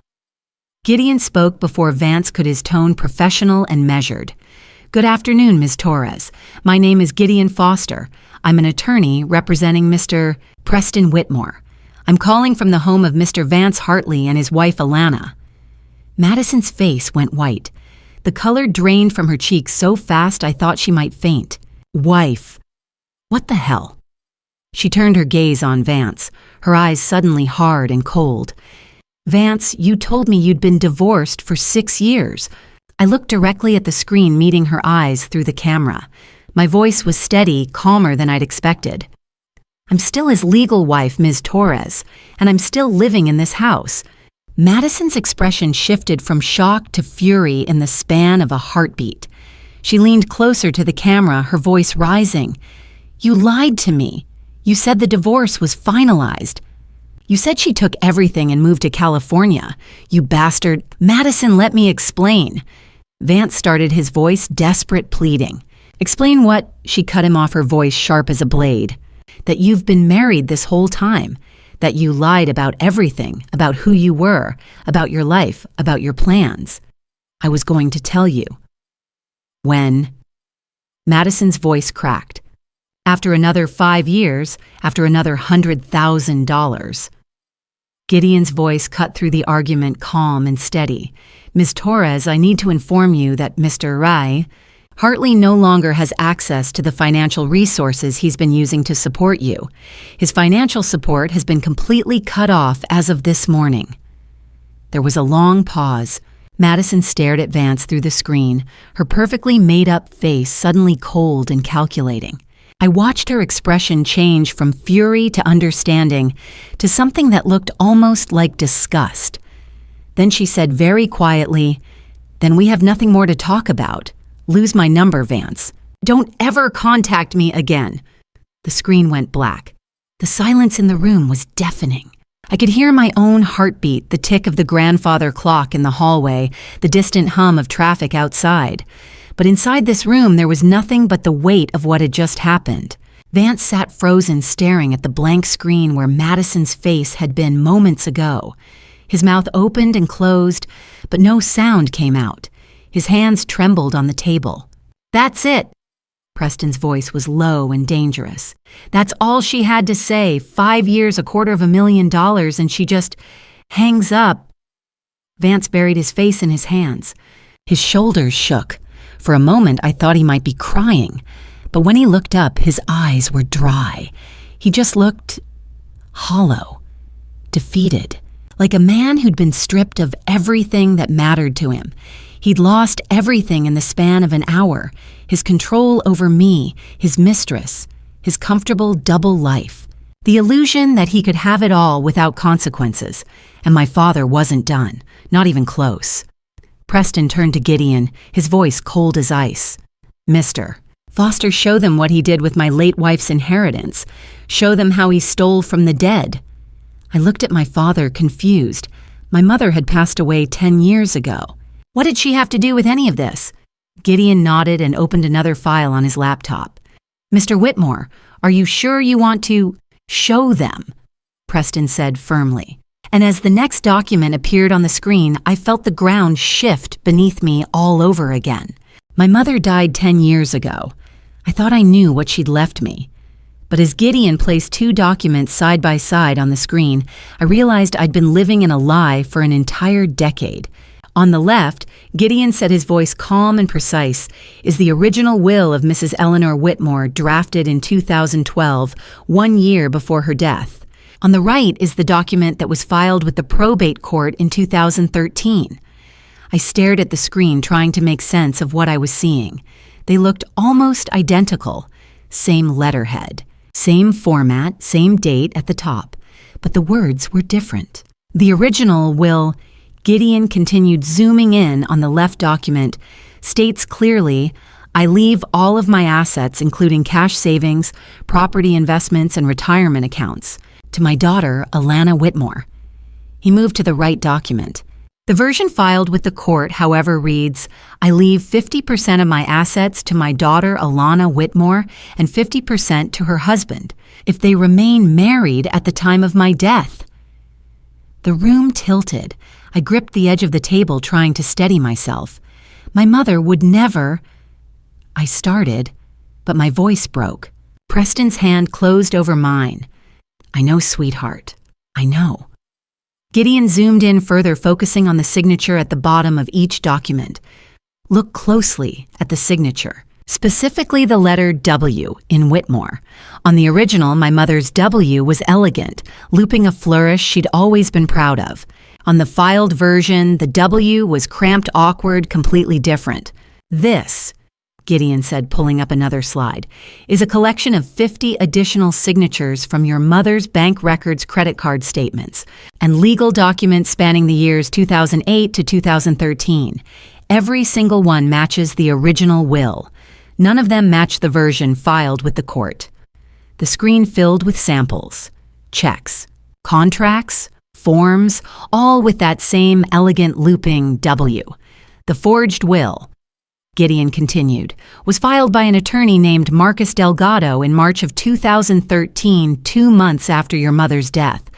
Gideon spoke before Vance could, his tone professional and measured. Good afternoon, Ms. Torres. My name is Gideon Foster. I'm an attorney representing Mr. Preston Whitmore. I'm calling from the home of Mr. Vance Hartley and his wife, Alana. Madison's face went white. The color drained from her cheeks so fast I thought she might faint. Wife. What the hell? She turned her gaze on Vance, her eyes suddenly hard and cold. Vance, you told me you'd been divorced for 6 years. I looked directly at the screen, meeting her eyes through the camera. My voice was steady, calmer than I'd expected. I'm still his legal wife, Ms. Torres, and I'm still living in this house. Madison's expression shifted from shock to fury in the span of a heartbeat. She leaned closer to the camera, her voice rising. You lied to me. You said the divorce was finalized. You said she took everything and moved to California. You bastard. Madison, let me explain. Vance started, his voice desperate, pleading. Explain what? She cut him off, her voice sharp as a blade. That you've been married this whole time. That you lied about everything, about who you were, about your life, about your plans. I was going to tell you. When? Madison's voice cracked. After another 5 years, after another $100,000. Gideon's voice cut through the argument, calm and steady. Ms. Torres, I need to inform you that Mr. Rai, Hartley no longer has access to the financial resources he's been using to support you. His financial support has been completely cut off as of this morning. There was a long pause. Madison stared at Vance through the screen, her perfectly made-up face suddenly cold and calculating. I watched her expression change from fury to understanding to something that looked almost like disgust. Then she said very quietly, Then we have nothing more to talk about. Lose my number, Vance. Don't ever contact me again. The screen went black. The silence in the room was deafening. I could hear my own heartbeat, the tick of the grandfather clock in the hallway, the distant hum of traffic outside. But inside this room, there was nothing but the weight of what had just happened. Vance sat frozen, staring at the blank screen where Madison's face had been moments ago. His mouth opened and closed, but no sound came out. His hands trembled on the table. That's it. Preston's voice was low and dangerous. That's all she had to say. 5 years, $250,000, and she just hangs up. Vance buried his face in his hands. His shoulders shook. For a moment, I thought he might be crying. But when he looked up, his eyes were dry. He just looked hollow, defeated, like a man who'd been stripped of everything that mattered to him. He'd lost everything in the span of an hour, his control over me, his mistress, his comfortable double life, the illusion that he could have it all without consequences. And my father wasn't done, not even close. Preston turned to Gideon, his voice cold as ice. Mister, Foster, show them what he did with my late wife's inheritance. Show them how he stole from the dead. I looked at my father, confused. My mother had passed away 10 years ago. What did she have to do with any of this? Gideon nodded and opened another file on his laptop. Mr. Whitmore, are you sure you want to show them? Preston said firmly. And as the next document appeared on the screen, I felt the ground shift beneath me all over again. My mother died 10 years ago. I thought I knew what she'd left me. But as Gideon placed 2 documents side by side on the screen, I realized I'd been living in a lie for an entire decade. On the left, Gideon said, his voice calm and precise, is the original will of Mrs. Eleanor Whitmore, drafted in 2012, 1 year before her death. On the right is the document that was filed with the probate court in 2013. I stared at the screen, trying to make sense of what I was seeing. They looked almost identical. Same letterhead. Same format, same date at the top, but the words were different. The original will, Gideon continued zooming in on the left document, states clearly, I leave all of my assets, including cash savings, property investments, and retirement accounts, to my daughter, Alana Whitmore. He moved to the right document. The version filed with the court, however, reads, I leave 50% of my assets to my daughter, Alana Whitmore, and 50% to her husband, if they remain married at the time of my death. The room tilted. I gripped the edge of the table, trying to steady myself. My mother would never... I started, but my voice broke. Preston's hand closed over mine. I know, sweetheart. I know. Gideon zoomed in further, focusing on the signature at the bottom of each document. Look closely at the signature, specifically the letter W in Whitmore. On the original, my mother's W was elegant, looping a flourish she'd always been proud of. On the filed version, the W was cramped, awkward, completely different. This, Gideon said, pulling up another slide, is a collection of 50 additional signatures from your mother's bank records, credit card statements, and legal documents spanning the years 2008 to 2013. Every single one matches the original will. None of them match the version filed with the court. The screen filled with samples, checks, contracts, forms, all with that same elegant looping W. The forged will, Gideon continued, was filed by an attorney named Marcus Delgado in March of 2013, 2 months after your mother's death.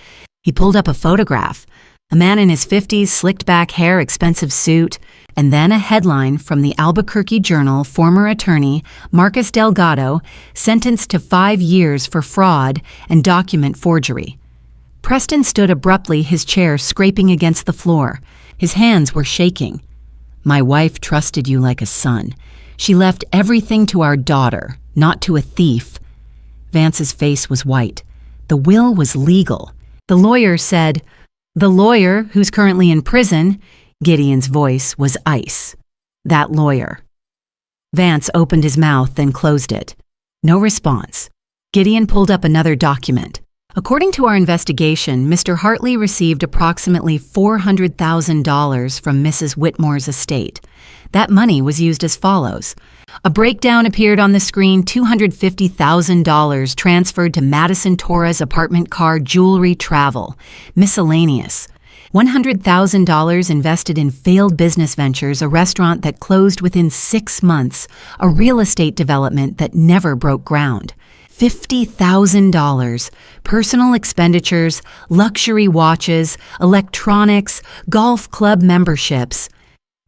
He pulled up a photograph, a man in his 50s, slicked back hair, expensive suit, and then a headline from the Albuquerque Journal, former attorney Marcus Delgado, sentenced to 5 years for fraud and document forgery. Preston stood abruptly, his chair scraping against the floor. His hands were shaking. My wife trusted you like a son. She left everything to our daughter, not to a thief. Vance's face was white. The will was legal. The lawyer said, the lawyer who's currently in prison, Gideon's voice was ice. That lawyer. Vance opened his mouth, then closed it. No response. Gideon pulled up another document. According to our investigation, Mr. Hartley received approximately $400,000 from Mrs. Whitmore's estate. That money was used as follows. A breakdown appeared on the screen: $250,000 transferred to Madison Torres apartment, car, jewelry, travel, miscellaneous. $100,000 invested in failed business ventures, a restaurant that closed within 6 months, a real estate development that never broke ground. $50,000, personal expenditures, luxury watches, electronics, golf club memberships.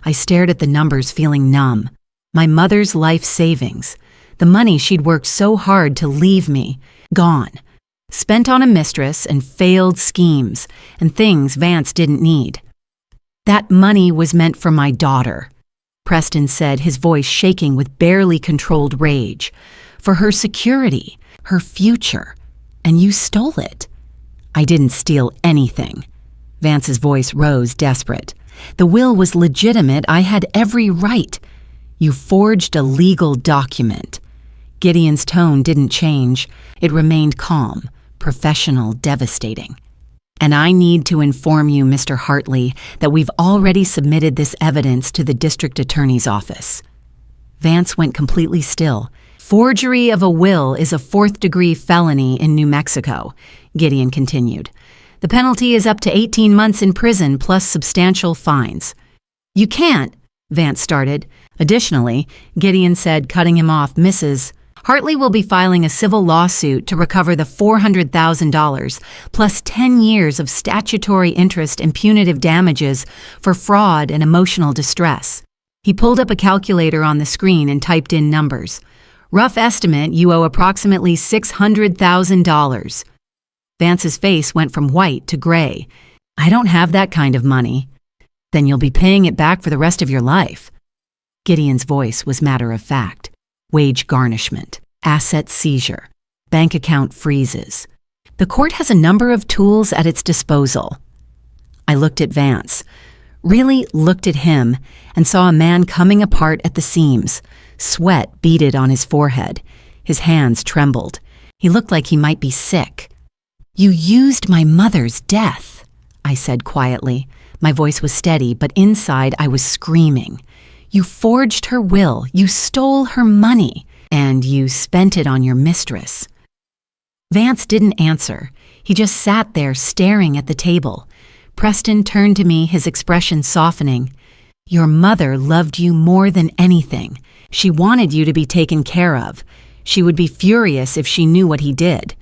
I stared at the numbers, feeling numb. My mother's life savings, the money she'd worked so hard to leave me, gone. Spent on a mistress and failed schemes and things Vance didn't need. That money was meant for my daughter, Preston said, his voice shaking with barely controlled rage. For her security, her future, and you stole it. I didn't steal anything. Vance's voice rose, desperate. The will was legitimate. I had every right. You forged a legal document. Gideon's tone didn't change. It remained calm, professional, devastating. And I need to inform you, Mr. Hartley, that we've already submitted this evidence to the district attorney's office. Vance went completely still. Forgery of a will is a 4th-degree felony in New Mexico, Gideon continued. The penalty is up to 18 months in prison plus substantial fines. You can't, Vance started. Additionally, Gideon said, cutting him off, Mrs. Hartley will be filing a civil lawsuit to recover the $400,000 plus 10 years of statutory interest and punitive damages for fraud and emotional distress. He pulled up a calculator on the screen and typed in numbers. Rough estimate, you owe approximately $600,000. Vance's face went from white to gray. I don't have that kind of money. Then you'll be paying it back for the rest of your life. Gideon's voice was matter of fact. Wage garnishment, asset seizure, bank account freezes. The court has a number of tools at its disposal. I looked at Vance, really looked at him, and saw a man coming apart at the seams. Sweat beaded on his forehead. His hands trembled. He looked like he might be sick. "You used my mother's death," I said quietly. My voice was steady, but inside I was screaming. "You forged her will, you stole her money, and you spent it on your mistress." Vance didn't answer. He just sat there staring at the table. Preston turned to me, his expression softening. "Your mother loved you more than anything. She wanted you to be taken care of. She would be furious if she knew what he did."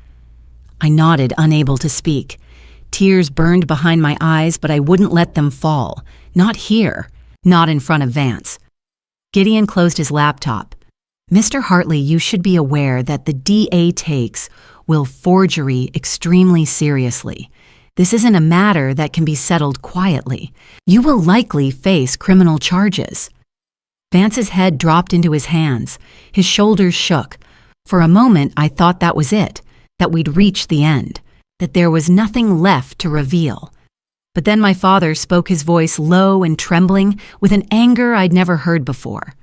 I nodded, unable to speak. Tears burned behind my eyes, but I wouldn't let them fall. Not here. Not in front of Vance. Gideon closed his laptop. "Mr. Hartley, you should be aware that the DA takes will forgery extremely seriously. This isn't a matter that can be settled quietly. You will likely face criminal charges." Vance's head dropped into his hands. His shoulders shook. For a moment, I thought that was it, that we'd reached the end, that there was nothing left to reveal. But then my father spoke, his voice low and trembling, with an anger I'd never heard before.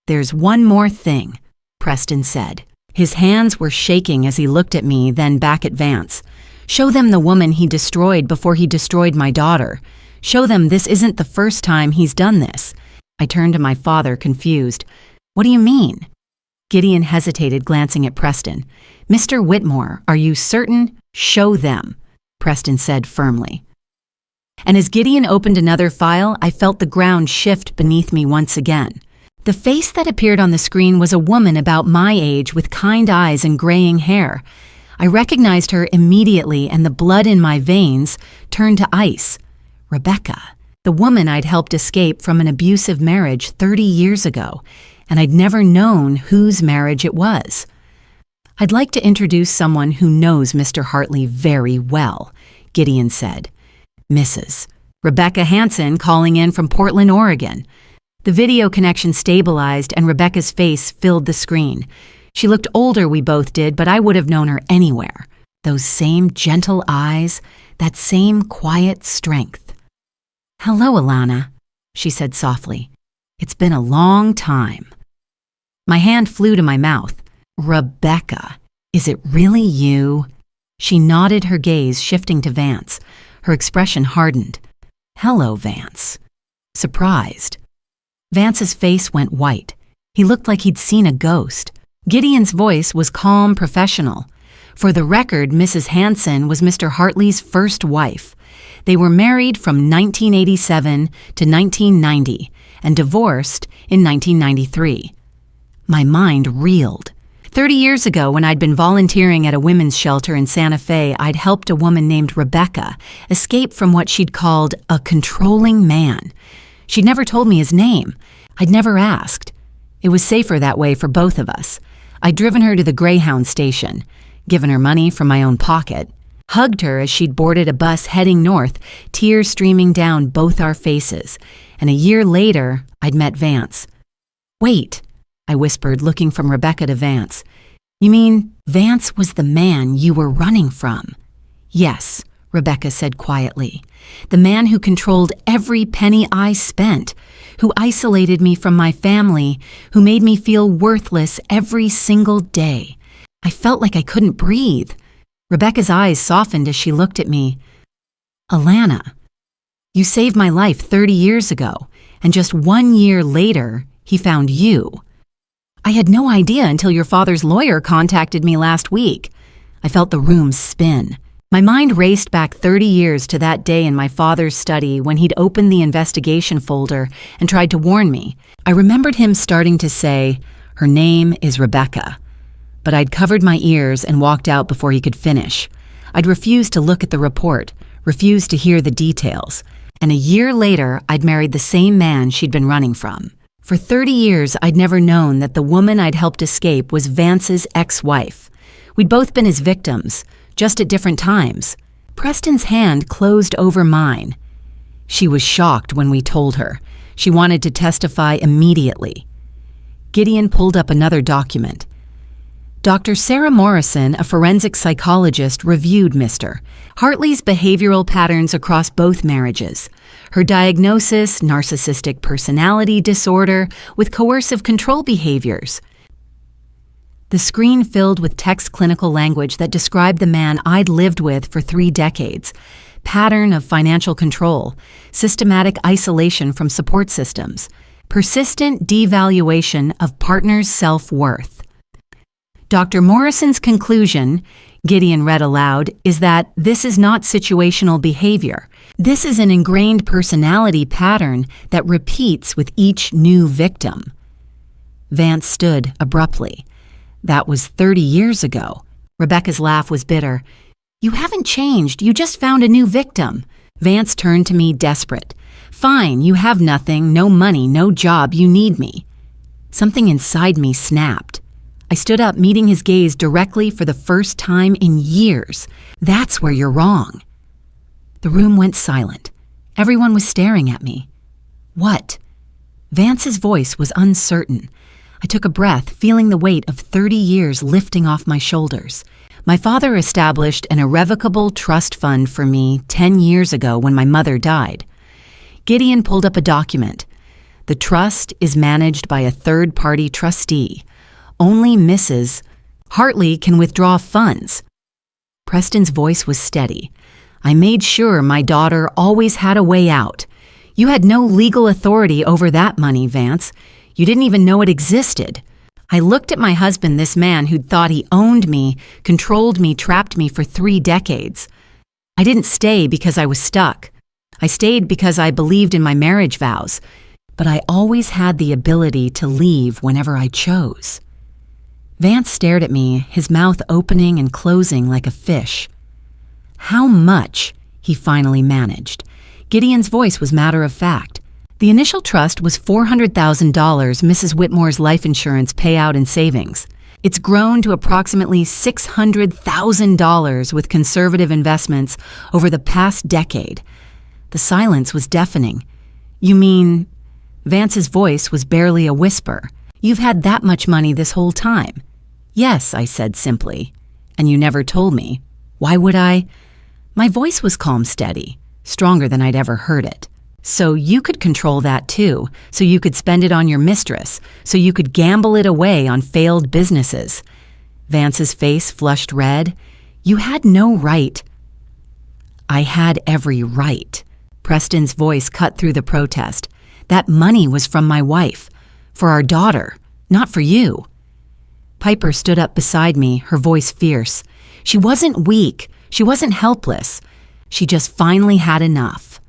"There's one more thing," Preston said. His hands were shaking as he looked at me, then back at Vance. "Show them the woman he destroyed before he destroyed my daughter. Show them this isn't the first time he's done this." I turned to my father, confused. "What do you mean?" Gideon hesitated, glancing at Preston. "Mr. Whitmore, are you certain? Show them," Preston said firmly. And as Gideon opened another file, I felt the ground shift beneath me once again. The face that appeared on the screen was a woman about my age with kind eyes and graying hair. I recognized her immediately, and the blood in my veins turned to ice. Rebecca, the woman I'd helped escape from an abusive marriage 30 years ago, and I'd never known whose marriage it was. "I'd like to introduce someone who knows Mr. Hartley very well," Gideon said. "Mrs. Rebecca Hansen, calling in from Portland, Oregon." The video connection stabilized and Rebecca's face filled the screen. She looked older, we both did, but I would have known her anywhere. Those same gentle eyes, that same quiet strength. "Hello, Alana," she said softly. "It's been a long time." My hand flew to my mouth. "Rebecca, is it really you?" She nodded, her gaze shifting to Vance. Her expression hardened. "Hello, Vance." Surprised. Vance's face went white. He looked like he'd seen a ghost. Gideon's voice was calm, professional. For the record, Mrs. Hansen was Mr. Hartley's first wife. They were married from 1987 to 1990 and divorced in 1993. My mind reeled. 30 years ago, when I'd been volunteering at a women's shelter in Santa Fe, I'd helped a woman named Rebecca escape from what she'd called a controlling man. She'd never told me his name. I'd never asked. It was safer that way for both of us. I'd driven her to the Greyhound station, given her money from my own pocket, hugged her as she'd boarded a bus heading north, tears streaming down both our faces. And a year later, I'd met Vance. "Wait," I whispered, looking from Rebecca to Vance. "You mean Vance was the man you were running from?" "Yes," Rebecca said quietly. "The man who controlled every penny I spent, who isolated me from my family, who made me feel worthless every single day. I felt like I couldn't breathe." Rebecca's eyes softened as she looked at me. "Alana, you saved my life 30 years ago, and just 1 year later, he found you. I had no idea until your father's lawyer contacted me last week." I felt the room spin. My mind raced back 30 years to that day in my father's study when he'd opened the investigation folder and tried to warn me. I remembered him starting to say, "Her name is Rebecca." But I'd covered my ears and walked out before he could finish. I'd refused to look at the report, refused to hear the details. And a year later, I'd married the same man she'd been running from. For 30 years, I'd never known that the woman I'd helped escape was Vance's ex-wife. We'd both been his victims, just at different times. Preston's hand closed over mine. She was shocked when we told her. She wanted to testify immediately. Gideon pulled up another document. Dr. Sarah Morrison, a forensic psychologist, reviewed Mr. Hartley's behavioral patterns across both marriages. Her diagnosis, narcissistic personality disorder with coercive control behaviors. the screen filled with text clinical language that described the man I'd lived with for 3 decades. Pattern of financial control, systematic isolation from support systems, persistent devaluation of partners' self-worth. Dr. Morrison's conclusion, Gideon read aloud, is that this is not situational behavior. This is an ingrained personality pattern that repeats with each new victim. Vance stood abruptly. That was 30 years ago. Rebecca's laugh was bitter. You haven't changed. You just found a new victim. Vance turned to me desperate. Fine, you have nothing, no money, no job, you need me. Something inside me snapped. I stood up, meeting his gaze directly for the first time in years. That's where you're wrong. The room went silent. Everyone was staring at me. What? Vance's voice was uncertain. I took a breath, feeling the weight of 30 years lifting off my shoulders. My father established an irrevocable trust fund for me 10 years ago when my mother died. Gideon pulled up a document. The trust is managed by a third-party trustee. Only Mrs. Hartley can withdraw funds. Preston's voice was steady. I made sure my daughter always had a way out. You had no legal authority over that money, Vance. You didn't even know it existed. I looked at my husband, this man who'd thought he owned me, controlled me, trapped me for 3 decades. I didn't stay because I was stuck. I stayed because I believed in my marriage vows. But I always had the ability to leave whenever I chose. Vance stared at me, his mouth opening and closing like a fish. How much? He finally managed. Gideon's voice was matter of fact. The initial trust was $400,000, Mrs. Whitmore's life insurance payout and savings. It's grown to approximately $600,000 with conservative investments over the past decade. The silence was deafening. You mean? Vance's voice was barely a whisper. You've had that much money this whole time. Yes, I said simply. And you never told me. Why would I? My voice was calm, steady, stronger than I'd ever heard it. So you could control that too, so you could spend it on your mistress, so you could gamble it away on failed businesses. Vance's face flushed red. You had no right. I had every right. Preston's voice cut through the protest. That money was from my wife, for our daughter, not for you. Piper stood up beside me, her voice fierce. She wasn't weak. She wasn't helpless. She just finally had enough.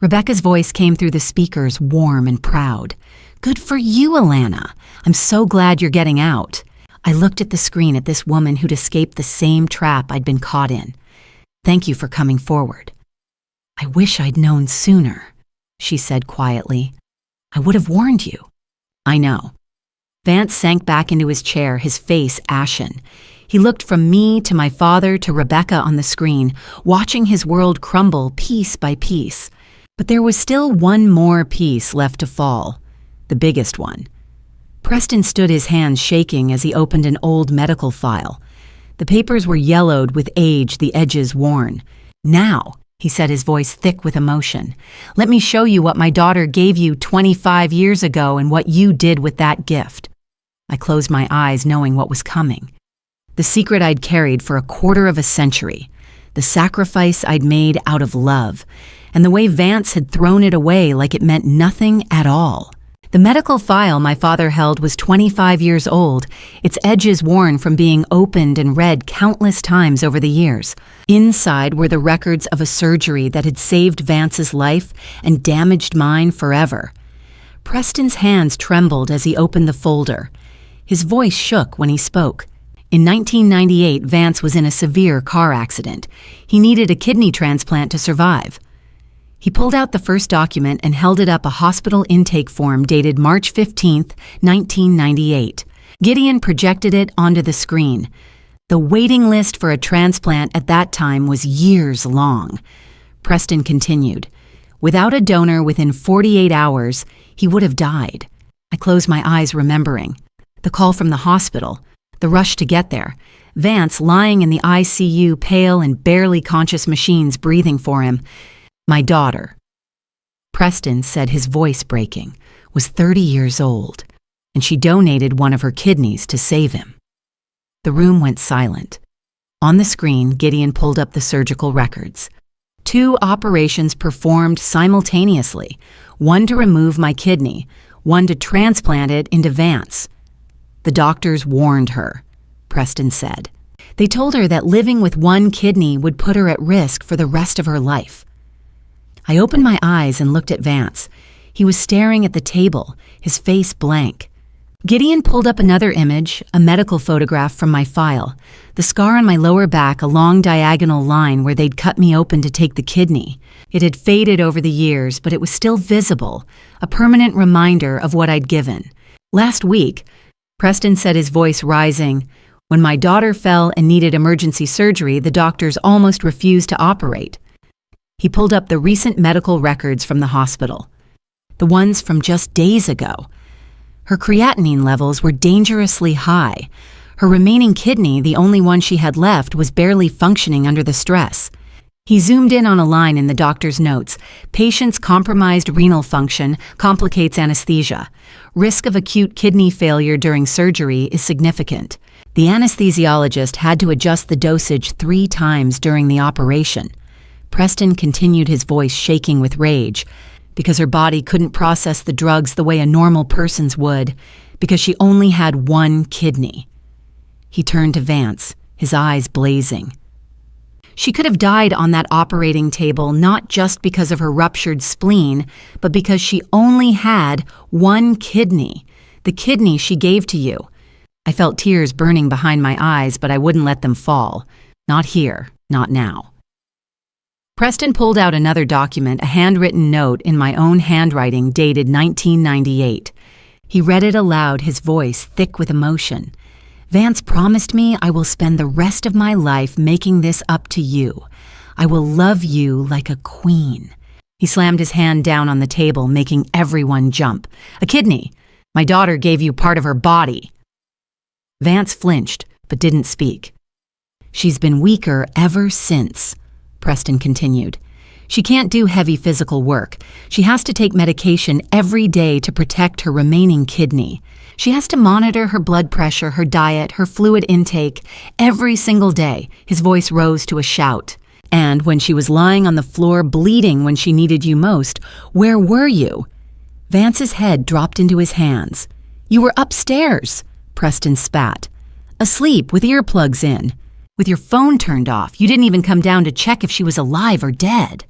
Rebecca's voice came through the speakers, warm and proud. Good for you, Alana. I'm so glad you're getting out. I looked at the screen at this woman who'd escaped the same trap I'd been caught in. Thank you for coming forward. I wish I'd known sooner, she said quietly. I would have warned you. I know. Vance sank back into his chair, his face ashen. He looked from me to my father to Rebecca on the screen, watching his world crumble piece by piece. But there was still one more piece left to fall, the biggest one. Preston stood, his hands shaking as he opened an old medical file. The papers were yellowed with age, the edges worn. Now, he said, his voice thick with emotion, let me show you what my daughter gave you 25 years ago and what you did with that gift. I closed my eyes, knowing what was coming. The secret I'd carried for a quarter of a century, the sacrifice I'd made out of love, and the way Vance had thrown it away like it meant nothing at all. The medical file my father held was 25 years old, its edges worn from being opened and read countless times over the years. Inside were the records of a surgery that had saved Vance's life and damaged mine forever. Preston's hands trembled as he opened the folder. His voice shook when he spoke. In 1998, Vance was in a severe car accident. He needed a kidney transplant to survive. He pulled out the first document and held it up, a hospital intake form dated March 15, 1998. Gideon projected it onto the screen. The waiting list for a transplant at that time was years long. Preston continued. Without a donor within 48 hours, he would have died. I closed my eyes, remembering. The call from the hospital, the rush to get there, Vance lying in the ICU, pale and barely conscious machines breathing for him. My daughter, Preston said, his voice breaking, was 30 years old, and she donated one of her kidneys to save him. The room went silent. On the screen, Gideon pulled up the surgical records. 2 operations performed simultaneously, one to remove my kidney, one to transplant it into Vance. The doctors warned her, Preston said. They told her that living with 1 kidney would put her at risk for the rest of her life. I opened my eyes and looked at Vance. He was staring at the table, his face blank. Gideon pulled up another image, a medical photograph from my file. The scar on my lower back, a long diagonal line where they'd cut me open to take the kidney. It had faded over the years, but it was still visible, a permanent reminder of what I'd given. Last week, Preston said, his voice rising, when my daughter fell and needed emergency surgery, the doctors almost refused to operate. He pulled up the recent medical records from the hospital, the ones from just days ago. Her creatinine levels were dangerously high. Her remaining kidney, the only one she had left, was barely functioning under the stress. He zoomed in on a line in the doctor's notes. Patient's compromised renal function complicates anesthesia. Risk of acute kidney failure during surgery is significant. The anesthesiologist had to adjust the dosage 3 times during the operation. Preston continued, his voice shaking with rage, because her body couldn't process the drugs the way a normal person's would, because she only had 1 kidney. He turned to Vance, his eyes blazing. She could have died on that operating table not just because of her ruptured spleen, but because she only had 1 kidney, the kidney she gave to you. I felt tears burning behind my eyes, but I wouldn't let them fall. Not here, not now. Preston pulled out another document, a handwritten note in my own handwriting dated 1998. He read it aloud, his voice thick with emotion. Vance promised me I will spend the rest of my life making this up to you. I will love you like a queen. He slammed his hand down on the table, making everyone jump. A kidney. My daughter gave you part of her body. Vance flinched, but didn't speak. She's been weaker ever since, Preston continued. She can't do heavy physical work. She has to take medication every day to protect her remaining kidney. She has to monitor her blood pressure, her diet, her fluid intake, every single day. His voice rose to a shout. And when she was lying on the floor bleeding when she needed you most, where were you? Vance's head dropped into his hands. You were upstairs, Preston spat. Asleep with earplugs in. With your phone turned off. You didn't even come down to check if she was alive or dead.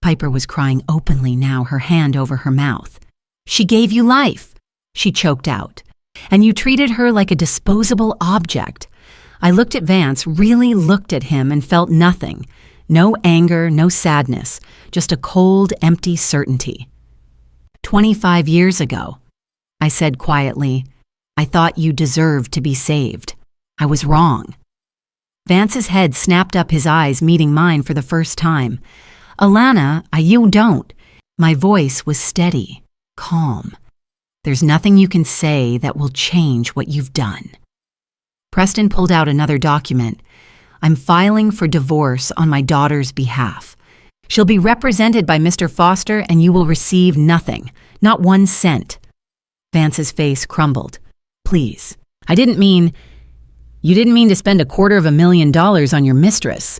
Piper was crying openly now, her hand over her mouth. She gave you life, she choked out. And you treated her like a disposable object. I looked at Vance, really looked at him, and felt nothing. No anger, no sadness, just a cold, empty certainty. 25 years ago, I said quietly, I thought you deserved to be saved. I was wrong. Vance's head snapped up, his eyes meeting mine for the first time. Alana, you don't. My voice was steady, calm. There's nothing you can say that will change what you've done. Preston pulled out another document. I'm filing for divorce on my daughter's behalf. She'll be represented by Mr. Foster and you will receive nothing, not 1 cent. Vance's face crumbled. Please, you didn't mean to spend $250,000 on your mistress.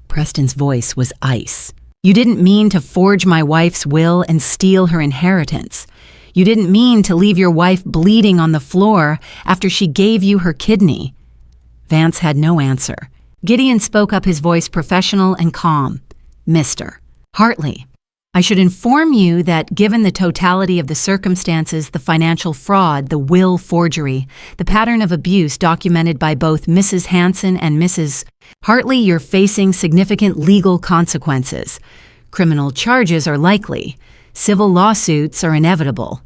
Preston's voice was ice. You didn't mean to forge my wife's will and steal her inheritance. You didn't mean to leave your wife bleeding on the floor after she gave you her kidney. Vance had no answer. Gideon spoke up, his voice professional and calm. Mr. Hartley, I should inform you that given the totality of the circumstances, the financial fraud, the will forgery, the pattern of abuse documented by both Mrs. Hanson and Mrs. Hartley, you're facing significant legal consequences. Criminal charges are likely. Civil lawsuits are inevitable.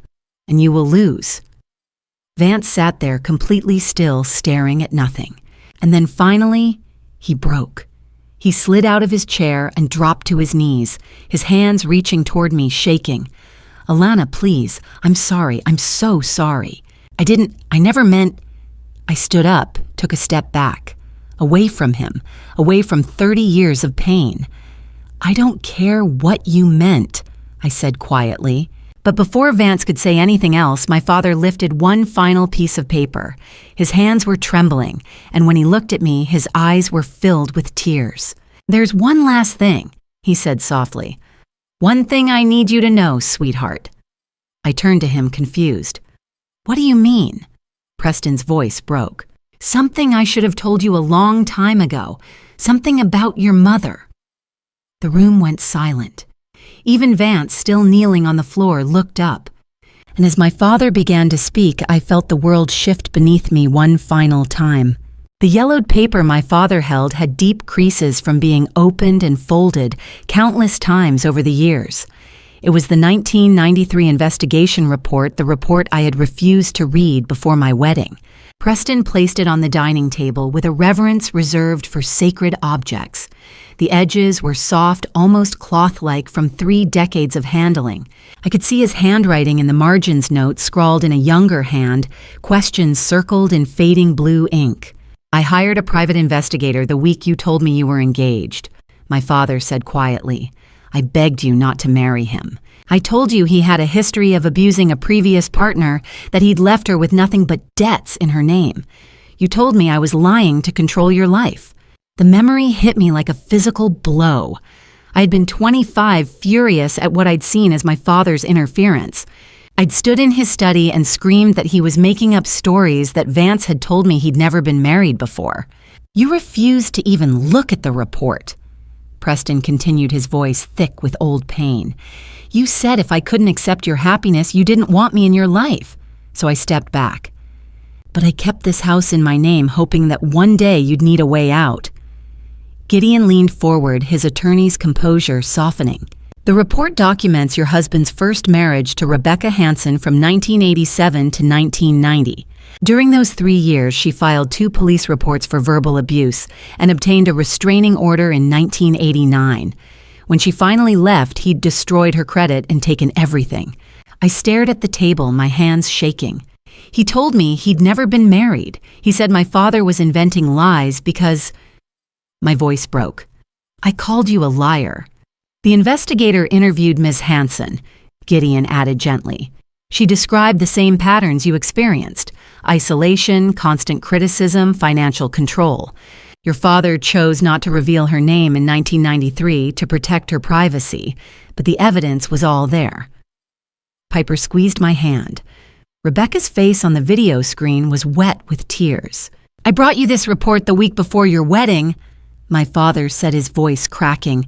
And you will lose. Vance sat there completely still, staring at nothing. And then finally, he broke. He slid out of his chair and dropped to his knees, his hands reaching toward me, shaking. Alana, please, I'm sorry. I'm so sorry. I never meant... I stood up, took a step back, away from him, away from 30 years of pain. I don't care what you meant, I said quietly. But before Vance could say anything else, my father lifted one final piece of paper. His hands were trembling, and when he looked at me, his eyes were filled with tears. "There's one last thing," he said softly. "One thing I need you to know, sweetheart." I turned to him, confused. "What do you mean?" Preston's voice broke. "Something I should have told you a long time ago. Something about your mother." The room went silent. Even Vance, still kneeling on the floor, looked up. And as my father began to speak, I felt the world shift beneath me one final time. The yellowed paper my father held had deep creases from being opened and folded countless times over the years. It was the 1993 investigation report, the report I had refused to read before my wedding. Preston placed it on the dining table with a reverence reserved for sacred objects. The edges were soft, almost cloth-like from 3 decades of handling. I could see his handwriting in the margins notes scrawled in a younger hand, questions circled in fading blue ink. "I hired a private investigator the week you told me you were engaged," my father said quietly. "I begged you not to marry him. I told you he had a history of abusing a previous partner, that he'd left her with nothing but debts in her name. You told me I was lying to control your life." The memory hit me like a physical blow. I had been 25, furious at what I'd seen as my father's interference. I'd stood in his study and screamed that he was making up stories, that Vance had told me he'd never been married before. "You refused to even look at the report." Preston continued, his voice thick with old pain. "You said if I couldn't accept your happiness, you didn't want me in your life. So I stepped back. But I kept this house in my name, hoping that one day you'd need a way out." Gideon leaned forward, his attorney's composure softening. "The report documents your husband's first marriage to Rebecca Hansen from 1987 to 1990. During those 3 years, she filed 2 police reports for verbal abuse and obtained a restraining order in 1989. When she finally left, he'd destroyed her credit and taken everything. I stared at the table, my hands shaking. He told me he'd never been married. He said my father was inventing lies because..." My voice broke. "I called you a liar." "The investigator interviewed Ms. Hansen," Gideon added gently. "She described the same patterns you experienced: isolation, constant criticism, financial control. Your father chose not to reveal her name in 1993 to protect her privacy, but the evidence was all there." Piper squeezed my hand. Rebecca's face on the video screen was wet with tears. "I brought you this report the week before your wedding," my father said, his voice cracking.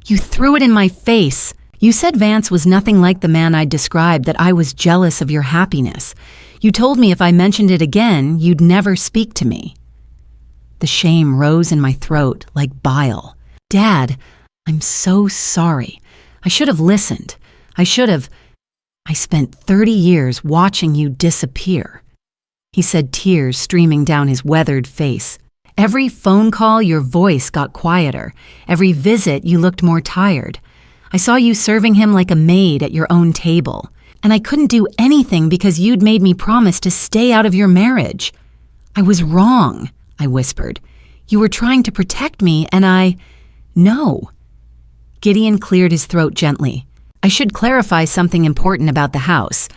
"You threw it in my face. You said Vance was nothing like the man I'd described, that I was jealous of your happiness. You told me if I mentioned it again, you'd never speak to me." The shame rose in my throat like bile. "Dad, I'm so sorry. I should have listened. I spent 30 years watching you disappear." He said, tears streaming down his weathered face. "Every phone call, your voice got quieter. Every visit, you looked more tired. I saw you serving him like a maid at your own table. And I couldn't do anything because you'd made me promise to stay out of your marriage." "I was wrong," I whispered. "You were trying to protect me, and No." Gideon cleared his throat gently. "I should clarify something important about the house.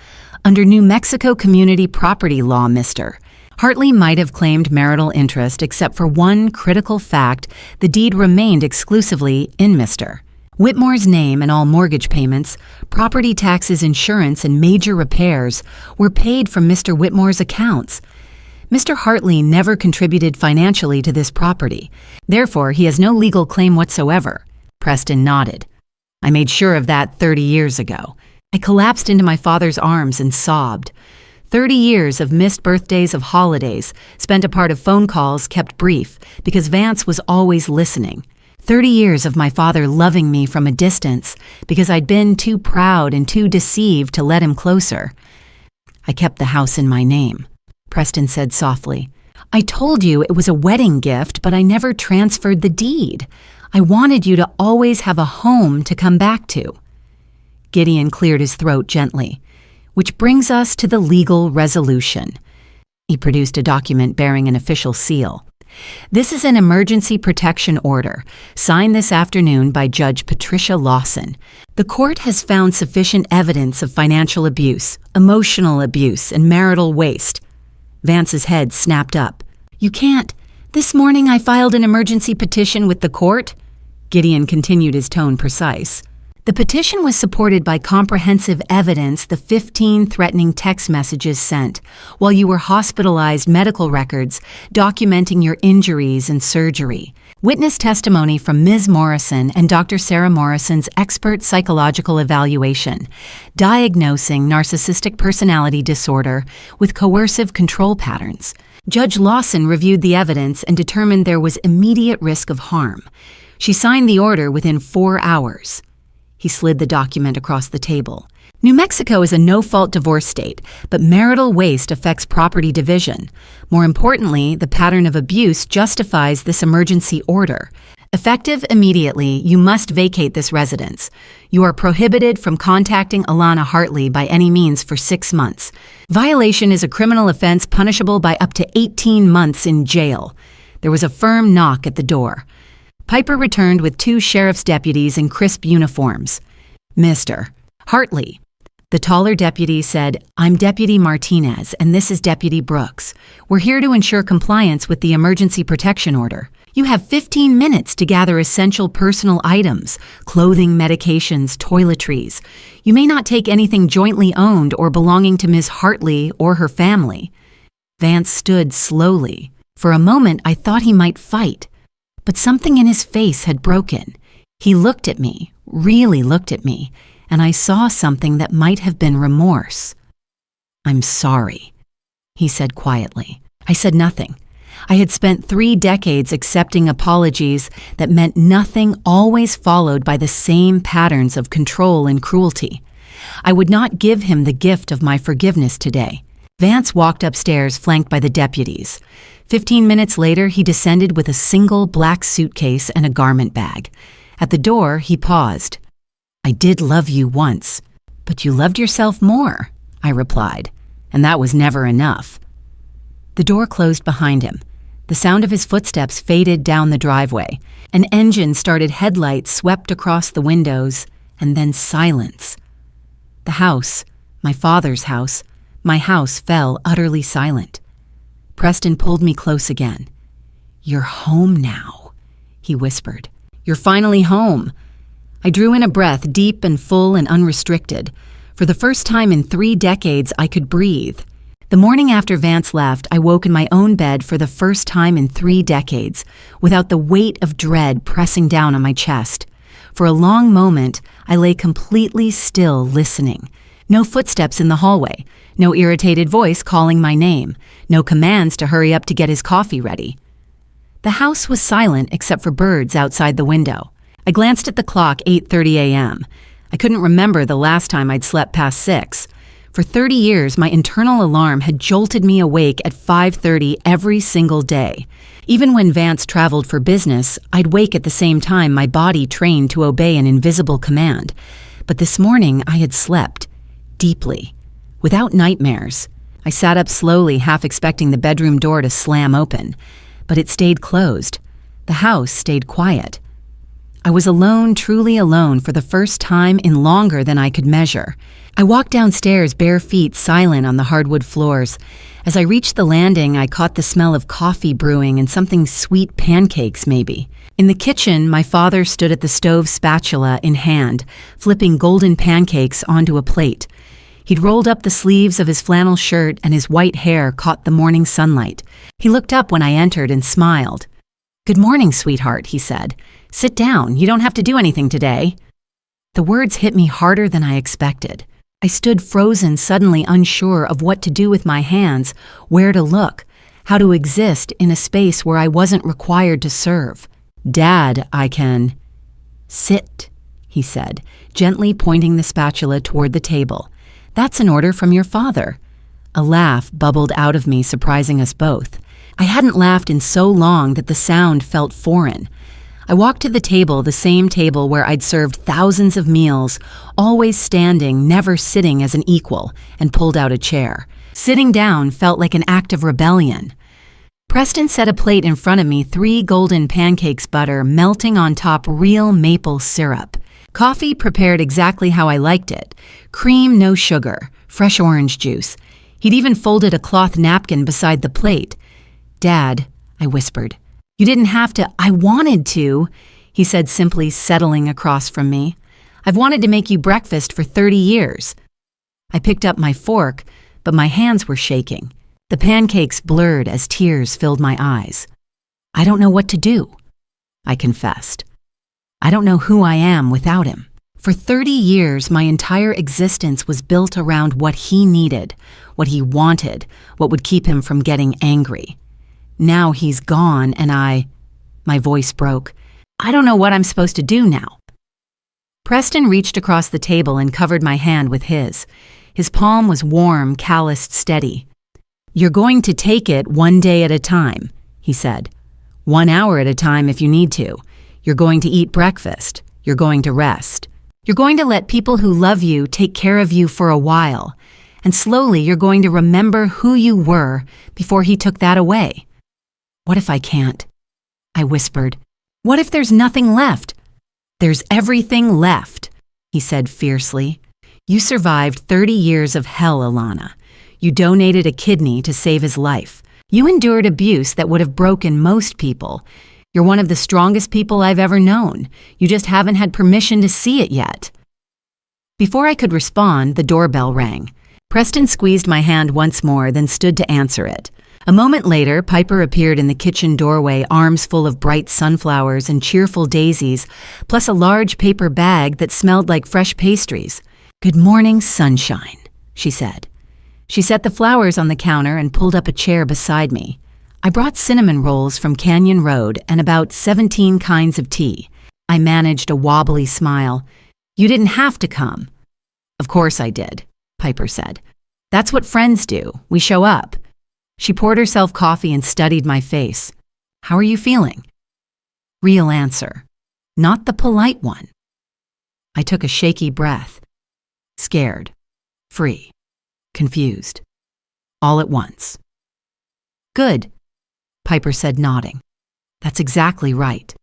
Under New Mexico community property law, mister, Hartley might have claimed marital interest, except for one critical fact: the deed remained exclusively in Mr. Whitmore's name, and all mortgage payments, property taxes, insurance, and major repairs were paid from Mr. Whitmore's accounts. Mr. Hartley never contributed financially to this property. Therefore, he has no legal claim whatsoever." Preston nodded. "I made sure of that 30 years ago." I collapsed into my father's arms and sobbed. 30 years of missed birthdays, of holidays, spent apart of phone calls kept brief because Vance was always listening. 30 years of my father loving me from a distance because I'd been too proud and too deceived to let him closer. "I kept the house in my name," Preston said softly. "I told you it was a wedding gift, but I never transferred the deed. I wanted you to always have a home to come back to." Gideon cleared his throat gently. "Which brings us to the legal resolution." He produced a document bearing an official seal. This is an emergency protection order, signed this afternoon by Judge Patricia Lawson. The court has found sufficient evidence of financial abuse, emotional abuse, and marital waste. Vance's head snapped up. You can't. This morning I filed an emergency petition with the court. Gideon continued, his tone precise. The petition was supported by comprehensive evidence, the 15 threatening text messages sent while you were hospitalized, medical records documenting your injuries and surgery, witness testimony from Ms. Morrison and Dr. Sarah Morrison's expert psychological evaluation, diagnosing narcissistic personality disorder with coercive control patterns. Judge Lawson reviewed the evidence and determined there was immediate risk of harm. She signed the order within 4 hours. He slid the document across the table. New Mexico is a no-fault divorce state, but marital waste affects property division. More importantly, the pattern of abuse justifies this emergency order. Effective immediately, you must vacate this residence. You are prohibited from contacting Alana Hartley by any means for 6 months. Violation is a criminal offense punishable by up to 18 months in jail. There was a firm knock at the door. Piper returned with 2 sheriff's deputies in crisp uniforms. Mr. Hartley. The taller deputy said, I'm Deputy Martinez, and this is Deputy Brooks. We're here to ensure compliance with the emergency protection order. You have 15 minutes to gather essential personal items, clothing, medications, toiletries. You may not take anything jointly owned or belonging to Ms. Hartley or her family. Vance stood slowly. For a moment, I thought he might fight. But something in his face had broken. He looked at me, really looked at me, and I saw something that might have been remorse. I'm sorry, he said quietly. I said nothing. I had spent 3 decades accepting apologies that meant nothing, always followed by the same patterns of control and cruelty. I would not give him the gift of my forgiveness today. Vance walked upstairs, flanked by the deputies. 15 minutes later, he descended with a single black suitcase and a garment bag. At the door, he paused. I did love you once, but you loved yourself more, I replied, and that was never enough. The door closed behind him. The sound of his footsteps faded down the driveway. An engine started, headlights swept across the windows, and then silence. The house, my father's house, my house fell utterly silent. Preston pulled me close again. You're home now, he whispered. You're finally home. I drew in a breath, deep and full and unrestricted. For the first time in 3 decades, I could breathe. The morning after Vance left, I woke in my own bed for the first time in 3 decades, without the weight of dread pressing down on my chest. For a long moment, I lay completely still, listening. No footsteps in the hallway, no irritated voice calling my name, no commands to hurry up to get his coffee ready. The house was silent except for birds outside the window. I glanced at the clock, 8:30 a.m. I couldn't remember the last time I'd slept past 6. For 30 years, my internal alarm had jolted me awake at 5:30 every single day. Even when Vance traveled for business, I'd wake at the same time, my body trained to obey an invisible command. But this morning, I had slept deeply, without nightmares. I sat up slowly, half expecting the bedroom door to slam open. But it stayed closed. The house stayed quiet. I was alone, truly alone, for the first time in longer than I could measure. I walked downstairs, bare feet, silent on the hardwood floors. As I reached the landing, I caught the smell of coffee brewing and something sweet, pancakes maybe. In the kitchen, my father stood at the stove, spatula in hand, flipping golden pancakes onto a plate. He'd rolled up the sleeves of his flannel shirt and his white hair caught the morning sunlight. He looked up when I entered and smiled. "Good morning, sweetheart," he said. "Sit down. You don't have to do anything today." The words hit me harder than I expected. I stood frozen, suddenly unsure of what to do with my hands, where to look, how to exist in a space where I wasn't required to serve. "Dad, I can—" "Sit," he said, gently pointing the spatula toward the table. "That's an order from your father." A laugh bubbled out of me, surprising us both. I hadn't laughed in so long that the sound felt foreign. I walked to the table, the same table where I'd served thousands of meals, always standing, never sitting as an equal, and pulled out a chair. Sitting down felt like an act of rebellion. Preston set a plate in front of me, 3 golden pancakes butter melting on top real maple syrup. Coffee prepared exactly how I liked it. Cream, no sugar, fresh orange juice. He'd even folded a cloth napkin beside the plate. "Dad," I whispered. "You didn't have to." "I wanted to," he said simply, settling across from me. "I've wanted to make you breakfast for 30 years. I picked up my fork, but my hands were shaking. The pancakes blurred as tears filled my eyes. "I don't know what to do," I confessed. "I don't know who I am without him." For 30 years, my entire existence was built around what he needed, what he wanted, what would keep him from getting angry. Now he's gone and my voice broke. "I don't know what I'm supposed to do now." Preston reached across the table and covered my hand with his. His palm was warm, calloused, steady. "You're going to take it one day at a time," he said. "1 hour at a time if you need to. You're going to eat breakfast. You're going to rest. You're going to let people who love you take care of you for a while. And slowly you're going to remember who you were before he took that away." "What if I can't?" I whispered. "What if there's nothing left?" "There's everything left," he said fiercely. "You survived 30 years of hell, Alana. You donated a kidney to save his life. You endured abuse that would have broken most people. You're one of the strongest people I've ever known. You just haven't had permission to see it yet." Before I could respond, the doorbell rang. Preston squeezed my hand once more, then stood to answer it. A moment later, Piper appeared in the kitchen doorway, arms full of bright sunflowers and cheerful daisies, plus a large paper bag that smelled like fresh pastries. "Good morning, sunshine," she said. She set the flowers on the counter and pulled up a chair beside me. I brought cinnamon rolls from Canyon Road and about 17 kinds of tea. I managed a wobbly smile. "You didn't have to come." "Of course I did," Piper said. "That's what friends do. We show up." She poured herself coffee and studied my face. "How are you feeling?" Real answer. Not the polite one. I took a shaky breath. Scared. Free. Confused. All at once. "Good," Piper said, nodding. "That's exactly right."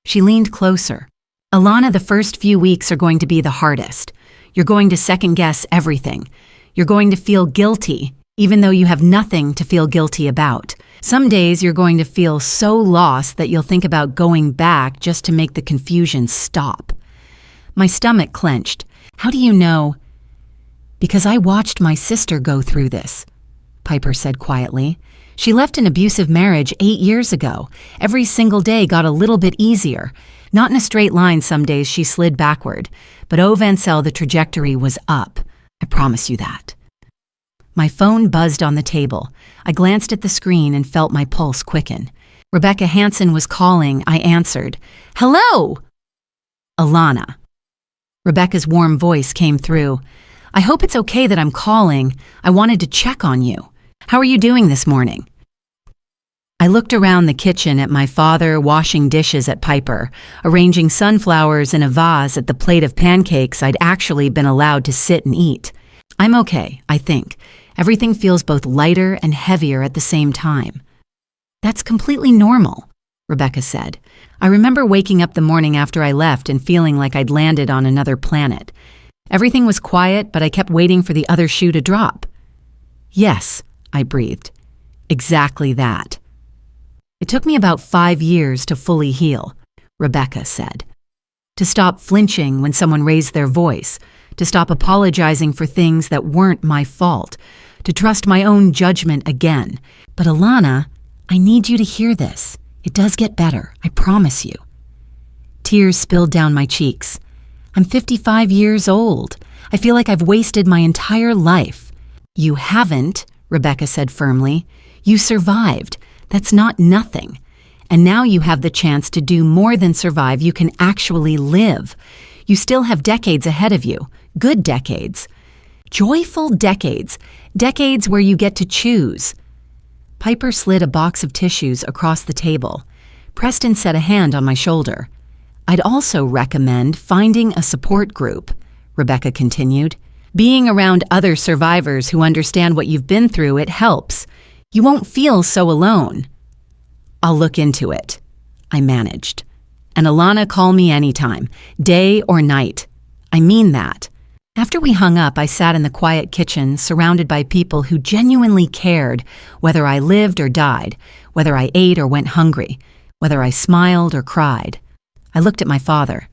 She leaned closer. "Alana, the first few weeks are going to be the hardest. You're going to second-guess everything. You're going to feel guilty, even though you have nothing to feel guilty about. Some days you're going to feel so lost that you'll think about going back just to make the confusion stop." My stomach clenched. "How do you know?" "Because I watched my sister go through this," Piper said quietly. "She left an abusive marriage 8 years ago. Every single day got a little bit easier. Not in a straight line some days, she slid backward. But oh, Vancel, the trajectory was up. I promise you that." My phone buzzed on the table. I glanced at the screen and felt my pulse quicken. Rebecca Hansen was calling. I answered. "Hello!" "Alana." Rebecca's warm voice came through. "I hope it's okay that I'm calling. I wanted to check on you. How are you doing this morning?" I looked around the kitchen at my father washing dishes at Piper, arranging sunflowers in a vase at the plate of pancakes I'd actually been allowed to sit and eat. "I'm okay, I think. Everything feels both lighter and heavier at the same time." "That's completely normal," Rebecca said. "I remember waking up the morning after I left and feeling like I'd landed on another planet. Everything was quiet, but I kept waiting for the other shoe to drop." "Yes," I breathed. "Exactly that." "It took me about 5 years to fully heal," Rebecca said. "To stop flinching when someone raised their voice, to stop apologizing for things that weren't my fault, to trust my own judgment again. But Alana, I need you to hear this. It does get better, I promise you." Tears spilled down my cheeks. "I'm 55 years old. I feel like I've wasted my entire life." "You haven't," Rebecca said firmly. "You survived. That's not nothing. And now you have the chance to do more than survive. You can actually live. You still have decades ahead of you. Good decades. Joyful decades. Decades where you get to choose." Piper slid a box of tissues across the table. Preston set a hand on my shoulder. "I'd also recommend finding a support group," Rebecca continued. "Being around other survivors who understand what you've been through, it helps. You won't feel so alone." "I'll look into it," I managed. "And Alana, call me anytime, day or night. I mean that." After we hung up, I sat in the quiet kitchen, surrounded by people who genuinely cared whether I lived or died, whether I ate or went hungry, whether I smiled or cried. I looked at my father.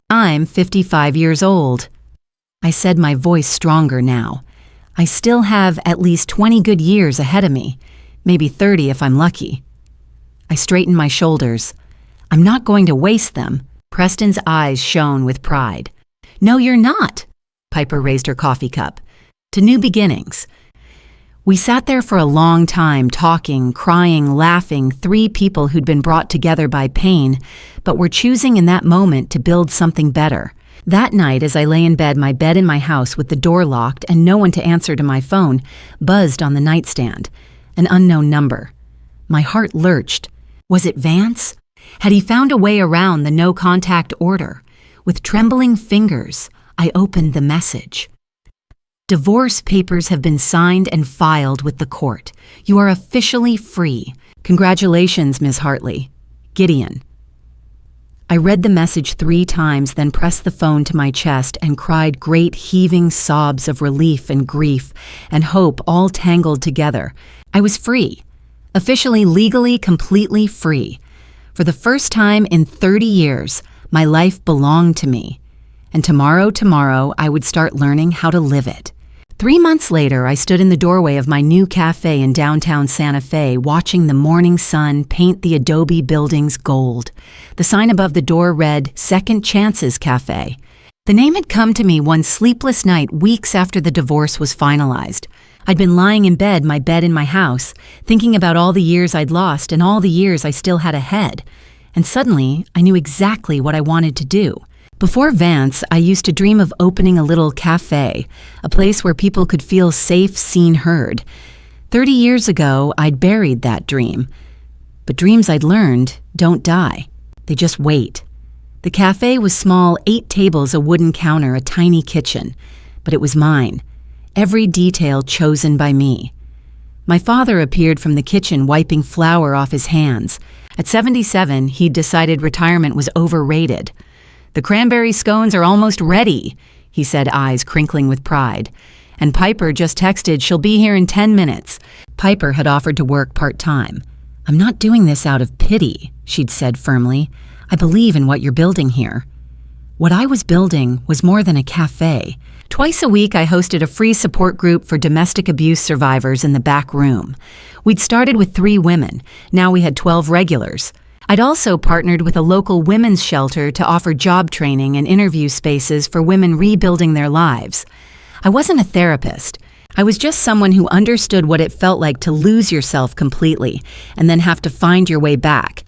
"I'm 55 years old." I said, my voice stronger now. "I still have at least 20 good years ahead of me, maybe 30 if I'm lucky." I straightened my shoulders. "I'm not going to waste them." Preston's eyes shone with pride. "No, you're not." Piper raised her coffee cup. "To new beginnings." We sat there for a long time, talking, crying, laughing, three people who'd been brought together by pain, but were choosing in that moment to build something better. That night, as I lay in bed, my bed in my house with the door locked and no one to answer to my phone, buzzed on the nightstand. An unknown number. My heart lurched. Was it Vance? Had he found a way around the no-contact order? With trembling fingers, I opened the message. "Divorce papers have been signed and filed with the court. You are officially free. Congratulations, Ms. Hartley. Gideon." I read the message 3 times, then pressed the phone to my chest and cried great heaving sobs of relief and grief and hope all tangled together. I was free. Officially, legally, completely free. For the first time in 30 years, my life belonged to me. And tomorrow, I would start learning how to live it. 3 months later, I stood in the doorway of my new cafe in downtown Santa Fe, watching the morning sun paint the adobe buildings gold. The sign above the door read, "Second Chances Cafe." The name had come to me one sleepless night weeks after the divorce was finalized. I'd been lying in bed, my bed in my house, thinking about all the years I'd lost and all the years I still had ahead. And suddenly, I knew exactly what I wanted to do. Before Vance, I used to dream of opening a little cafe, a place where people could feel safe, seen, heard. 30 years ago, I'd buried that dream. But dreams I'd learned don't die. They just wait. The cafe was small, 8 tables, a wooden counter, a tiny kitchen. But it was mine. Every detail chosen by me. My father appeared from the kitchen, wiping flour off his hands. At 77, he'd decided retirement was overrated. "The cranberry scones are almost ready," he said, eyes crinkling with pride. "And Piper just texted she'll be here in 10 minutes. Piper had offered to work part-time. "I'm not doing this out of pity," she'd said firmly. "I believe in what you're building here." What I was building was more than a cafe. Twice a week, I hosted a free support group for domestic abuse survivors in the back room. We'd started with 3 women. Now we had 12 regulars. I'd also partnered with a local women's shelter to offer job training and interview spaces for women rebuilding their lives. I wasn't a therapist. I was just someone who understood what it felt like to lose yourself completely and then have to find your way back.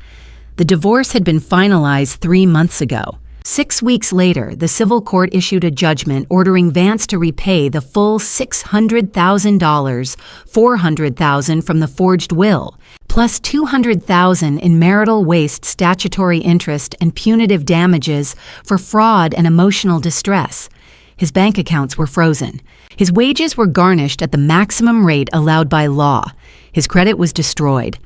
The divorce had been finalized 3 months ago. 6 weeks later, the civil court issued a judgment ordering Vance to repay the full $600,000, $400,000 from the forged will, plus $200,000 in marital waste statutory interest and punitive damages for fraud and emotional distress. His bank accounts were frozen. His wages were garnished at the maximum rate allowed by law. His credit was destroyed.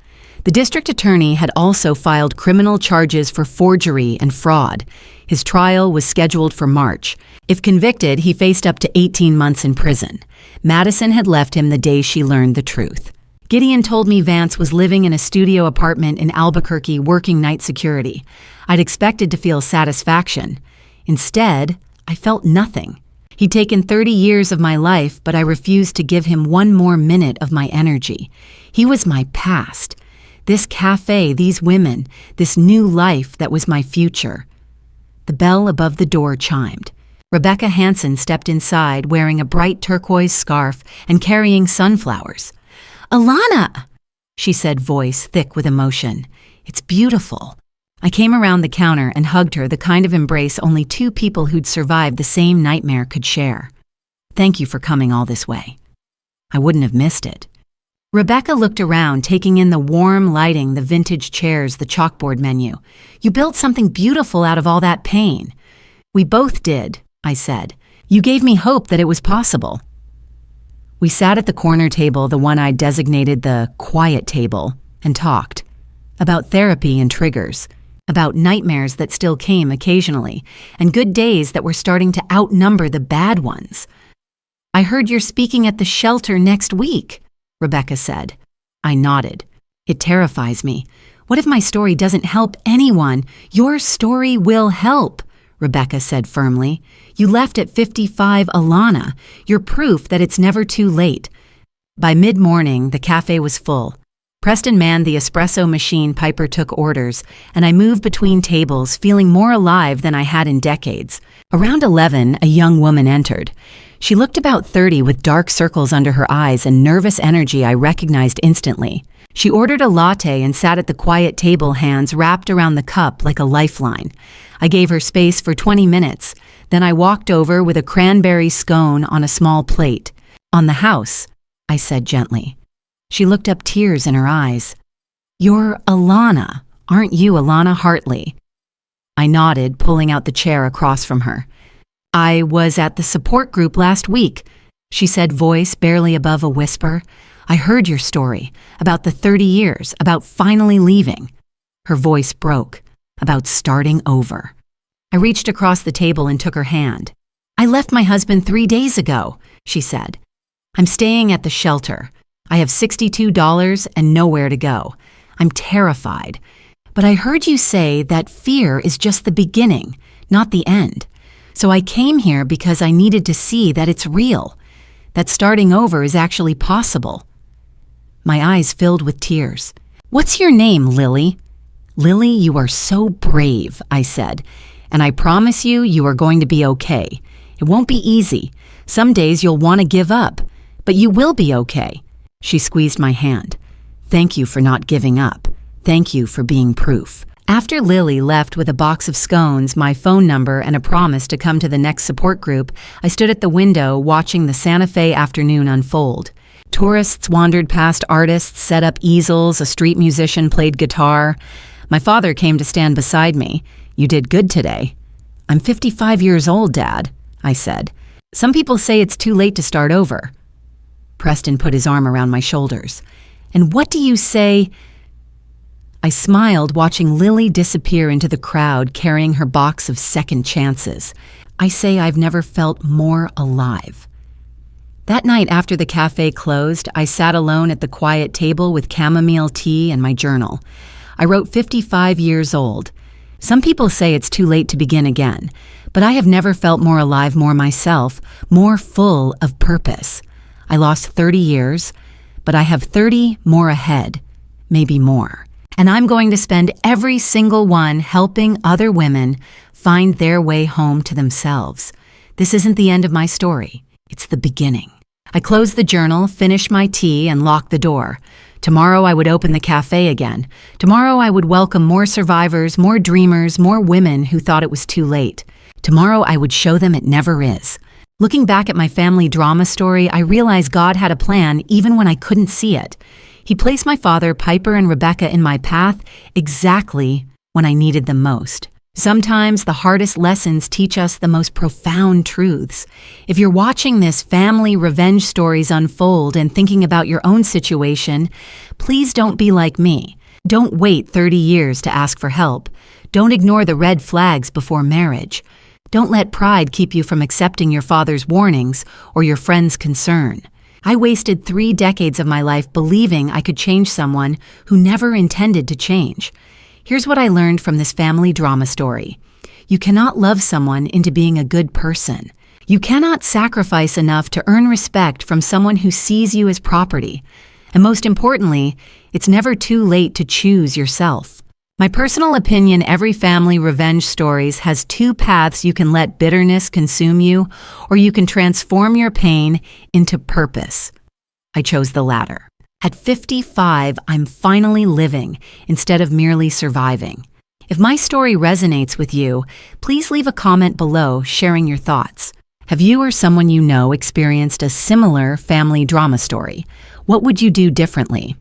The district attorney had also filed criminal charges for forgery and fraud. His trial was scheduled for March. If convicted, he faced up to 18 months in prison. Madison had left him the day she learned the truth. Gideon told me Vance was living in a studio apartment in Albuquerque working night security. I'd expected to feel satisfaction. Instead, I felt nothing. He'd taken 30 years of my life, but I refused to give him one more minute of my energy. He was my past. This cafe, these women, this new life that was my future. The bell above the door chimed. Rebecca Hansen stepped inside wearing a bright turquoise scarf and carrying sunflowers. "Alana!" she said, voice thick with emotion. "It's beautiful." I came around the counter and hugged her, the kind of embrace only 2 people who'd survived the same nightmare could share. "Thank you for coming all this way. I wouldn't have missed it." Rebecca looked around, taking in the warm lighting, the vintage chairs, the chalkboard menu. "You built something beautiful out of all that pain." "We both did," I said. "You gave me hope that it was possible." We sat at the corner table, the one I designated the quiet table, and talked about therapy and triggers, about nightmares that still came occasionally, and good days that were starting to outnumber the bad ones. "I heard you're speaking at the shelter next week," Rebecca said. I nodded. "It terrifies me. What if my story doesn't help anyone?" "Your story will help," Rebecca said firmly. "You left at 55, Alana. You're proof that it's never too late." By mid-morning, the cafe was full. Preston manned the espresso machine Piper took orders, and I moved between tables, feeling more alive than I had in decades. Around 11, a young woman entered. She looked about 30 with dark circles under her eyes and nervous energy I recognized instantly. She ordered a latte and sat at the quiet table, hands wrapped around the cup like a lifeline. I gave her space for 20 minutes. Then I walked over with a cranberry scone on a small plate. "On the house," I said gently. She looked up, tears in her eyes. "You're Alana, aren't you, Alana Hartley?" I nodded, pulling out the chair across from her. "I was at the support group last week," she said, voice barely above a whisper. "I heard your story, about the 30 years, about finally leaving." Her voice broke, about starting over. I reached across the table and took her hand. "I left my husband 3 days ago," she said. "I'm staying at the shelter. I have $62 and nowhere to go. I'm terrified. But I heard you say that fear is just the beginning, not the end. So I came here because I needed to see that it's real, that starting over is actually possible." My eyes filled with tears. "What's your name, Lily?" "Lily, you are so brave," I said. "And I promise you, you are going to be okay. It won't be easy. Some days you'll want to give up, but you will be okay." She squeezed my hand. "Thank you for not giving up. Thank you for being proof." After Lily left with a box of scones, my phone number, and a promise to come to the next support group, I stood at the window watching the Santa Fe afternoon unfold. Tourists wandered past, artists set up easels, a street musician played guitar. My father came to stand beside me. "You did good today." "I'm 55 years old, Dad," I said. "Some people say it's too late to start over." Preston put his arm around my shoulders. "And what do you say?" I smiled, watching Lily disappear into the crowd carrying her box of second chances. "I say I've never felt more alive." That night after the cafe closed, I sat alone at the quiet table with chamomile tea and my journal. I wrote 55 years old. Some people say it's too late to begin again, but I have never felt more alive, more myself, more full of purpose. I lost 30 years, but I have 30 more ahead, maybe more. And I'm going to spend every single one helping other women find their way home to themselves. This isn't the end of my story. It's the beginning. I closed the journal, finished my tea, and locked the door. Tomorrow I would open the cafe again. Tomorrow I would welcome more survivors, more dreamers, more women who thought it was too late. Tomorrow I would show them it never is. Looking back at my family drama story, I realized God had a plan even when I couldn't see it. He placed my father, Piper, and Rebecca in my path exactly when I needed them most. Sometimes the hardest lessons teach us the most profound truths. If you're watching this family revenge stories unfold and thinking about your own situation, please don't be like me. Don't wait 30 years to ask for help. Don't ignore the red flags before marriage. Don't let pride keep you from accepting your father's warnings or your friend's concern. I wasted 3 decades of my life believing I could change someone who never intended to change. Here's what I learned from this family drama story. You cannot love someone into being a good person. You cannot sacrifice enough to earn respect from someone who sees you as property. And most importantly, it's never too late to choose yourself. My personal opinion, every family revenge stories has 2 paths. You can let bitterness consume you, or you can transform your pain into purpose. I chose the latter. At 55, I'm finally living instead of merely surviving. If my story resonates with you, please leave a comment below sharing your thoughts. Have you or someone you know experienced a similar family drama story? What would you do differently?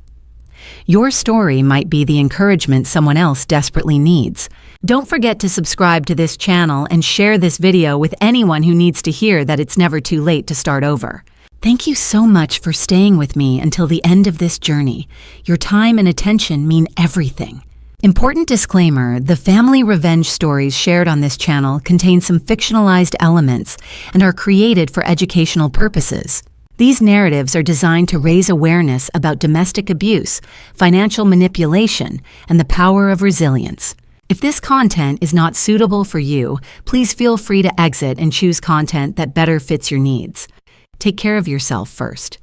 Your story might be the encouragement someone else desperately needs. Don't forget to subscribe to this channel and share this video with anyone who needs to hear that it's never too late to start over. Thank you so much for staying with me until the end of this journey. Your time and attention mean everything. Important disclaimer, the family revenge stories shared on this channel contain some fictionalized elements and are created for educational purposes. These narratives are designed to raise awareness about domestic abuse, financial manipulation, and the power of resilience. If this content is not suitable for you, please feel free to exit and choose content that better fits your needs. Take care of yourself first.